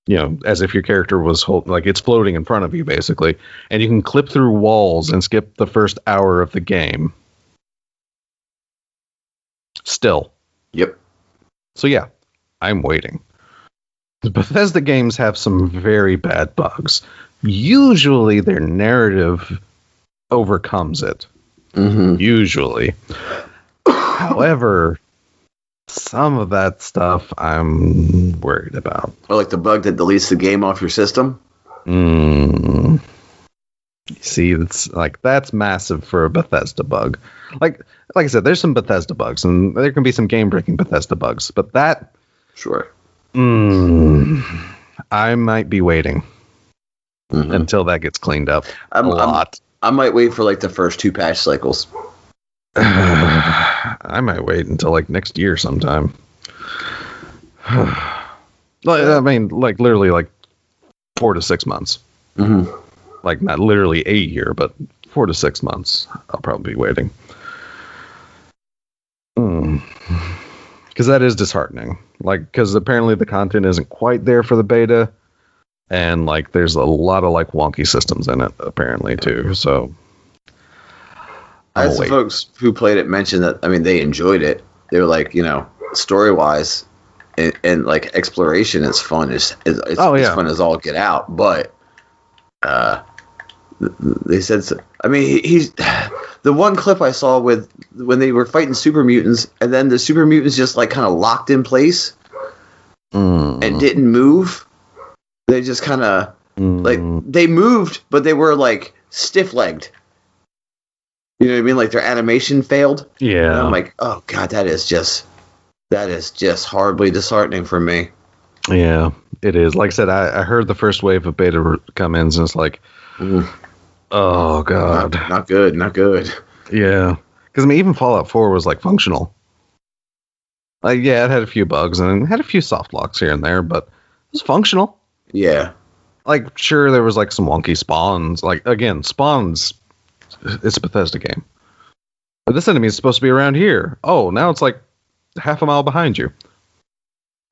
you know, as if your character was like it's floating in front of you, basically. And you can clip through walls and skip the first hour of the game. Still. Yep. So yeah, I'm waiting. The Bethesda games have some very bad bugs. Usually their narrative overcomes it. Mm-hmm. Usually. However, some of that stuff I'm worried about. Or like the bug that deletes the game off your system? See, it's like that's massive for a Bethesda bug. Like I said, there's some Bethesda bugs, and there can be some game-breaking Bethesda bugs, but that... Sure. I might be waiting until that gets cleaned up a lot. I might wait for like the first 2 patch cycles. I might wait until like next year sometime. I mean, like literally like 4 to 6 months. Mm-hmm. Like not literally a year, but 4 to 6 months. I'll probably be waiting. Because that is disheartening. Like, because apparently the content isn't quite there for the beta, and like there's a lot of like wonky systems in it apparently too. So I had some folks who played it mention that, I mean, they enjoyed it. They were like, story-wise and like exploration is fun. It's fun as all get out. But they said, so, I mean, he's the one clip I saw with when they were fighting super mutants, and then the super mutants just like kind of locked in place and didn't move. They just kind of like they moved, but they were like stiff-legged. You know what I mean? Like their animation failed. Yeah. And I'm like, oh god, that is just horribly disheartening for me. Yeah, it is. Like I said, I heard the first wave of beta come in, and it's like, oh god, not good. Yeah, because I mean, even Fallout 4 was like functional. Like, yeah, it had a few bugs and it had a few soft locks here and there, but it was functional. Yeah. Like, sure, there was like some wonky spawns. Like, again, spawns, it's a Bethesda game. But this enemy is supposed to be around here. Oh, now it's like half a mile behind you.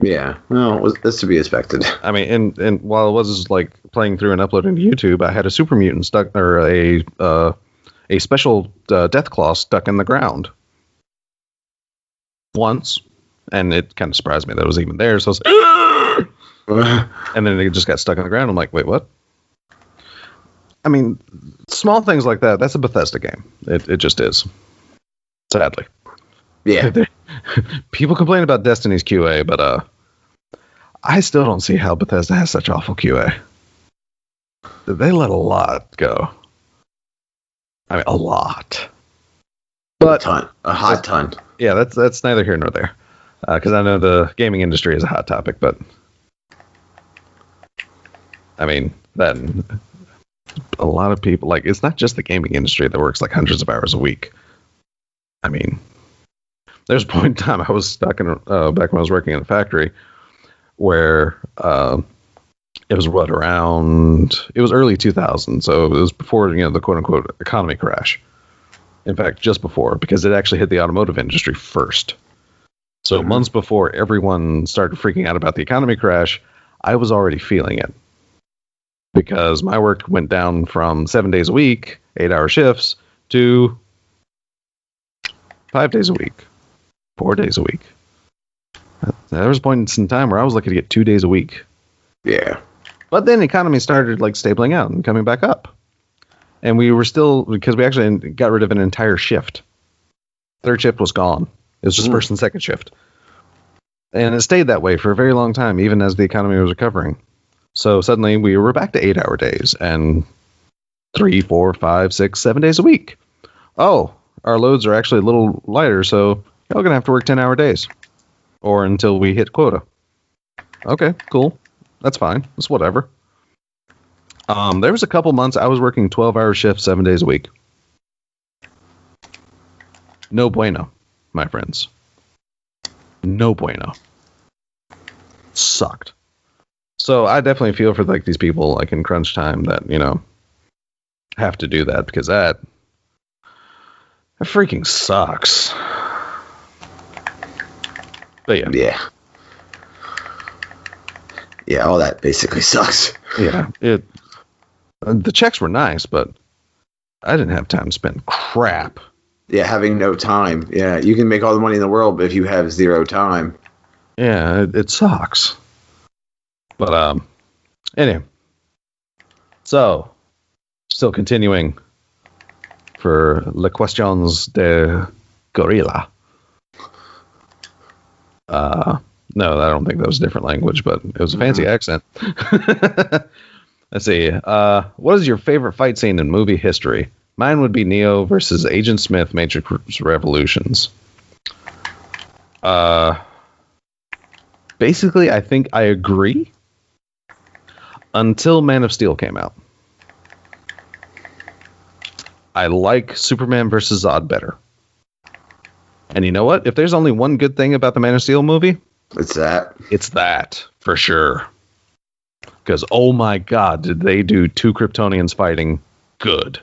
Yeah, well, that's to be expected. I mean, and while it was like playing through and uploading to YouTube, I had a super mutant stuck, or a special Deathclaw stuck in the ground once, and it kind of surprised me that it was even there. So I was and then it just got stuck in the ground. I'm like, wait, what? I mean, small things like that. That's a Bethesda game. It just is. Sadly. Yeah. People complain about Destiny's QA, but I still don't see how Bethesda has such awful QA. They let a lot go. I mean, a lot. But a hot ton. Yeah, that's neither here nor there. Because I know the gaming industry is a hot topic, but I mean, then a lot of people, like, it's not just the gaming industry that works like hundreds of hours a week. I mean, there's a point in time I was stuck in back when I was working in a factory where it was it was early 2000, so it was before the quote unquote economy crash. In fact, just before, because it actually hit the automotive industry first. So months before everyone started freaking out about the economy crash, I was already feeling it. Because my work went down from 7 days a week, 8-hour shifts, to 5 days a week, 4 days a week. There was a point in time where I was looking to get 2 days a week. Yeah. But then the economy started like stabling out and coming back up. And we were still, because we actually got rid of an entire shift. Third shift was gone. It was just first and second shift. And it stayed that way for a very long time, even as the economy was recovering. So suddenly we were back to 8-hour days and 3, 4, 5, 6, 7 days a week. Oh, our loads are actually a little lighter, so y'all gonna have to work 10-hour days. Or until we hit quota. Okay, cool. That's fine. That's whatever. There was a couple months I was working 12-hour shifts 7 days a week. No bueno, my friends. No bueno. Sucked. So I definitely feel for like these people like in crunch time that, have to do that, because that freaking sucks. But yeah. Yeah, all that basically sucks. Yeah, the checks were nice, but I didn't have time to spend crap. Yeah, having no time. Yeah, you can make all the money in the world, but if you have zero time. Yeah, it sucks. But anyway. So, still continuing for Les Questions de Gorilla. No, I don't think that was a different language, but it was a fancy accent. Let's see. What is your favorite fight scene in movie history? Mine would be Neo versus Agent Smith, Matrix Revolutions. Basically, I think I agree until Man of Steel came out. I like Superman versus Zod better. And you know what? If there's only one good thing about the Man of Steel movie, it's that. It's that, for sure. Because, oh my god, did they do 2 Kryptonians fighting good.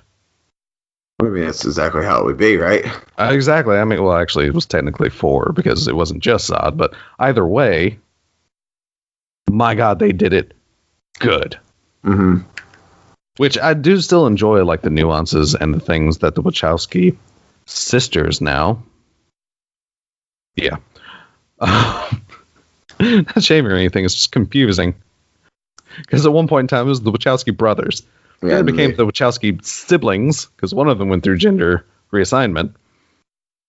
I mean, that's exactly how it would be, right? Exactly. I mean, well, actually, it was technically 4, because it wasn't just Zod. But either way, my god, they did it good. Mm-hmm. Which I do still enjoy, like the nuances and the things that the Wachowski sisters now. Yeah. Not shaming or anything. It's just confusing. Because at one point in time, it was the Wachowski brothers. Then it became the Wachowski siblings, because one of them went through gender reassignment.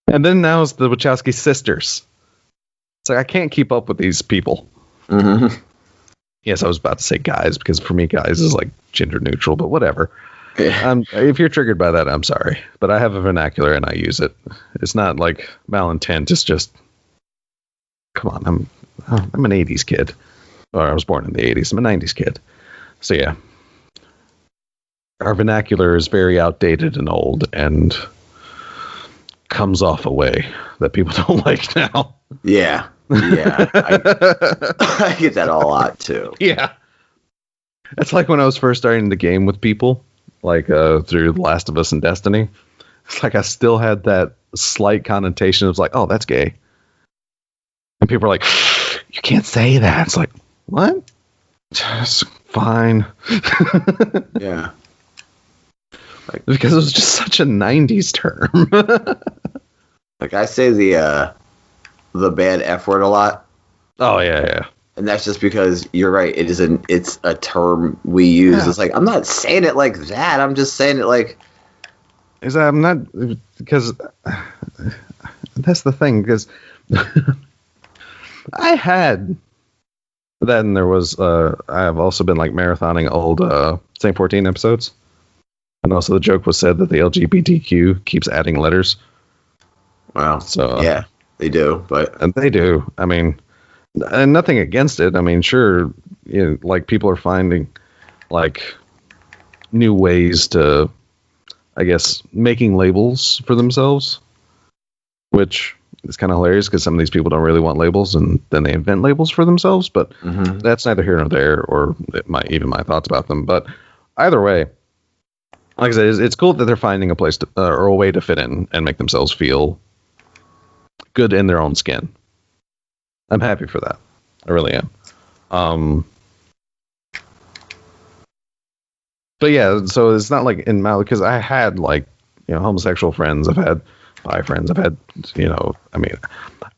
And then now it's the Wachowski sisters. It's like, I can't keep up with these people. Mm-hmm. Yes, I was about to say guys, because for me, guys is like gender neutral, but whatever. Yeah. If you're triggered by that, I'm sorry. But I have a vernacular and I use it. It's not like malintent. It's just, come on, I'm an 80s kid. Or I was born in the 80s. I'm a 90s kid. So yeah. Our vernacular is very outdated and old and comes off a way that people don't like now. Yeah. Yeah. I get that a lot too. Yeah. It's like when I was first starting the game with people, like through The Last of Us and Destiny. It's like I still had that slight connotation of like, oh, that's gay. And people are like, you can't say that. It's like, what? It's fine. Yeah. Because it was just such a 90s term. Like I say the bad F word a lot. Oh yeah. And that's just because you're right. It's a term we use. Yeah. It's like I'm not saying it like that. I'm just saying it like. Is that I'm not because that's the thing because I had that and there was I have also been like marathoning old St. 14 episodes. And also the joke was said that the LGBTQ keeps adding letters. Wow. So yeah, they do, but and they do. I mean, and nothing against it. I mean, sure, you know, like people are finding like new ways to, I guess, making labels for themselves, which is kind of hilarious because some of these people don't really want labels, and then they invent labels for themselves. But that's neither here nor there, or even my thoughts about them. But either way. Like I said, it's cool that they're finding a place to, or a way to fit in and make themselves feel good in their own skin. I'm happy for that. I really am. But yeah, so it's not like in my, because I had like, you know, homosexual friends. I've had bi friends. I've had, you know, I mean,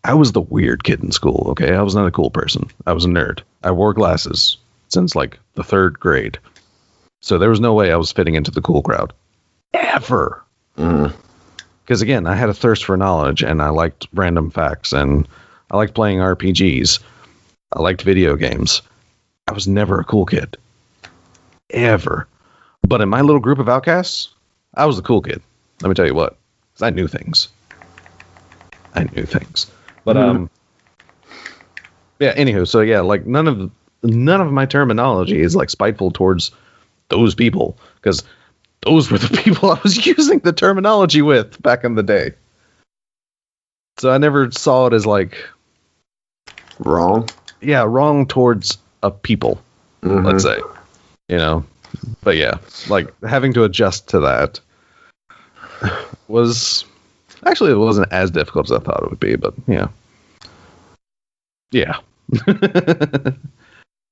I was the weird kid in school. Okay. I was not a cool person. I was a nerd. I wore glasses since like the 3rd grade. So there was no way I was fitting into the cool crowd. Ever. Because again, I had a thirst for knowledge and I liked random facts and I liked playing RPGs. I liked video games. I was never a cool kid. Ever. But in my little group of outcasts, I was the cool kid. Let me tell you what. Because I knew things. But, yeah, anywho, so yeah, like none of my terminology is like spiteful towards those people, because those were the people I was using the terminology with back in the day. So I never saw it as like wrong. Yeah, wrong towards a people, let's say, you know. But yeah, like having to adjust to that was actually, it wasn't as difficult as I thought it would be, but yeah.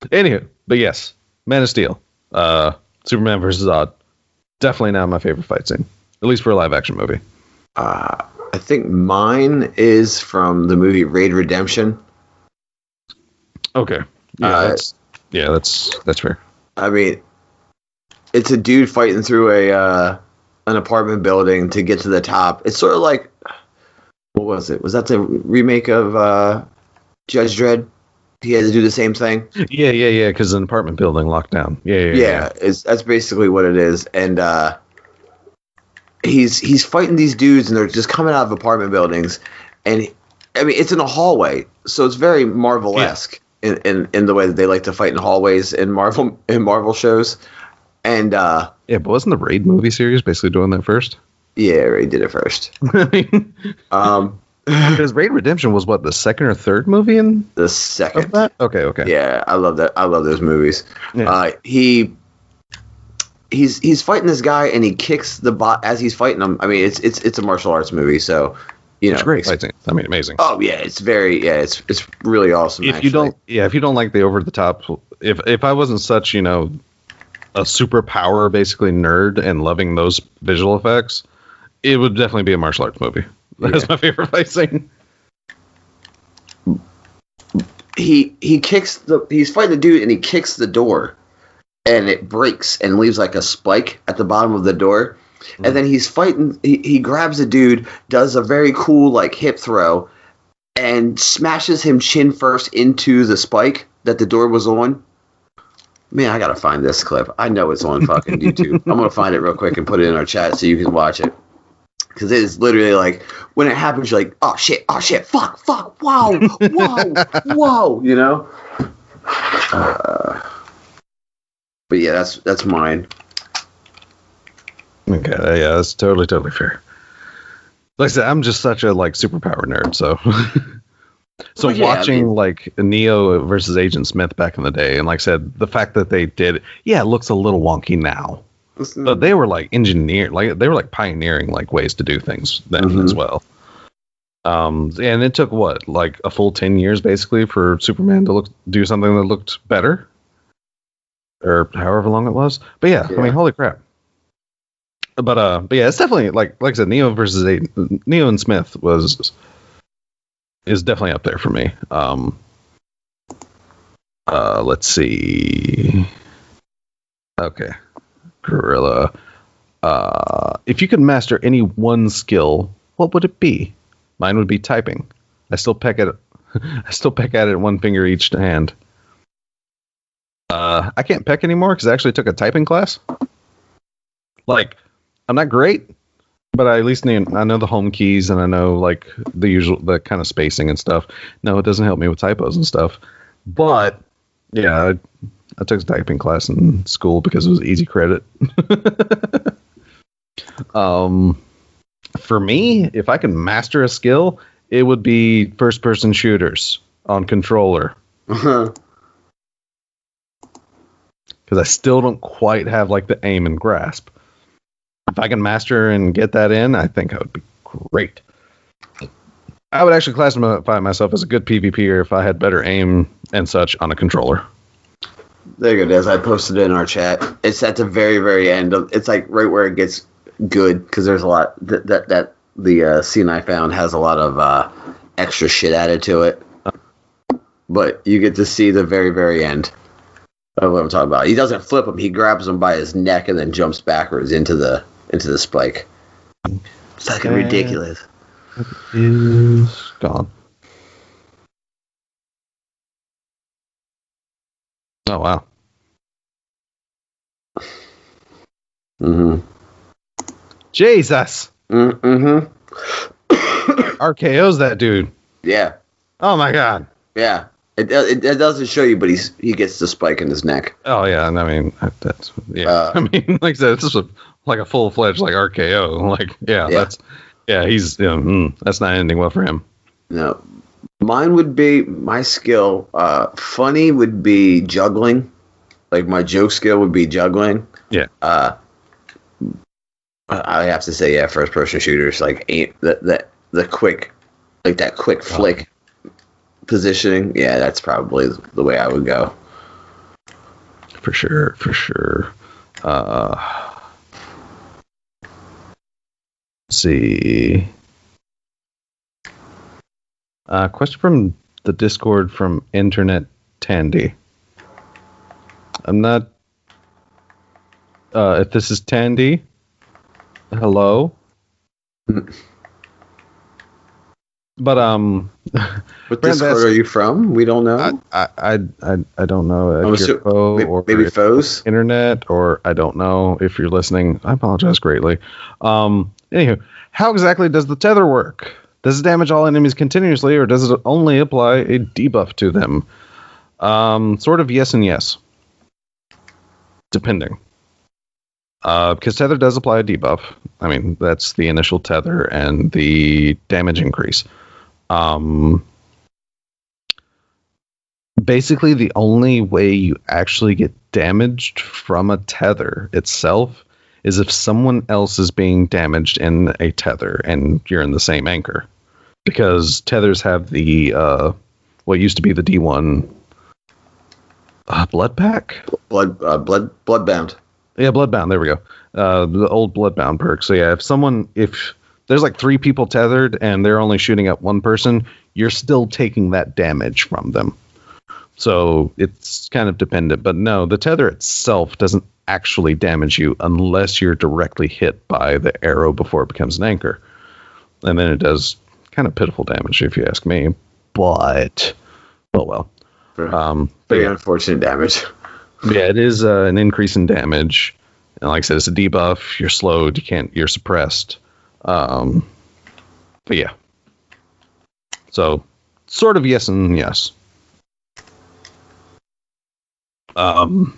Anywho, but yes, Man of Steel. Superman vs. Zod. Definitely not my favorite fight scene. At least for a live action movie. I think mine is from the movie Raid Redemption. Okay. Yeah, that's fair. I mean, it's a dude fighting through an apartment building to get to the top. It's sort of like, what was it? Was that the remake of Judge Dredd? He had to do the same thing. Yeah. Because an apartment building locked down. Yeah. That's basically what it is, and he's fighting these dudes, and they're just coming out of apartment buildings, and I mean it's in a hallway, so it's very Marvel-esque in the way that they like to fight in hallways in Marvel shows, and but wasn't the Raid movie series basically doing that first? Yeah, Raid did it first. I mean, because Raid Redemption was what, the 2nd or 3rd movie in the 2nd of that? Okay. Yeah, I love that. I love those movies. Yeah. He's fighting this guy and he kicks the bot as he's fighting him. I mean, it's a martial arts movie, so you know, it's great fight scene. I mean, amazing. Oh yeah, it's really awesome. If you don't like the over the top, if I wasn't such, you know, a superpower basically nerd and loving those visual effects, It would definitely be a martial arts movie. That's my favorite fight scene. He's fighting the dude and he kicks the door and it breaks and leaves like a spike at the bottom of the door. Mm-hmm. And then he's fighting, he grabs the dude, does a very cool like hip throw and smashes him chin first into the spike that the door was on. Man, I gotta find this clip. I know it's on fucking YouTube. I'm gonna find it real quick and put it in our chat so you can watch it. Because it is literally like, when it happens, you're like, oh shit, fuck, wow, whoa, you know? But yeah, that's mine. Okay, yeah, that's totally fair. Like I said, I'm just such a like superpower nerd, so so well, watching like Neo versus Agent Smith back in the day, and like I said, the fact that they did, it looks a little wonky now, but they were like pioneering like ways to do things then as well. And it took what, like a full 10 years basically for Superman to do something that looked better, or however long it was. But yeah. I mean, holy crap. But yeah, it's definitely like I said, Neo and Smith is definitely up there for me. Let's see. Okay. Gorilla. If you could master any one skill, what would it be? Mine would be typing. I still peck at it one finger each hand. I can't peck anymore because I actually took a typing class. Like, I'm not great, but I at least I know the home keys and I know like the kind of spacing and stuff. No, it doesn't help me with typos and stuff. But yeah, I took a typing class in school because it was easy credit. For me, if I can master a skill, it would be first-person shooters on controller. Because I still don't quite have like the aim and grasp. If I can master and get that in, I think I would be great. I would actually classify myself as a good PvPer if I had better aim and such on a controller. There you go, Des. I posted it in our chat. It's at the very, very end. It's like right where it gets good, because there's a lot that the scene I found has a lot of extra shit added to it. But you get to see the very, very end of what I'm talking about. He doesn't flip him; he grabs him by his neck and then jumps backwards into the spike. It's fucking ridiculous. It is gone. Oh wow. Jesus. RKO's that dude. Yeah. Oh my god. Yeah. It doesn't show you, but he gets the spike in his neck. Oh yeah, and I mean that's I mean, like I said, this is like a full-fledged like RKO. Like he's that's not ending well for him. No, mine would be my skill. Funny would be juggling. Like my joke skill would be juggling. Yeah. I have to say, first-person shooters, like the quick, like that quick flick positioning. Yeah, that's probably the way I would go. For sure. See. Question from the Discord from Internet Tandy. I'm not. If this is Tandy, hello. But what Discord are you from? We don't know. I don't know if you're foe or maybe foes. Internet, or I don't know if you're listening. I apologize greatly. Anywho, how exactly does the tether work? Does it damage all enemies continuously, or does it only apply a debuff to them? Sort of yes and yes, depending. Because tether does apply a debuff. I mean, that's the initial tether and the damage increase. Basically, the only way you actually get damaged from a tether itself is if someone else is being damaged in a tether and you're in the same anchor. Because tethers have the what used to be the D1 blood pack? Bloodbound. Yeah, Bloodbound. There we go. The old Bloodbound perk. So yeah, if there's like 3 people tethered and they're only shooting at one person, you're still taking that damage from them. So it's kind of dependent. But no, the tether itself doesn't actually damage you unless you're directly hit by the arrow before it becomes an anchor. And then it does kind of pitiful damage, if you ask me. But, well. Very unfortunate damage. Yeah, it is an increase in damage. And like I said, it's a debuff. You're slowed. You're suppressed. But yeah. So, sort of yes and yes. And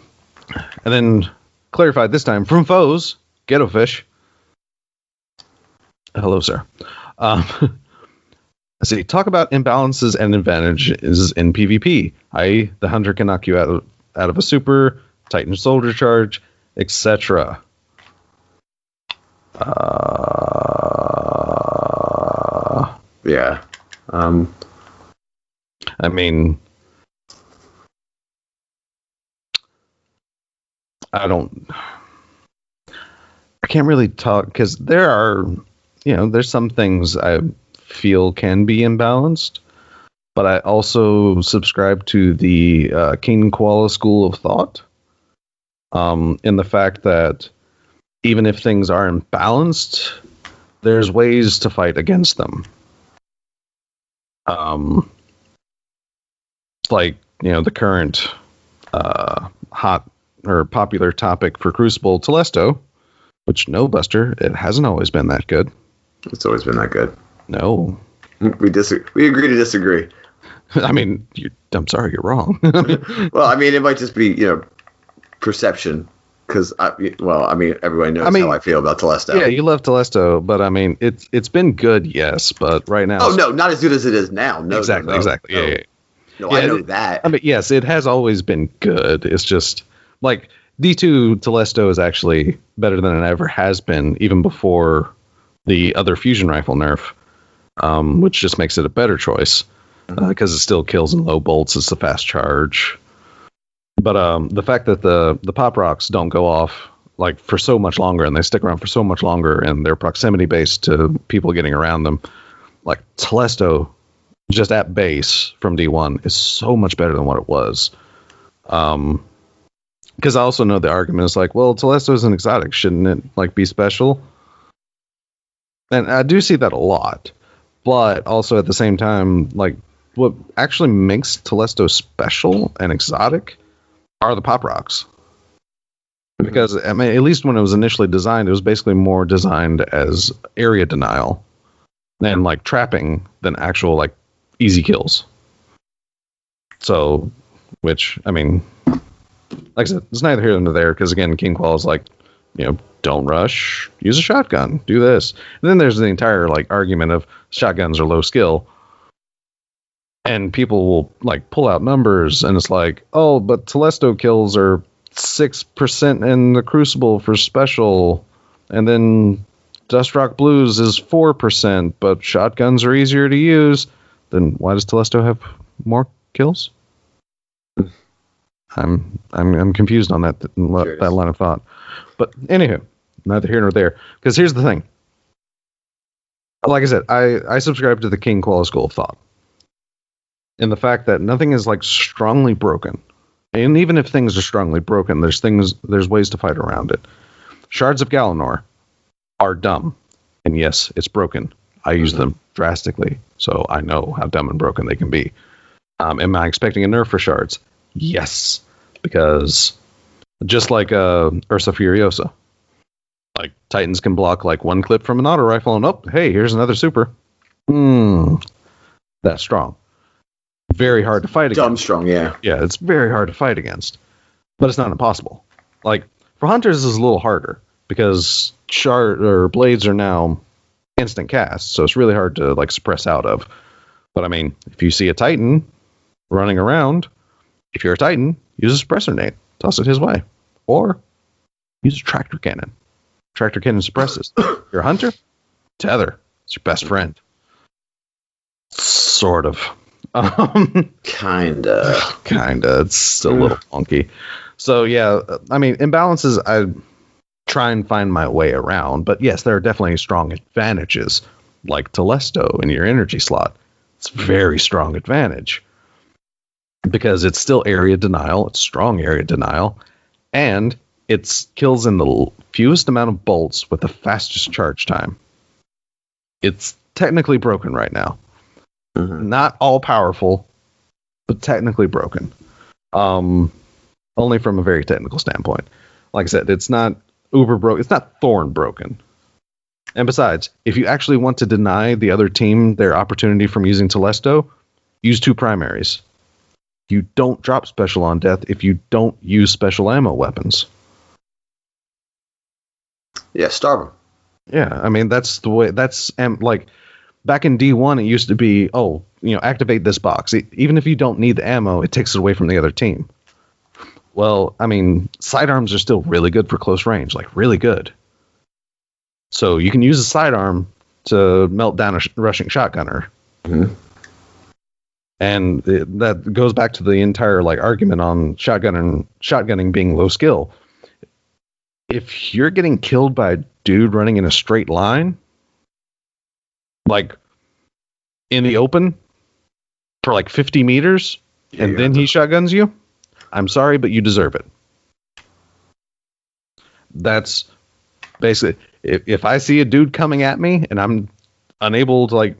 then clarified this time from foes, Ghetto Fish. Hello, sir. Let's see. Talk about imbalances and advantages in PvP. i.e., the hunter can knock you out of a super, Titan soldier charge, etc. Yeah. I mean, I can't really talk because there's some things I feel can be imbalanced, but I also subscribe to the King Koala school of thought, in the fact that even if things are imbalanced, there's ways to fight against them. Like, the current hot or popular topic for Crucible, Telesto, which no, Buster, it hasn't always been that good. It's always been that good. No. We agree to disagree. I mean, I'm sorry, you're wrong. Well, I mean, it might just be, perception. Because, everybody knows how I feel about Telesto. Yeah, you love Telesto, but I mean, it's been good, yes, but right now... Oh, no, not as good as it is now. No, exactly. No. Yeah. No, I know that. I mean, yes, it has always been good. It's just, like, D2 Telesto is actually better than it ever has been, even before the other fusion rifle nerf, which just makes it a better choice, because it still kills in low bolts. It's a fast charge. But the fact that the pop rocks don't go off like for so much longer, and they stick around for so much longer, and they're proximity based to people getting around them, like Telesto, just at base from D1 is so much better than what it was. Because I also know the argument is like, well, Telesto is an exotic, shouldn't it like be special? And I do see that a lot, but also at the same time, like what actually makes Telesto special and exotic are the pop rocks. Because, I mean, at least when it was initially designed, it was basically more designed as area denial and like trapping than actual like easy kills. So, which, I mean, like I said, it's neither here nor there, because again, King Qual is like, don't rush, use a shotgun, do this. And then there's the entire like argument of shotguns are low skill. And people will like pull out numbers, and it's like, oh, but Telesto kills are 6% in the Crucible for special, and then Dustrock Blues is 4%, but shotguns are easier to use. Then why does Telesto have more kills? I'm confused on that line of thought. But anywho, neither here nor there. Because here's the thing. Like I said, I subscribe to the King Koala school of thought. In the fact that nothing is like strongly broken. And even if things are strongly broken, there's ways to fight around it. Shards of Galanor are dumb. And yes, it's broken. I use them drastically, so I know how dumb and broken they can be. Am I expecting a nerf for shards? Yes. Because just like Ursa Furiosa, like Titans can block like one clip from an auto rifle, and hey, here's another super. That's strong. Very hard to fight against. Dumb strong, yeah. Yeah, it's very hard to fight against. But it's not impossible. Like, for hunters, it's a little harder because blades are now instant cast, so it's really hard to like suppress out of. But I mean, if you see a Titan running around, if you're a Titan, use a suppressor nade. Toss it his way. Or use a tractor cannon. Tractor cannon suppresses. You're a hunter? Tether. It's your best friend. Sort of. Kinda. It's still a little funky. So yeah, I mean, imbalances. try and find my way around. But yes, there are definitely strong advantages, like Telesto in your energy slot. It's a very strong advantage because it's still area denial. It's strong area denial, and it kills in the fewest amount of bolts with the fastest charge time. It's technically broken right now. Not all powerful, but technically broken. Only from a very technical standpoint. Like I said, it's not uber broken. It's not thorn broken. And besides, if you actually want to deny the other team their opportunity from using Telesto, use 2 primaries. You don't drop special on death if you don't use special ammo weapons. Yeah, starve them. Yeah, I mean, that's the way. That's like back in D1, it used to be, activate this box. Even if you don't need the ammo, it takes it away from the other team. Well, I mean, sidearms are still really good for close range, like really good. So you can use a sidearm to melt down a rushing shotgunner. And that goes back to the entire argument on shotgunning being low skill. If you're getting killed by a dude running in a straight line, like in the open for 50 meters, and then he shotguns you, I'm sorry, but you deserve it. That's basically, if I see a dude coming at me and I'm unable to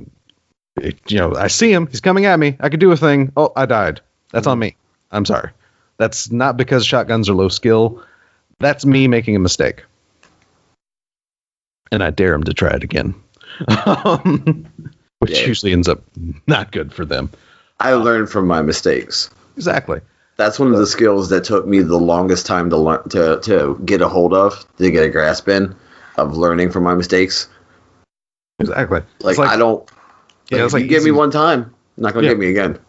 I see him, he's coming at me, I could do a thing. Oh, I died. That's on me. I'm sorry. That's not because shotguns are low skill. That's me making a mistake. And I dare him to try it again. Which usually ends up not good for them. I learned from my mistakes. Exactly. That's one of the skills that took me the longest time to learn to get a hold of, to get a grasp in, of learning from my mistakes. Exactly. I don't. If you give me one time, you're not going to get me again.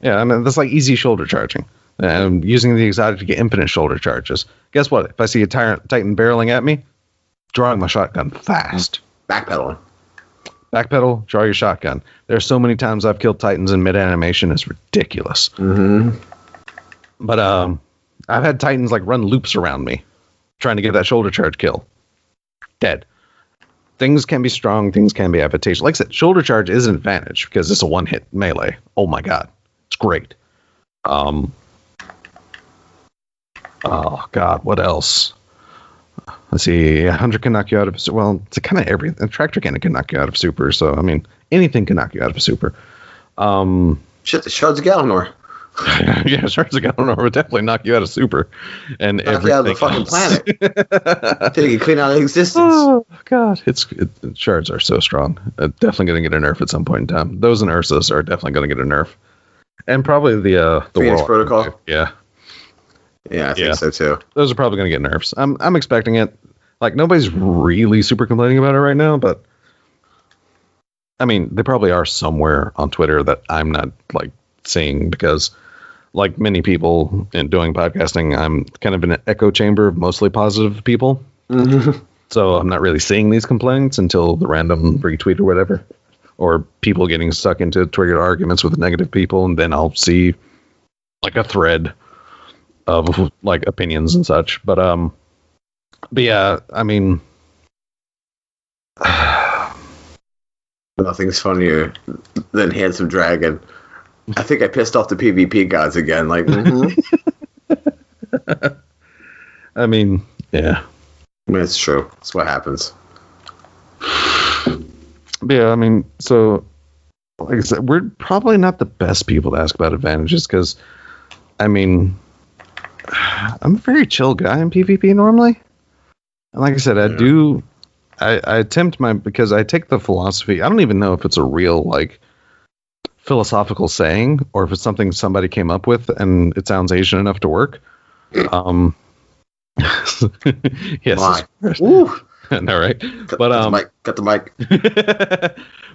Yeah, I mean, that's like easy shoulder charging. I'm using the exotic to get infinite shoulder charges. Guess what? If I see a Titan barreling at me, drawing my shotgun fast. Backpedaling. Backpedal, draw your shotgun. There are so many times I've killed Titans in mid-animation, it's ridiculous. But I've had Titans run loops around me, trying to get that shoulder charge kill. Dead. Things can be strong, things can be advantageous. Like I said, shoulder charge is an advantage because it's a one-hit melee. Oh my god. It's great. Oh god, what else? Let's see. 100 can knock you out of super. Well, it's kind of everything. A tractor cannon can knock you out of super. So I mean, anything can knock you out of a super. Shit, the Shards of Galanor. Yeah, Shards of Galanor would definitely knock you out of super, and knock you out of the fucking planet. Take you clean out of existence. Oh god, shards are so strong. Definitely going to get a nerf at some point in time. Those and Ursus are definitely going to get a nerf, and probably the Phoenix Protocol. Yeah. Yeah, I think so too. Those are probably going to get nerfs. I'm expecting it. Nobody's really super complaining about it right now, but I mean, they probably are somewhere on Twitter that I'm not seeing because, like many people in doing podcasting, I'm kind of in an echo chamber of mostly positive people. So I'm not really seeing these complaints until the random retweet or whatever, or people getting stuck into triggered arguments with negative people, and then I'll see a thread of opinions and such. But yeah, I mean, nothing's funnier than Handsome Dragon. I think I pissed off the PvP gods again. I mean, yeah. I mean, it's true. That's what happens. But yeah, I mean, so like I said, we're probably not the best people to ask about advantages because, I mean, I'm a very chill guy in PvP normally. And like I said, I attempt because I take the philosophy. I don't even know if it's a real philosophical saying or if it's something somebody came up with and it sounds Asian enough to work. Yes. Woo. No, right? Cut the mic.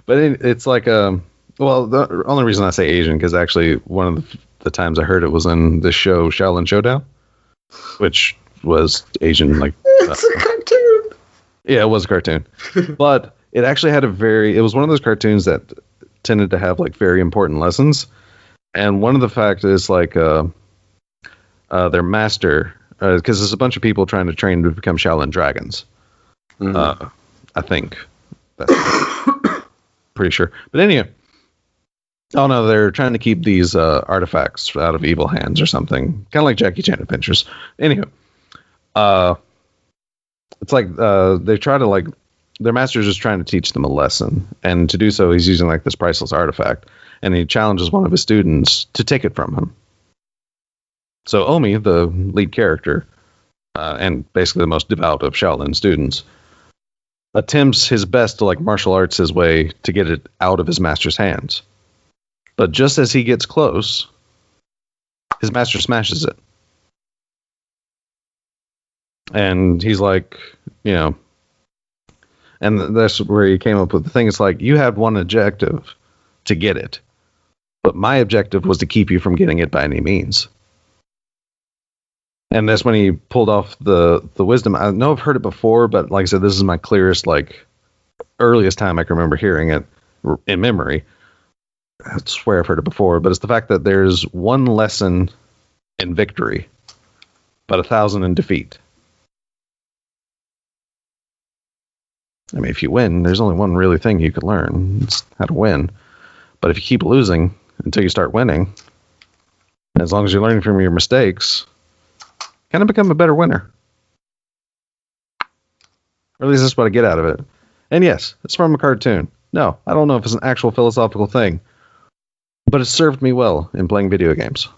But it's well, the only reason I say Asian because actually one of the times I heard it was in the show Shaolin Showdown, which was Asian. It's a cartoon. Yeah, it was a cartoon, but it actually had it was one of those cartoons that tended to have very important lessons, and one of the facts is their master, because there's a bunch of people trying to train to become Shaolin dragons. Mm-hmm. I think that's pretty sure. But anyway, oh no, they're trying to keep these artifacts out of evil hands or something, kind of like Jackie Chan Adventures. Anyway, it's like they try to like their master's just trying to teach them a lesson, and to do so, he's using like this priceless artifact, and he challenges one of his students to take it from him. So Omi, the lead character, and basically the most devout of Shaolin students, attempts his best to like martial arts his way to get it out of his master's hands. But just as he gets close, his master smashes it. And he's like, you know, and that's where he came up with the thing. It's like, you had one objective to get it, but my objective was to keep you from getting it by any means. And that's when he pulled off the wisdom. I know I've heard it before, but like I said, this is my clearest, like, earliest time I can remember hearing it in memory. I swear I've heard it before, but it's the fact that there's one lesson in victory, but 1,000 in defeat. I mean, if you win, there's only one really thing you could learn. It's how to win. But if you keep losing until you start winning, as long as you're learning from your mistakes, kind of become a better winner. Or at least that's what I get out of it. And yes, it's from a cartoon. No, I don't know if it's an actual philosophical thing, but it served me well in playing video games.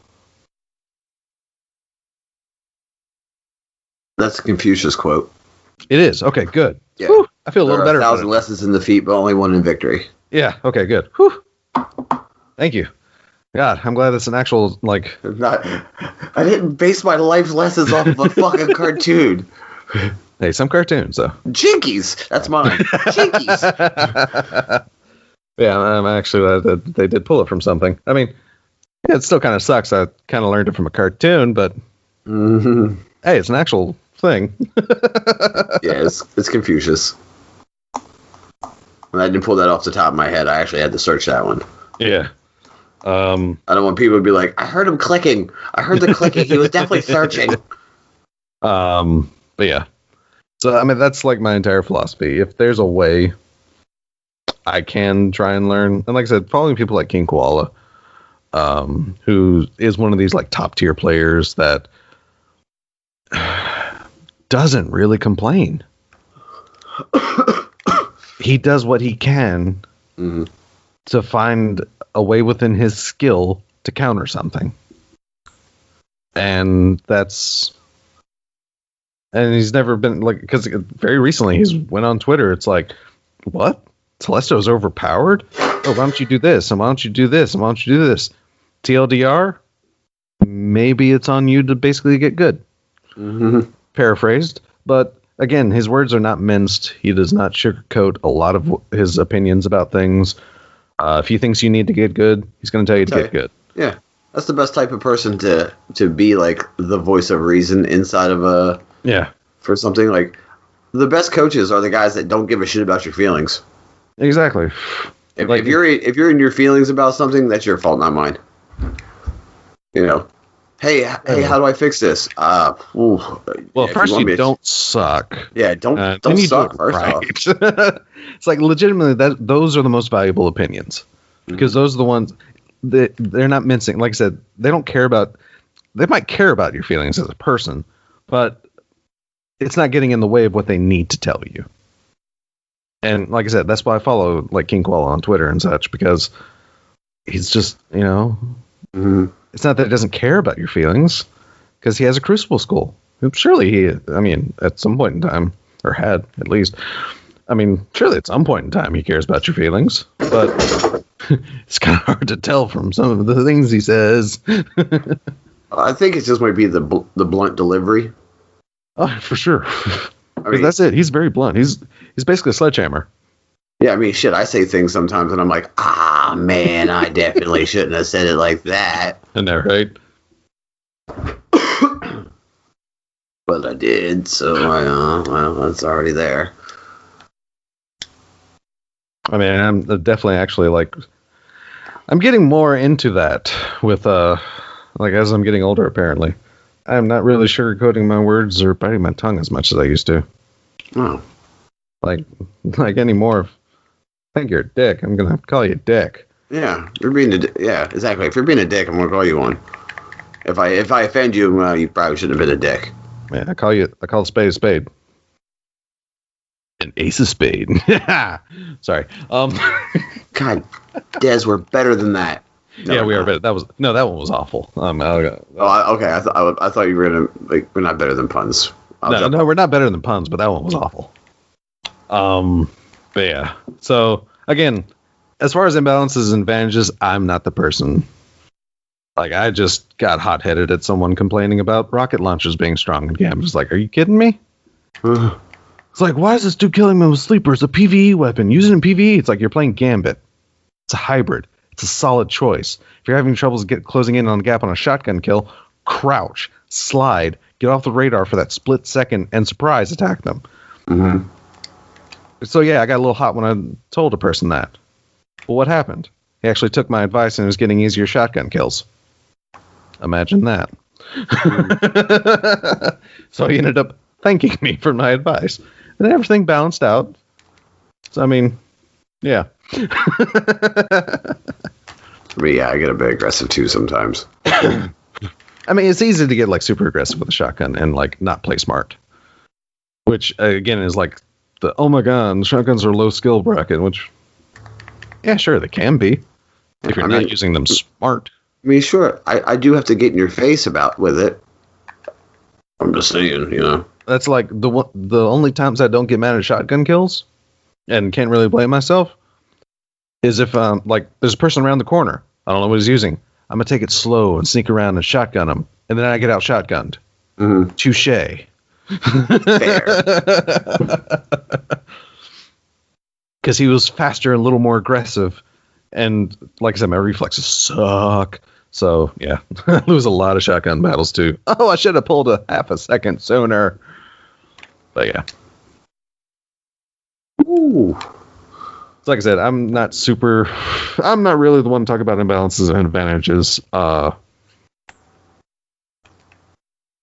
That's a Confucius quote. It is. Okay, good. Yeah. Whew, I feel a little better. 1,000 lessons in defeat, but only one in victory. Yeah. Okay, good. Whew. Thank you. God, I'm glad it's an actual, like... I didn't base my life lessons off of a fucking cartoon. Hey, some cartoons, though. Jinkies! That's mine. Jinkies! Yeah, I'm actually glad that they did pull it from something. I mean, yeah, it still kind of sucks. I kind of learned it from a cartoon, but... Mm-hmm. Hey, it's an actual thing. Yeah, it's Confucius. When I didn't pull that off the top of my head, I actually had to search that one. Yeah. I don't want people to be like, I heard him clicking. I heard the clicking. He was definitely searching. But yeah. So, I mean, that's like my entire philosophy. If there's a way I can try and learn, and like I said, following people like King Koala, who is one of these like top tier players that doesn't really complain. He does what he can to find a way within his skill to counter something. And he's never been like, because very recently he's went on Twitter. It's like, what? Telesto's overpowered? Oh, why don't you do this? And why don't you do this? And why don't you do this? TLDR? Maybe it's on you to basically get good. Mm-hmm. Paraphrased. But again, his words are not minced. He does not sugarcoat a lot of his opinions about things. If he thinks you need to get good, he's going to tell you to get good. Yeah. That's the best type of person to be like the voice of reason inside of a... Yeah. For something like... The best coaches are the guys that don't give a shit about your feelings. Exactly. If you're in your feelings about something, that's your fault, not mine. You know, hey, how do I fix this? Well, first you don't suck. Yeah, don't suck. First off, it's like legitimately those are the most valuable opinions because those are the ones that they're not mincing. Like I said, they don't care about. They might care about your feelings as a person, but it's not getting in the way of what they need to tell you. And like I said, that's why I follow like King Koala on Twitter and such, because he's just, you know, it's not that he doesn't care about your feelings, because he has a Crucible school. Surely at some point in time, or had at least, surely at some point in time he cares about your feelings, but it's kind of hard to tell from some of the things he says. I think it just might be the blunt delivery. Oh, for sure. That's it. He's very blunt. He's basically a sledgehammer. Yeah, shit, I say things sometimes and I'm like, man, I definitely shouldn't have said it like that. Isn't that right? But I did, so well, it's already there. I'm definitely actually like, I'm getting more into that with, as I'm getting older, apparently. I'm not really sugarcoating my words or biting my tongue as much as I used to. Oh. Like anymore. I think you're a dick. I'm gonna call you a dick. Yeah, yeah, exactly. If you're being a dick, I'm gonna call you one. If I offend you, you probably shouldn't have been a dick. Yeah, I call a spade a spade. An ace of spade. Sorry. God, Des, we're better than that. No, yeah, we are better. That one was awful. Okay. I thought you were gonna we're not better than puns. No, we're not better than puns, but that one was awful. But yeah. So again, as far as imbalances and advantages, I'm not the person. Like, I just got hot-headed at someone complaining about rocket launchers being strong in Gambit. It's like, are you kidding me? It's like, why is this dude killing me with sleeper? It's a PvE weapon. Use it in PvE. It's like you're playing Gambit. It's a hybrid. It's a solid choice. If you're having troubles closing in on the gap on a shotgun kill, crouch, slide, get off the radar for that split second, and surprise attack them. Mm-hmm. So yeah, I got a little hot when I told a person that. Well, what happened? He actually took my advice and was getting easier shotgun kills. Imagine that. So he ended up thanking me for my advice. And everything balanced out. So, I mean, yeah. But yeah, I get a bit aggressive too sometimes. I mean, it's easy to get like super aggressive with a shotgun and like not play smart. Which, again, is like oh my god, shotguns are low skill bracket, which, yeah, sure, they can be. If you're not using them smart. I mean, sure, I do have to get in your face with it. I'm just saying, you know. That's like the only times I don't get mad at shotgun kills and can't really blame myself is if like there's a person around the corner. I don't know what he's using. I'm gonna take it slow and sneak around and shotgun him, and then I get out shotgunned. Mm-hmm. Touché. Fair. Because he was faster and a little more aggressive, and like I said, my reflexes suck. So yeah, I lose a lot of shotgun battles too. Oh, I should have pulled a half a second sooner. But yeah. Ooh. So like I said, I'm not really the one to talk about imbalances and advantages.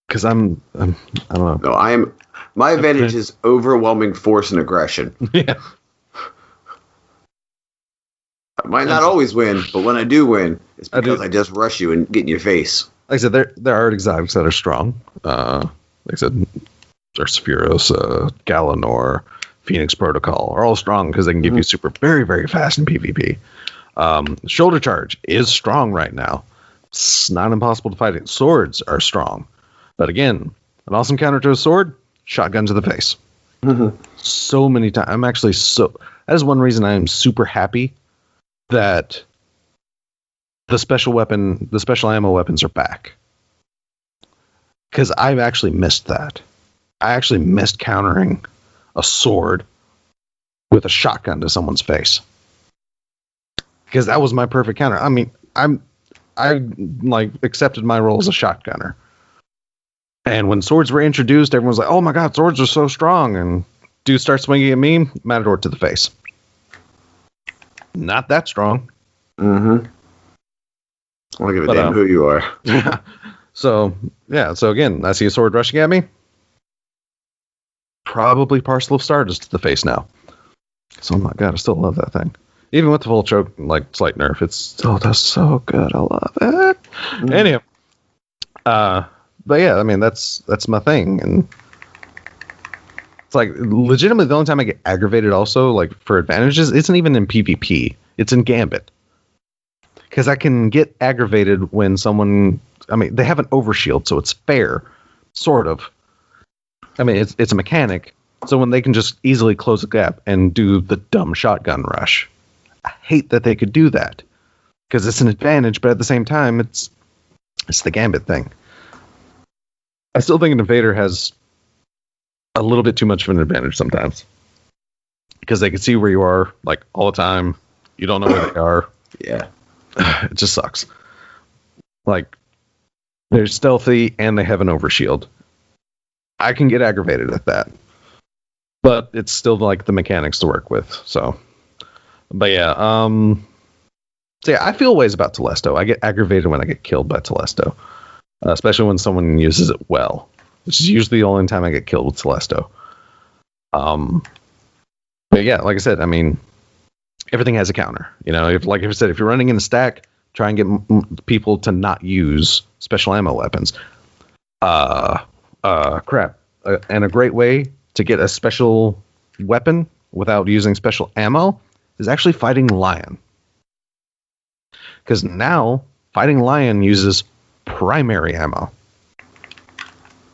Because I don't know. No, my advantage is overwhelming force and aggression. Yeah. I might not always win, but when I do win, it's because I just rush you and get in your face. Like I said, there are exotics that are strong. Like I said, Cerspheros, Galanor, Phoenix Protocol are all strong because they can give you super very, very fast in PvP. Shoulder Charge is strong right now. It's not impossible to fight it. Swords are strong. But again, an awesome counter to a sword, shotgun to the face. Mm-hmm. So many times. That is one reason I am super happy that the special ammo weapons are back. Because I've actually missed that. I actually missed countering a sword with a shotgun to someone's face. Because that was my perfect counter. I mean, I like accepted my role as a shotgunner. And when swords were introduced, everyone was like, oh my god, swords are so strong. And dude starts swinging at me, Matador to the face. Not that strong. Mm-hmm. I don't give a damn who you are. So again, I see a sword rushing at me. Probably Parcel of Stardust to the face now. So, oh my god, I still love that thing. Even with the full choke, like, slight nerf, it still does so good. I love it. Mm. Anyhow. But yeah, I mean, that's my thing. And it's like, legitimately, the only time I get aggravated also, like, for advantages, isn't even in PvP. It's in Gambit. Because I can get aggravated when someone, I mean, they have an overshield, so it's fair, sort of. I mean, it's a mechanic, so when they can just easily close the gap and do the dumb shotgun rush. I hate that they could do that. Because it's an advantage, but at the same time, it's the Gambit thing. I still think an invader has a little bit too much of an advantage sometimes. Because they can see where you are, like, all the time. You don't know where they are. Yeah. It just sucks. Like, they're stealthy and they have an overshield. I can get aggravated at that. But it's still, like, the mechanics to work with, so. But yeah, so yeah, I feel ways about Telesto. I get aggravated when I get killed by Telesto. especially when someone uses it well, which is usually the only time I get killed with Telesto. But yeah, like I said, I mean, everything has a counter. You know, if I said, if you're running in a stack, try and get people to not use special ammo weapons. And a great way to get a special weapon without using special ammo is actually fighting Lion. Because now fighting Lion uses primary ammo.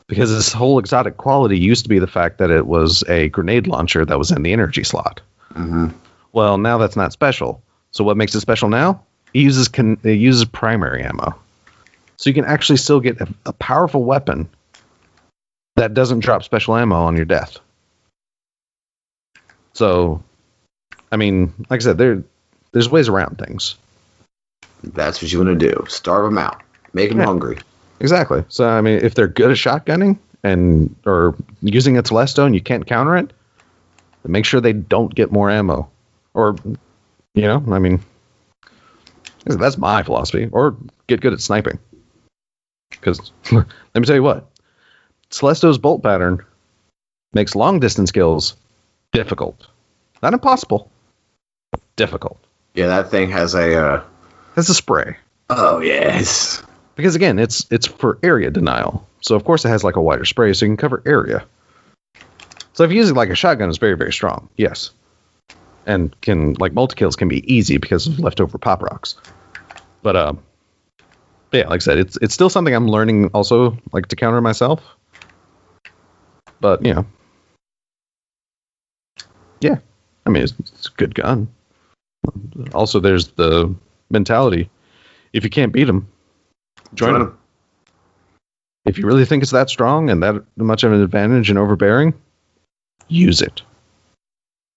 Because this whole exotic quality used to be the fact that it was a grenade launcher that was in the energy slot. Mm-hmm. Well, now that's not special. So what makes it special now? It uses primary ammo. So you can actually still get a powerful weapon that doesn't drop special ammo on your death. So, I mean, like I said, there's ways around things. That's what you want to do. Starve them out. Make them hungry. Exactly. So, I mean, if they're good at shotgunning or using a Telesto and you can't counter it, then make sure they don't get more ammo. Or, you know, I mean, that's my philosophy. Or get good at sniping. Because, let me tell you what, Telesto's bolt pattern makes long distance kills difficult. Not impossible, but difficult. Yeah, that thing has a spray. Oh, yes. Because again, it's for area denial. So of course it has like a wider spray so you can cover area. So if you use it like a shotgun, it's very, very strong. Yes. And multi-kills can be easy because of leftover pop rocks. But yeah, like I said, it's still something I'm learning also like to counter myself. But, you know. Yeah. I mean, it's a good gun. Also, there's the mentality. If you can't beat them, join them. If you really think it's that strong and that much of an advantage and overbearing, use it.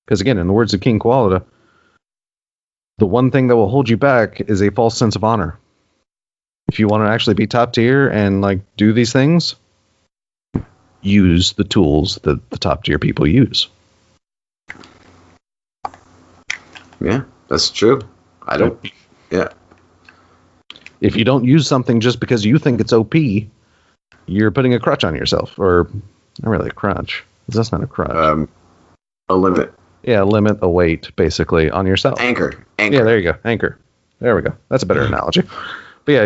Because again, in the words of King Koala, the one thing that will hold you back is a false sense of honor. If you want to actually be top tier and like do these things, use the tools that the top tier people use. Yeah, that's true. Yeah. If you don't use something just because you think it's OP, you're putting a crutch on yourself. Or, not really a crutch. That's not a crutch. A limit. Yeah, a limit, a weight, basically, on yourself. Anchor. Yeah, there you go. Anchor. There we go. That's a better analogy. But yeah,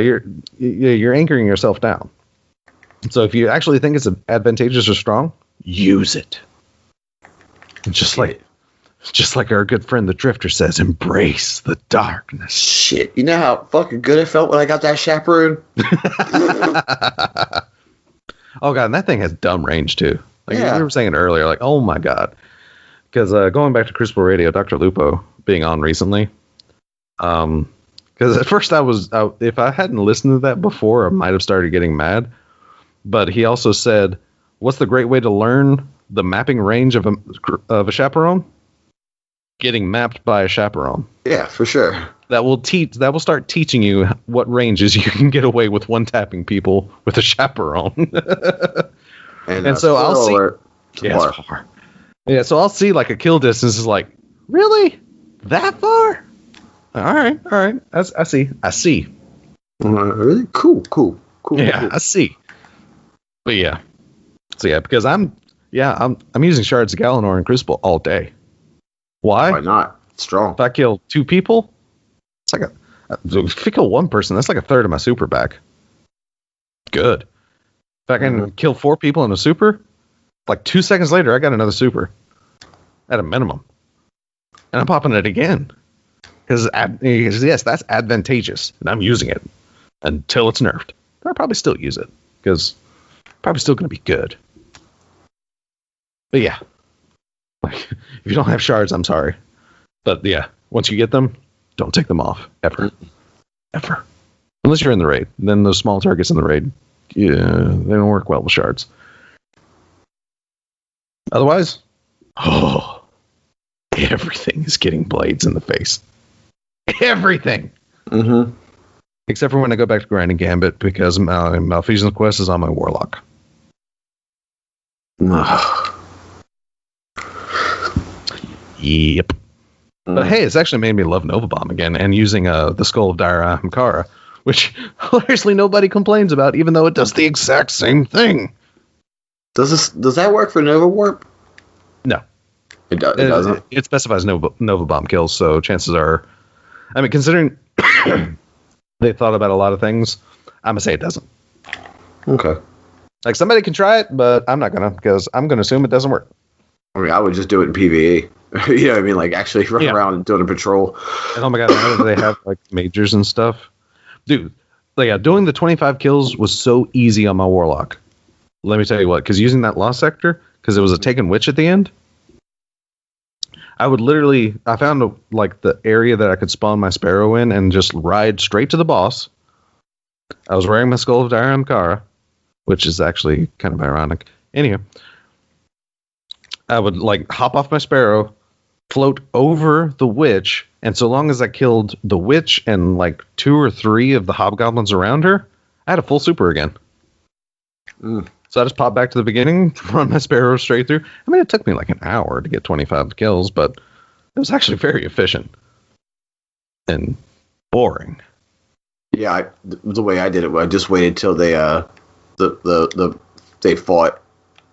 you're anchoring yourself down. So if you actually think it's advantageous or strong, use it. Just like our good friend the Drifter says, embrace the darkness. Shit, you know how fucking good it felt when I got that chaperone? Oh god, and that thing has dumb range too. Like yeah. You were saying earlier, like, oh my god. Because going back to Crucible Radio, Dr. Lupo being on recently, because at first if I hadn't listened to that before, I might have started getting mad. But he also said, what's the great way to learn the mapping range of a chaperone? Getting mapped by a chaperone. Yeah, for sure. That will start teaching you what ranges you can get away with one-tapping people with a chaperone. and so I'll see. Yeah, it's far. Yeah, so I'll see like a kill distance is like, really? That far? All right. I see. Really? Cool. Yeah, cool. I see. But yeah. So yeah, because I'm using Shards of Galanor and Crucible all day. Why? Why not? It's strong. If I kill 2 people, it's like if I kill 1 person, that's like a third of my super back. Good. If I can kill 4 people in a super, like 2 seconds later, I got another super at a minimum, and I'm popping it again because yes, that's advantageous, and I'm using it until it's nerfed. But I'll probably still use it because probably still going to be good. But yeah, like if you don't have shards, I'm sorry, but yeah, once you get them, don't take them off ever, unless you're in the raid. Then those small targets in the raid, yeah, they don't work well with shards. Otherwise, everything is getting blades in the face. Everything. Mm-hmm. Except for when I go back to grinding Gambit because Malfeasance Quest is on my Warlock. Yep. But hey, it's actually made me love Nova Bomb again, and using the Skull of Dire Ahamkara which hilariously nobody complains about, even though it does the exact same thing. Does that work for Nova Warp? No. It doesn't. It specifies Nova Bomb kills, so chances are, I mean, considering they thought about a lot of things, I'm gonna say it doesn't. Okay. Like, somebody can try it, but I'm not gonna, because I'm gonna assume it doesn't work. I mean, I would just do it in PvE. You know what I mean? Like, actually run around and doing a patrol. And oh my god, now that they have like majors and stuff, dude. Like, yeah, doing the 25 kills was so easy on my Warlock. Let me tell you what, because using that Lost Sector, because it was a Taken Witch at the end, I would literally, I found like the area that I could spawn my Sparrow in and just ride straight to the boss. I was wearing my Skull of Dire Ahamkara, which is actually kind of ironic. Anyway, I would like hop off my Sparrow, float over the witch, and so long as I killed the witch and like 2 or 3 of the hobgoblins around her, I had a full super again. So I just popped back to the beginning, run my Sparrow straight through. I mean, it took me like an hour to get 25 kills, but it was actually very efficient and boring. Yeah, the way I did it, I just waited till they they fought.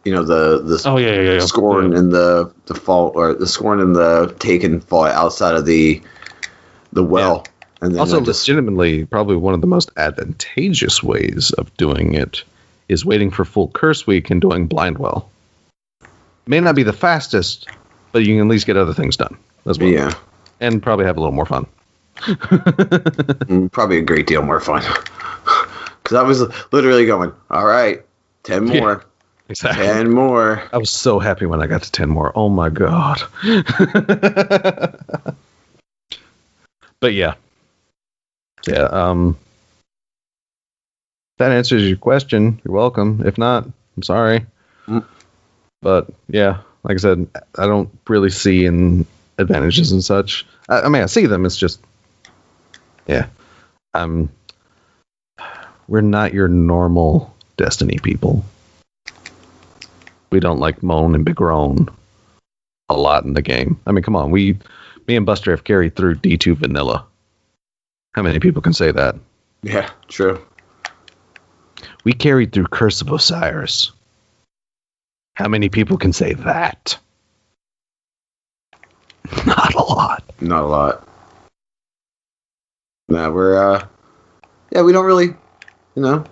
You know, the Scorn and the fall, or the Scorn and the Taken fought outside of the well. Yeah. And then also, legitimately, probably one of the most advantageous ways of doing it is waiting for full curse week and doing blind well. May not be the fastest, but you can at least get other things done as well. Yeah, and probably have a little more fun. Probably a great deal more fun. Because I was literally going, all right, 10 more. Yeah. Exactly. 10 more. I was so happy when I got to 10 more. Oh my god. But yeah. Yeah, that answers your question. You're welcome. If not, I'm sorry. But yeah, like I said, I don't really see in advantages and such. I mean, I see them. It's just, yeah. We're not your normal Destiny people. We don't like moan and begroan a lot in the game. I mean, come on. Me and Buster have carried through D2 vanilla. How many people can say that? Yeah, true. We carried through Curse of Osiris. How many people can say that? Not a lot. Not a lot. No, we're, we don't really, you know.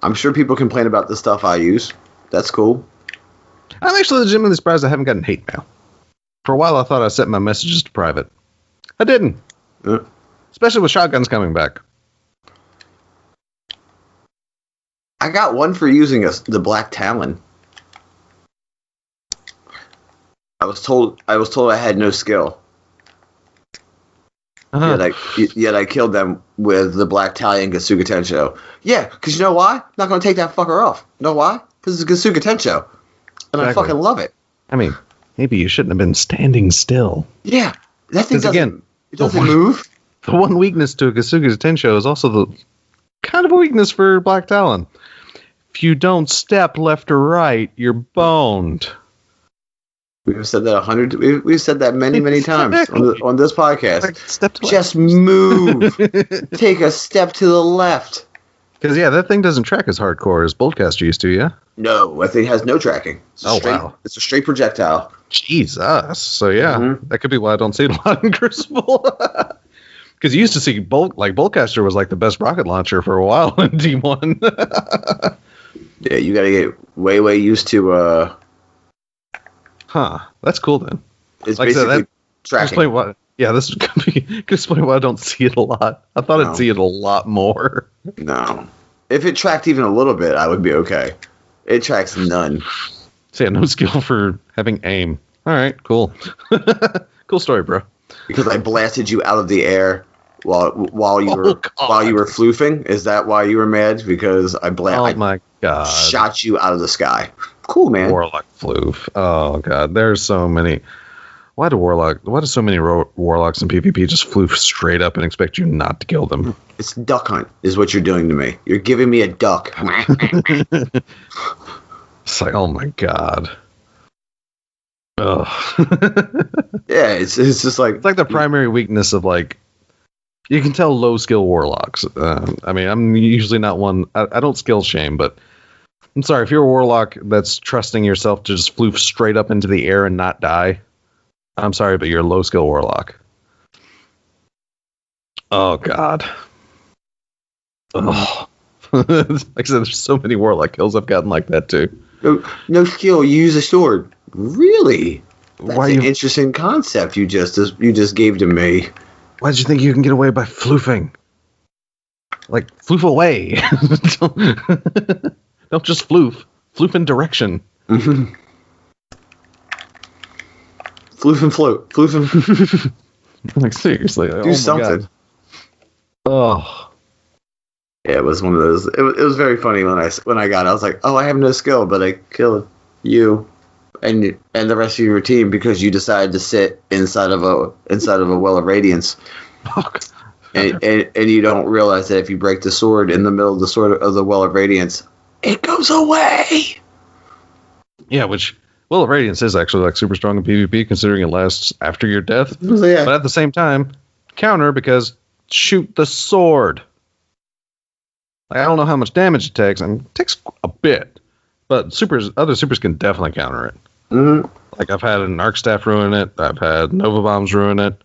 I'm sure people complain about the stuff I use. That's cool. I'm actually legitimately surprised I haven't gotten hate mail. For a while, I thought I set my messages to private. I didn't. Especially with shotguns coming back. I got one for using the Black Talon. I was told I had no skill. Yet I killed them with the Black Talon Gasuga Tensho. Yeah, because you know why? I'm not going to take that fucker off. You know why? Because it's Gasuga Tensho. And exactly. I fucking love it. I mean, maybe you shouldn't have been standing still. Yeah. That thing doesn't move. The one weakness to a Gasuga Tensho is also the kind of a weakness for Black Talon. If you don't step left or right, you're boned. We've said that we've said that many times on this podcast. Like, step to just move. Take a step to the left. Because that thing doesn't track as hardcore as Boltcaster used to, yeah? No, I think it has no tracking. Wow. It's a straight projectile. Jesus. So that could be why I don't see it a lot in Crucible. Because you used to see Boltcaster was like the best rocket launcher for a while in D1. Yeah, you got to get way used to. That's cool then. It's like basically that tracking. Explain why. Yeah, this could explain why I don't see it a lot. I thought I'd see it a lot more. No, if it tracked even a little bit, I would be okay. It tracks none. So no skill for having aim. All right, cool. Cool story, bro. Because I blasted you out of the air while you were floofing. Is that why you were mad? Because I my god, shot you out of the sky. Cool, man. Warlock floof. Oh god, there's so many. Why do so many warlocks in PvP just floof straight up and expect you not to kill them? It's duck hunt is what you're doing to me. You're giving me a duck. It's like, oh my god. Ugh. Yeah, it's just like it's like the primary weakness of like You can tell low skill warlocks. I mean, I'm usually not one. I don't skill shame, but I'm sorry if you're a warlock that's trusting yourself to just floof straight up into the air and not die. I'm sorry, but you're a low skill warlock. Oh God. Oh. Like I said, there's so many warlock kills I've gotten like that too. No skill. You use a sword. Really? That's an interesting concept you just gave to me. Why did you think you can get away by floofing? Like, floof away. Don't just floof. Floof in direction. Mm-hmm. Floof and float. Floof and... Like, seriously. Do something. Oh. Yeah, it was one of those. It was very funny when I got it. I was like, oh, I have no skill, but I killed you and the rest of your team because you decided to sit inside of a well of radiance. And you don't realize that if you break the sword in the middle of the well of radiance, it goes away. Yeah, which well of radiance is actually like super strong in PvP considering it lasts after your death. Yeah. But at the same time, counter because shoot the sword. Like, I don't know how much damage it takes. I mean, it takes a bit, but other supers can definitely counter it. Mm-hmm. Like I've had an arc staff ruin it. I've had Nova bombs ruin it.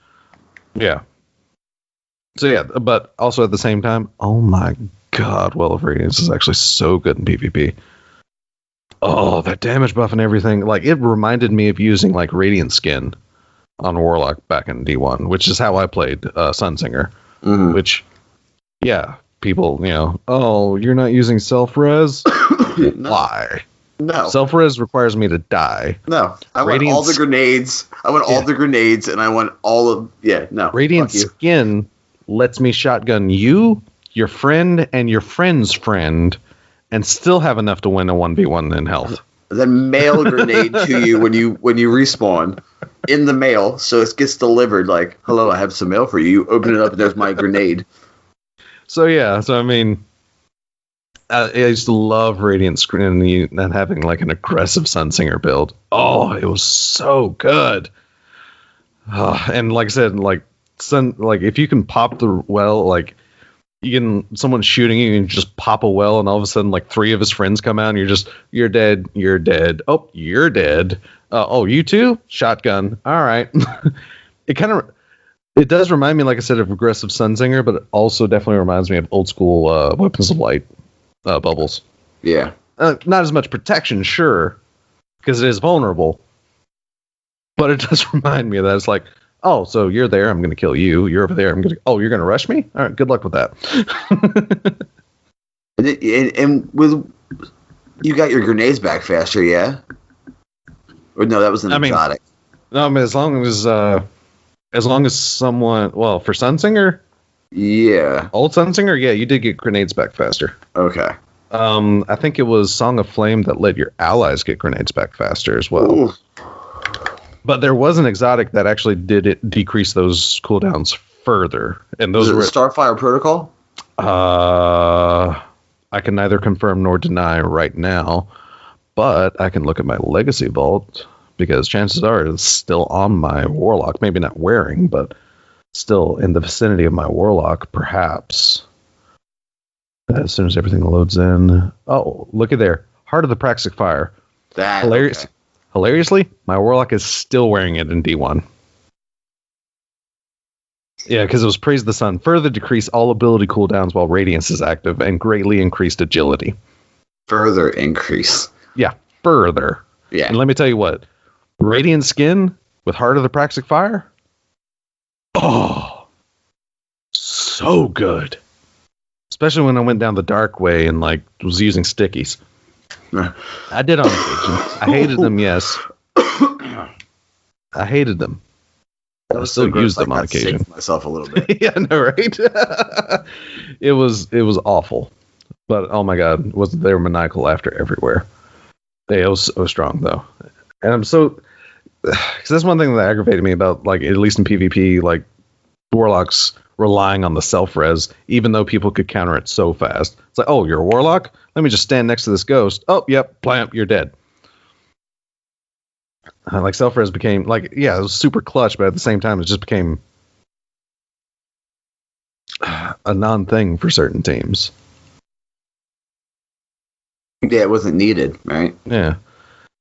Yeah. So yeah, but also at the same time, oh my God, Well of Radiance is actually so good in PvP. Oh, that damage buff and everything. Like it reminded me of using like Radiant Skin on Warlock back in D1, which is how I played Sunsinger. Mm-hmm. Which, yeah, people, oh, you're not using self-res? No. Why? No. Self-res requires me to die. No. I want all the grenades. I want all the grenades, and I want all of... Yeah, no. Radiant Skin lets me shotgun you, your friend, and your friend's friend, and still have enough to win a 1v1 in health. Then mail a grenade to you when you respawn in the mail, so it gets delivered like, hello, I have some mail for you. You open it up, and there's my grenade. So yeah, I mean... I used to love Radiant Screen and having like an aggressive Sunsinger build. Oh, it was so good. And like I said, like if you can pop the well, like someone's shooting you and you just pop a well, and all of a sudden like 3 of his friends come out, and you're dead. Oh, you're dead. Oh, you too? Shotgun. All right. It does remind me, like I said, of aggressive Sunsinger, but it also definitely reminds me of old school Weapons of Light. Bubbles. Yeah. Not as much protection, sure, because it is vulnerable. But it does remind me of that. It's like, oh, so you're there, I'm going to kill you. You're over there, you're going to rush me? All right, good luck with that. and with you got your grenades back faster, yeah? Or no, that was an exotic. No, I mean, as long as someone, well, for Sunsinger. Yeah. Old Sunsinger, yeah, you did get grenades back faster. Okay. I think it was Song of Flame that let your allies get grenades back faster as well. Ooh. But there was an exotic that actually did decrease those cooldowns further. And those were Starfire Protocol? I can neither confirm nor deny right now, but I can look at my Legacy Vault because chances are it's still on my Warlock. Maybe not wearing, but still in the vicinity of my Warlock, perhaps. As soon as everything loads in. Oh, look at there. Heart of the Praxic Fire. Hilariously, my Warlock is still wearing it in D1. Yeah, because it was Praise the Sun. Further decrease all ability cooldowns while Radiance is active and greatly increased agility. Further increase. Yeah, further. Yeah. And let me tell you what. Radiant Skin with Heart of the Praxic Fire. Oh, so good. Especially when I went down the dark way and like was using stickies. I did on occasion. I hated them, yes. I hated them. I still use them on occasion. Myself a little bit. Yeah, I know, right? It was awful. But oh my God, they were maniacal laughter everywhere. They were so strong though. And I'm so, because that's one thing that aggravated me about, like, at least in PvP, like, Warlocks relying on the self-res, even though people could counter it so fast. It's like, oh, you're a Warlock? Let me just stand next to this ghost. Oh, yep, blam, you're dead. Like, self-res became, like, yeah, it was super clutch, but at the same time, it just became a non-thing for certain teams. Yeah, it wasn't needed, right? Yeah.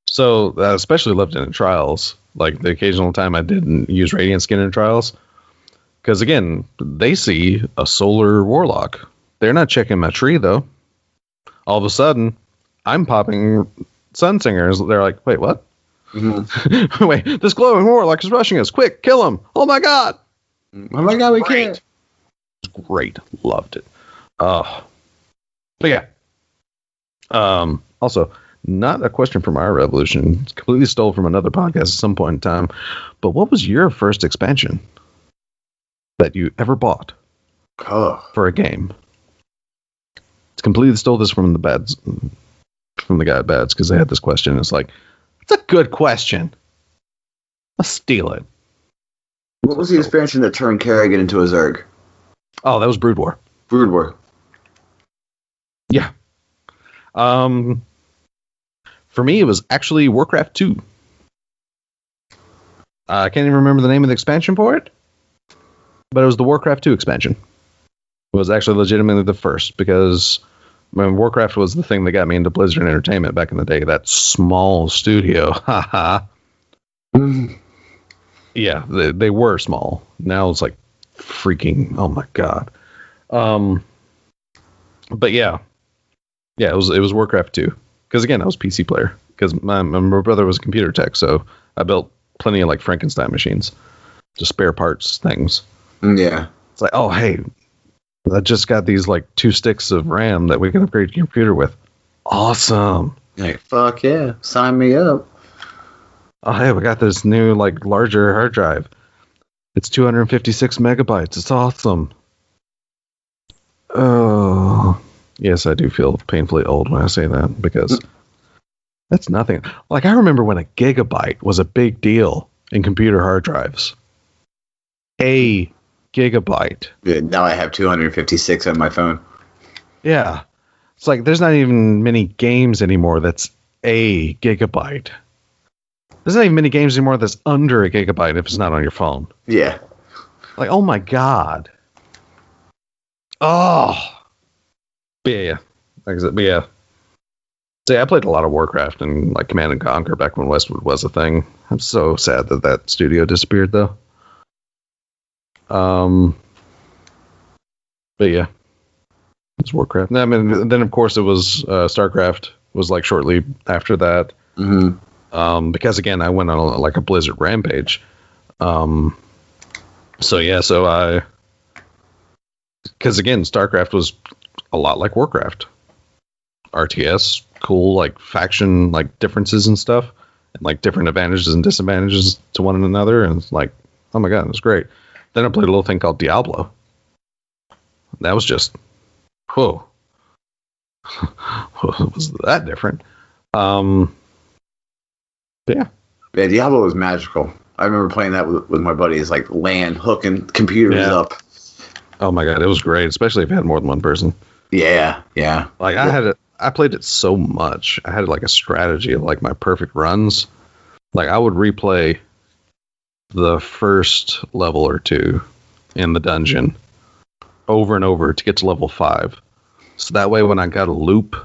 So I especially loved it in trials. Like the occasional time I didn't use Radiant Skin in trials. Because again, they see a solar warlock. They're not checking my tree though. All of a sudden, I'm popping Sun Singers. They're like, wait, what? Mm-hmm. Wait, this glowing warlock is rushing us. Quick, kill him. Oh my god. Oh my god, we can't. Great. Loved it. But yeah. Also, not a question from our revolution. It's completely stole from another podcast at some point in time. But what was your first expansion that you ever bought for a game? It's completely stole this from the guy at Bads, because they had this question. It's like, it's a good question. Let's steal it. What was the expansion that turned Kerrigan into a Zerg? Oh, that was Brood War. Brood War. Yeah. For me, it was actually Warcraft 2. I can't even remember the name of the expansion for it, but it was the Warcraft 2 expansion. It was actually legitimately the first, because when Warcraft was the thing that got me into Blizzard Entertainment back in the day, that small studio. Haha. Yeah, they were small. Now it's like freaking, oh my god. But yeah, it was Warcraft 2. Because again, I was PC player. Because my brother was a computer tech, so I built plenty of like Frankenstein machines, just spare parts things. Yeah, it's like, oh hey, I just got these like 2 sticks of RAM that we can upgrade your computer with. Awesome. Like fuck yeah, sign me up. Oh hey, we got this new like larger hard drive. It's 256 megabytes. It's awesome. Oh. Yes, I do feel painfully old when I say that, because that's nothing. Like, I remember when a gigabyte was a big deal in computer hard drives. A gigabyte. Good. Now I have 256 on my phone. Yeah. It's like, there's not even many games anymore that's a gigabyte. There's not even many games anymore that's under a gigabyte if it's not on your phone. Yeah. Like, oh my god. Oh. Yeah, like I said, yeah. See, I played a lot of Warcraft and like Command and Conquer back when Westwood was a thing. I'm so sad that studio disappeared, though. But yeah, it's Warcraft. I mean, then of course it was StarCraft was like shortly after that. Mm-hmm. Because again, I went on like a Blizzard rampage. Because again, StarCraft was a lot like Warcraft. RTS, cool, like faction, like differences and stuff, and like different advantages and disadvantages to one another, and it's like, oh my god, it was great. Then I played a little thing called Diablo. That was just, whoa. Was that different? Yeah. Yeah, Diablo was magical. I remember playing that with my buddies, like LAN, hooking computers up. Oh my god, it was great, especially if you had more than one person. Yeah. Like I played it so much. I had like a strategy of like my perfect runs. Like I would replay the first level or 2 in the dungeon over and over to get to level 5. So that way when I got a loop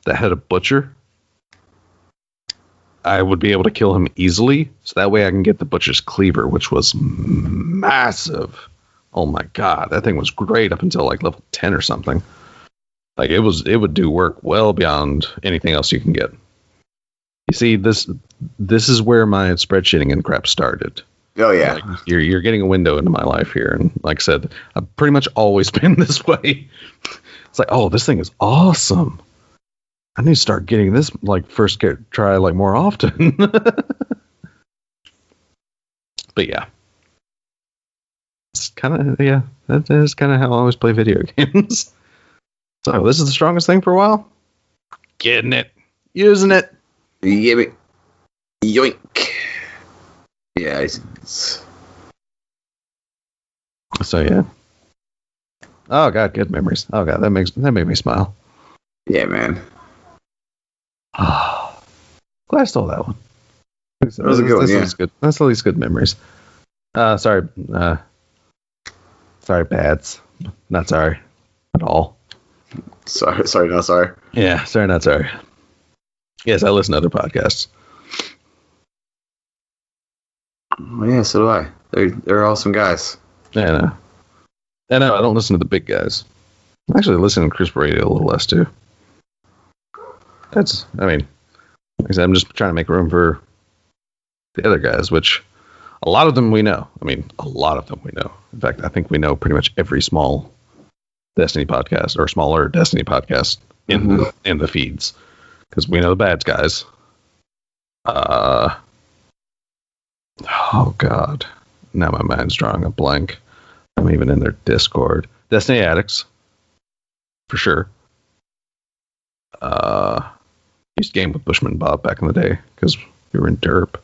that had a butcher, I would be able to kill him easily. So that way I can get the butcher's cleaver, which was massive. Oh my god, that thing was great up until like level 10 or something. Like it would do work well beyond anything else you can get. You see, this is where my spreadsheeting and crap started. Oh yeah. Like, you're getting a window into my life here, and like I said, I've pretty much always been this way. It's like, oh, this thing is awesome. I need to start getting this like first try like more often. But yeah. It's kind of, that is kind of how I always play video games. So this is the strongest thing for a while. Getting it. Using it. Yoink. Yeah. So yeah. Oh god, good memories. Oh god, that made me smile. Yeah, man. Glad I stole that one. That was a good one, yeah. That's at least good memories. Sorry, Bads. Not sorry. at all. Sorry, not sorry. Yeah, sorry, not sorry. Yes, I listen to other podcasts. Well, yeah, so do I. They're awesome guys. Yeah, I know. I don't listen to the big guys. I actually listen to Crisp Radio a little less too. Like I said, I'm just trying to make room for the other guys, which a lot of them we know. A lot of them we know. In fact, I think we know pretty much every small Destiny podcast or smaller Destiny podcast in the feeds, because we know the bad guys. Oh God, now my mind's drawing a blank. I'm even in their Discord. Destiny Addicts, for sure. Used to game with Bushman Bob back in the day because we were in derp.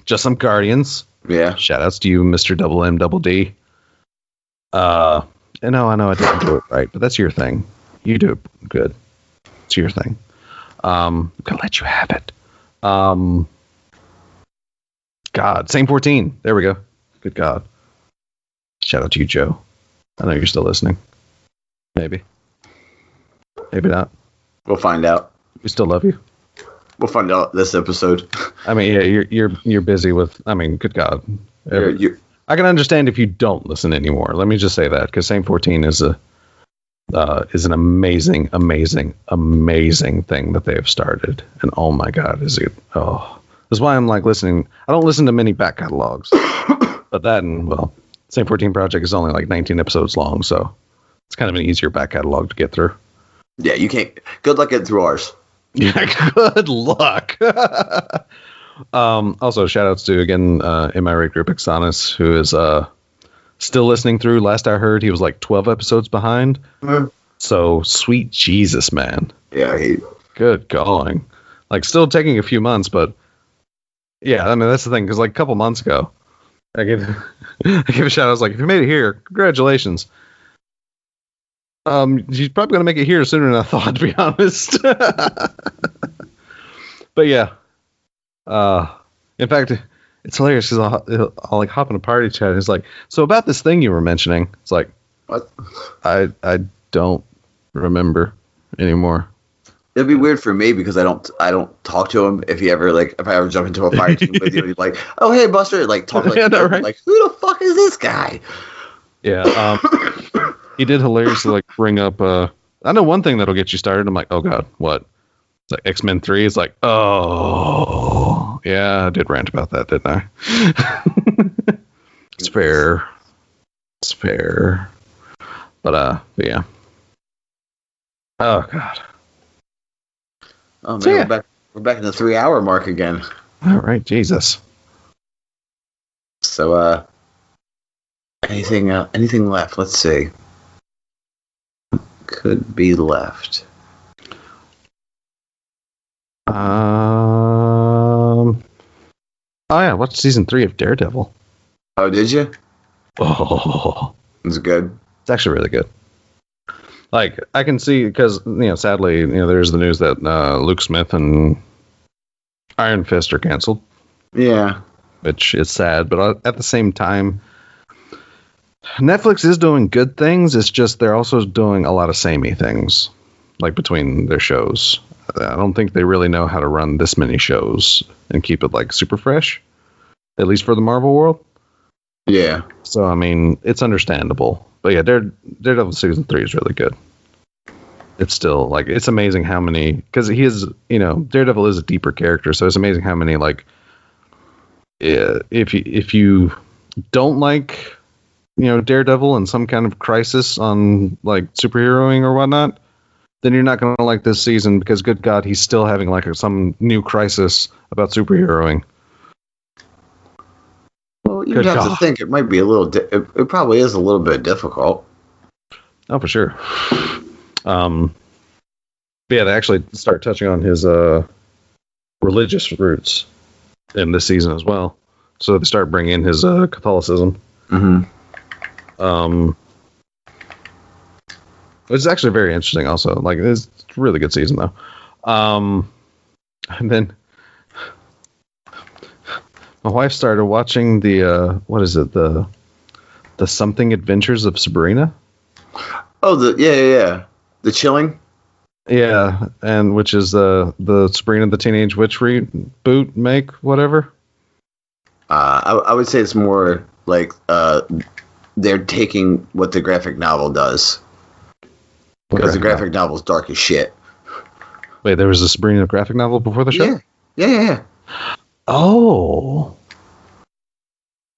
Just Some Guardians. Yeah. Shout outs to you, Mr. Double M Double D. I know I didn't do it right, but that's your thing. You do it good. It's your thing. I'm gonna let you have it. God, same 14. There we go. Good God. Shout out to you, Joe. I know you're still listening. Maybe not. We'll find out. We still love you. We'll find out this episode. Yeah, you're busy with. Good God. I can understand if you don't listen anymore. Let me just say that, because Same 14 is an amazing, amazing, amazing thing that they have started. And oh my God, is it? Oh, that's why I'm listening. I don't listen to many back catalogs, but that and Same 14 Project is only 19 episodes long, so it's kind of an easier back catalog to get through. Yeah, you can't. Good luck getting through ours. Yeah, good luck. Also, shout outs to, again, in my rate group, Exanus, who is still listening through. Last I heard, he was 12 episodes behind. So, sweet Jesus, man. Yeah, good going. Still taking a few months, but yeah, that's the thing, because a couple months ago, I gave a shout out. I was like, if you made it here, congratulations. She's probably going to make it here sooner than I thought, to be honest. But yeah. In fact, it's hilarious because I'll hop in a party chat and it's so about this thing you were mentioning. It's what? I don't remember anymore. It'd be weird for me because I don't talk to him. If he ever if I ever jump into a fire team with you, he's like, "Oh hey Buster," talk yeah, no, right? Who the fuck is this guy? Yeah. He did hilariously bring up. I know one thing that'll get you started. I'm like, oh God, what? It's X-Men 3. It's oh yeah, I did rant about that, didn't I? It's fair. It's fair. But yeah. Oh God. Oh man, so, yeah. We're back in the 3-hour mark again. All right, Jesus. So anything left? Let's see. Could be left. Oh yeah, watched season 3 of Daredevil. Oh, did you? Oh, it's good. It's actually really good. I can see, because sadly, there's the news that Luke Smith and Iron Fist are canceled. Yeah, which is sad, but at the same time, Netflix is doing good things. It's just they're also doing a lot of samey things, between their shows. I don't think they really know how to run this many shows and keep it super fresh, at least for the Marvel world. Yeah. So it's understandable, but yeah, Daredevil season 3 is really good. It's still it's amazing how many, because he is Daredevil is a deeper character, so it's amazing how many if you don't Daredevil and some kind of crisis on superheroing or whatnot, then you're not going to like this season, because good God, he's still having some new crisis about superheroing. Well, you have to think it might be a little. It probably is a little bit difficult. Oh, for sure. But yeah, they actually start touching on his religious roots in this season as well. So they start bringing in his Catholicism. Mm-hmm. It's actually very interesting. Also, it's a really good season though. And then my wife started watching the what is it, the The Something Adventures of Sabrina. Oh, the Chilling. Yeah, and which is the Sabrina the Teenage Witch reboot, make whatever. I would say it's more like they're taking what the graphic novel does, because the graphic novel is dark as shit. Wait, there was a Sabrina graphic novel before the show? Yeah. Oh.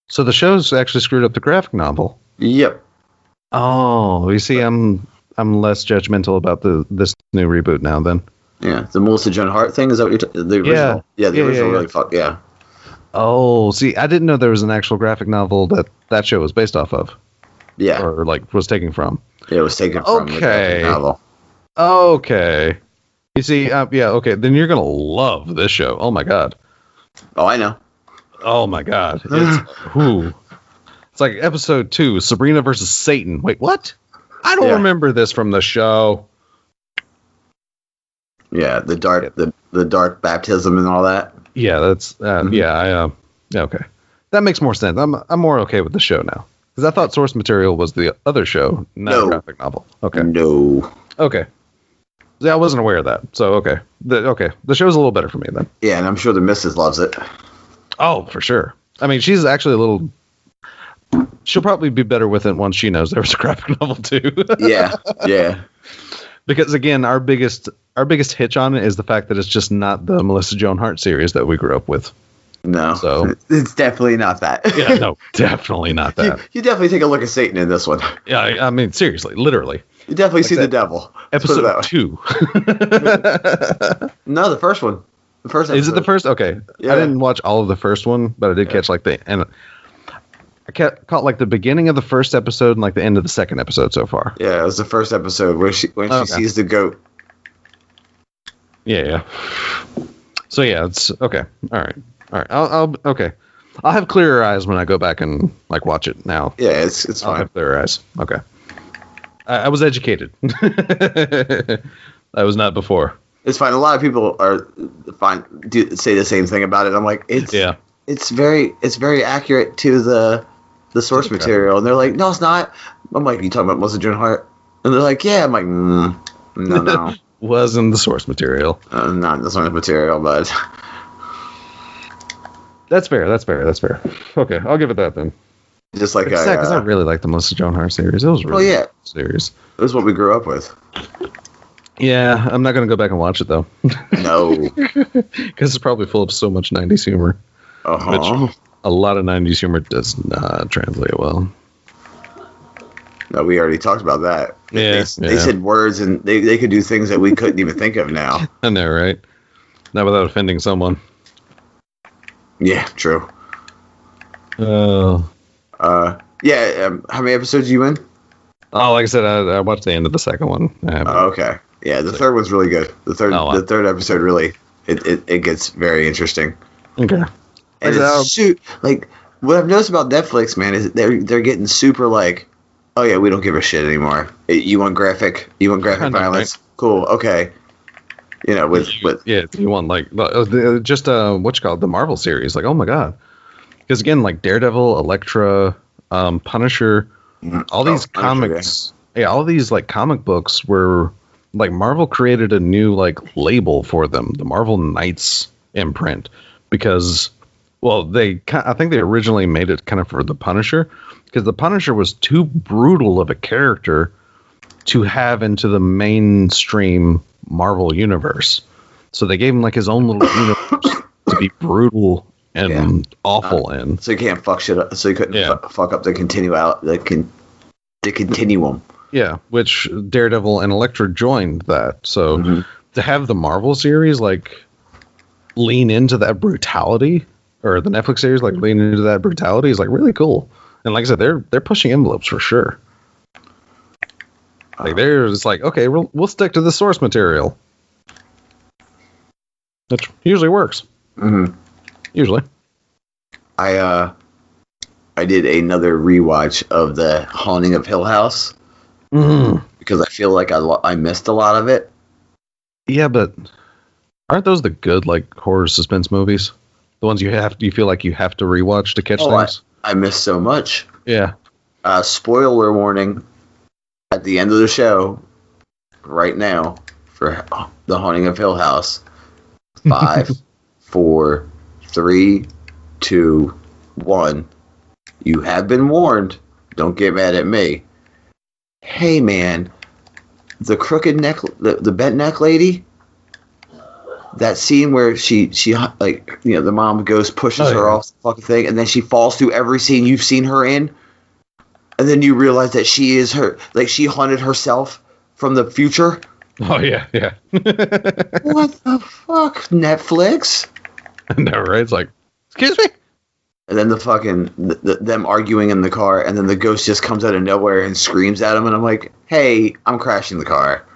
So the show's actually screwed up the graphic novel. Yep. Oh, you see, I'm less judgmental about this new reboot now then. Yeah, the Melissa Joan Hart thing, is that what you're the original? Yeah, the original really fucked. Yeah. Oh, see, I didn't know there was an actual graphic novel that show was based off of. Yeah. Or like was taken from. Yeah, it was taken from the graphic novel. Okay. You see, okay, then you're going to love this show. Oh, my God. Oh, I know. Oh, my God. It's like episode 2, Sabrina versus Satan. Wait, what? I don't remember this from the show. Yeah, the dark baptism and all that. Yeah, that's, okay. That makes more sense. I'm more okay with the show now. Because I thought source material was the other show, not a graphic novel. Okay. No. Okay. Yeah, I wasn't aware of that. So, okay. The show's a little better for me then. Yeah, and I'm sure the missus loves it. Oh, for sure. I mean, she's actually a little... She'll probably be better with it once she knows there was a graphic novel, too. Yeah. Because, again, our biggest hitch on it is the fact that it's just not the Melissa Joan Hart series that we grew up with. No. So it's definitely not that. Yeah, no, definitely not that. You definitely take a look at Satan in this one. Yeah, I mean, seriously, literally. You definitely see the devil. Episode 2. No, the first one. The first episode. Is it the first? Okay. Yeah. I didn't watch all of the first one, but I did catch and I caught like the beginning of the first episode and like the end of the second episode so far. Yeah, it was the first episode when she sees the goat. Yeah. So yeah, it's okay. All right. I'll okay. I'll have clearer eyes when I go back and like watch it now. Yeah, it's fine. I'll have clearer eyes. Okay. I was educated. I was not before. It's fine. A lot of people say the same thing about it. I'm like, it's very accurate to the source material, and they're like, no, it's not. I'm like, you talking about Melissa Joan Hart? And they're like, yeah. I'm like, no. Wasn't the source material? Not the source material, but that's fair. Okay, I'll give it that then. Just like it's sad because I really like the Melissa Joan Hart series. It was really good series. It was what we grew up with. Yeah, I'm not going to go back and watch it though. No, because it's probably full of so much 90s humor. Which a lot of 90s humor does not translate well. No, we already talked about that. Yeah, they said words and they could do things that we couldn't even think of now. I know, right? Not without offending someone. Yeah, true. Oh. How many episodes are you in? Oh, like I said, I watched the end of the second one. Okay. Yeah, the third one's really good. The third episode really it gets very interesting. Okay. And it's like what I've noticed about Netflix, man, is they're getting super like, oh yeah, we don't give a shit anymore. You want graphic violence? Right. Cool. Okay. You know, with you want like just what you call it, the Marvel series? Like, oh my god, because again, like Daredevil, Elektra, Punisher, all these comics, all these like comic books were like Marvel created a new like label for them, the Marvel Knights imprint, because I think they originally made it kind of for the Punisher, because the Punisher was too brutal of a character to have into the mainstream Marvel universe. So they gave him like his own little universe to be brutal and awful in. So you can't fuck shit up. So you couldn't fuck up the continuum. Yeah, which Daredevil and Elektra joined that. So to have the Marvel series like lean into that brutality, or the Netflix series like lean into that brutality, is like really cool. And like I said, they're pushing envelopes for sure. Like they're just like, okay, we'll stick to the source material. That usually works. Mm-hmm. Usually. I did another rewatch of The Haunting of Hill House because I feel like I missed a lot of it. Yeah, but aren't those the good like horror suspense movies? The ones you feel like you have to rewatch to catch things? I missed so much. Yeah. spoiler warning at the end of the show right now for The Haunting of Hill House. 5, 4, 3, 2, 1. You have been warned. Don't get mad at me. Hey, man. The crooked neck, the bent neck lady, that scene where she like, you know, the mom ghost pushes her off the fucking thing, and then she falls through every scene you've seen her in, and then you realize that she is her, like, she haunted herself from the future. Oh, yeah. What the fuck, Netflix? No, right? It's like, excuse me? And then the fucking, them arguing in the car, and then the ghost just comes out of nowhere and screams at him, and I'm like, hey, I'm crashing the car.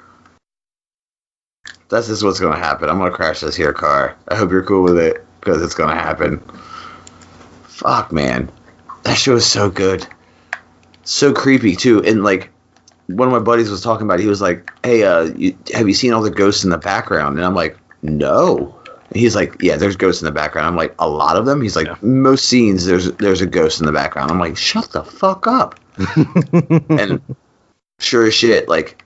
That's just what's going to happen. I'm going to crash this here car. I hope you're cool with it, because it's going to happen. Fuck, man. That show is so good. So creepy, too. And, like, one of my buddies was talking about it. He was like, hey, have you seen all the ghosts in the background? And I'm like, no. And he's like, yeah, there's ghosts in the background. I'm like, a lot of them? He's like, most scenes, there's a ghost in the background. I'm like, shut the fuck up. And sure as shit, like,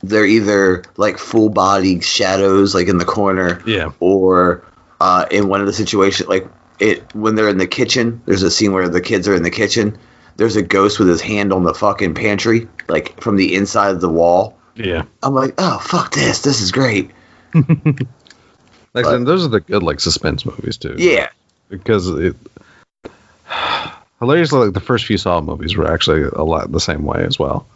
they're either like full body shadows, like in the corner, or in one of the situations, like when they're in the kitchen. There's a scene where the kids are in the kitchen. There's a ghost with his hand on the fucking pantry, like from the inside of the wall. Yeah, I'm like, oh fuck this! This is great. Like, and those are the good, like, suspense movies too. Yeah, because hilariously, like, the first few Saw movies were actually a lot the same way as well.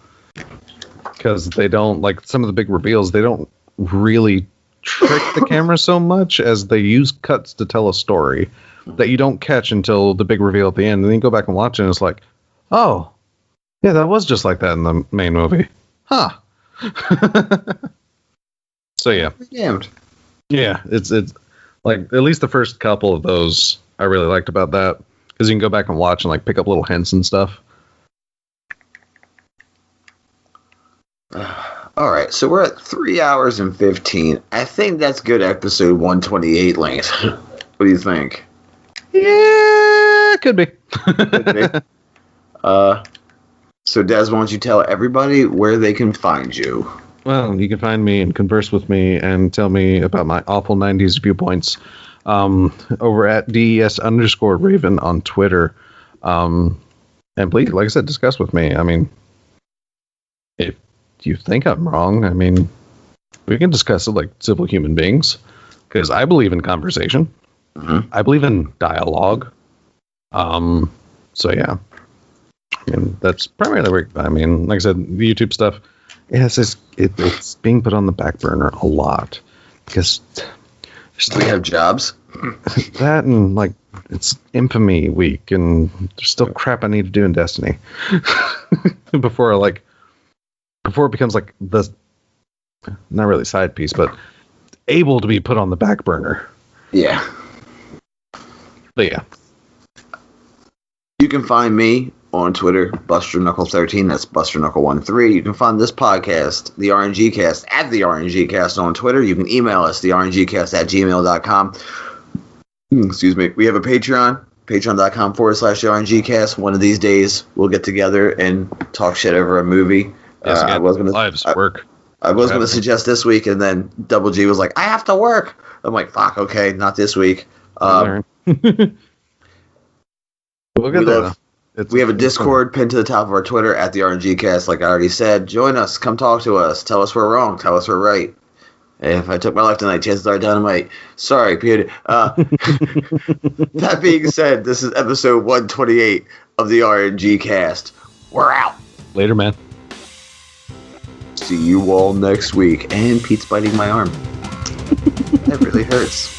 Because they don't, like, some of the big reveals, they don't really trick the camera so much as they use cuts to tell a story that you don't catch until the big reveal at the end. And then you go back and watch it and it's like, oh, yeah, that was just like that in the main movie. Huh. So, yeah. Damned. Yeah, it's like, at least the first couple of those I really liked about that. Because you can go back and watch and, like, pick up little hints and stuff. All right, so we're at 3 hours and 15. I think that's good episode 128 length. What do you think? Yeah, could be. So Des, why don't you tell everybody where they can find you? Well, you can find me and converse with me and tell me about my awful 90s viewpoints over at DES_Raven on Twitter. And please, like I said, discuss with me. I mean, if you think I'm wrong, I mean, we can discuss it like civil human beings, because I believe in conversation. Mm-hmm. I believe in dialogue. So yeah, I mean, that's primarily where, I mean, like I said, the YouTube stuff, yes, it's being put on the back burner a lot because we have jobs. That, and like, it's Infamy week, and there's still crap I need to do in Destiny before it becomes like the, not really side piece, but able to be put on the back burner. Yeah. But yeah. You can find me on Twitter, BusterKnuckle13. That's BusterKnuckle13. You can find this podcast, the RNGCast, at the RNGCast on Twitter. You can email us, the RNGcast@gmail.com. Excuse me. We have a Patreon, patreon.com/RNGcast. One of these days, we'll get together and talk shit over a movie. Yes, I was going to work. I was going to suggest this week, and then Double G was like, I have to work. I'm like, fuck, okay, not this week. We'll get there. We have a Discord pinned to the top of our Twitter at the RNGcast, like I already said. Join us. Come talk to us. Tell us we're wrong. Tell us we're right. If I took my life tonight, chances are dynamite. Sorry, Peter. That being said, this is episode 128 of the RNGcast. We're out. Later, man. See you all next week. And Pete's biting my arm. That really hurts.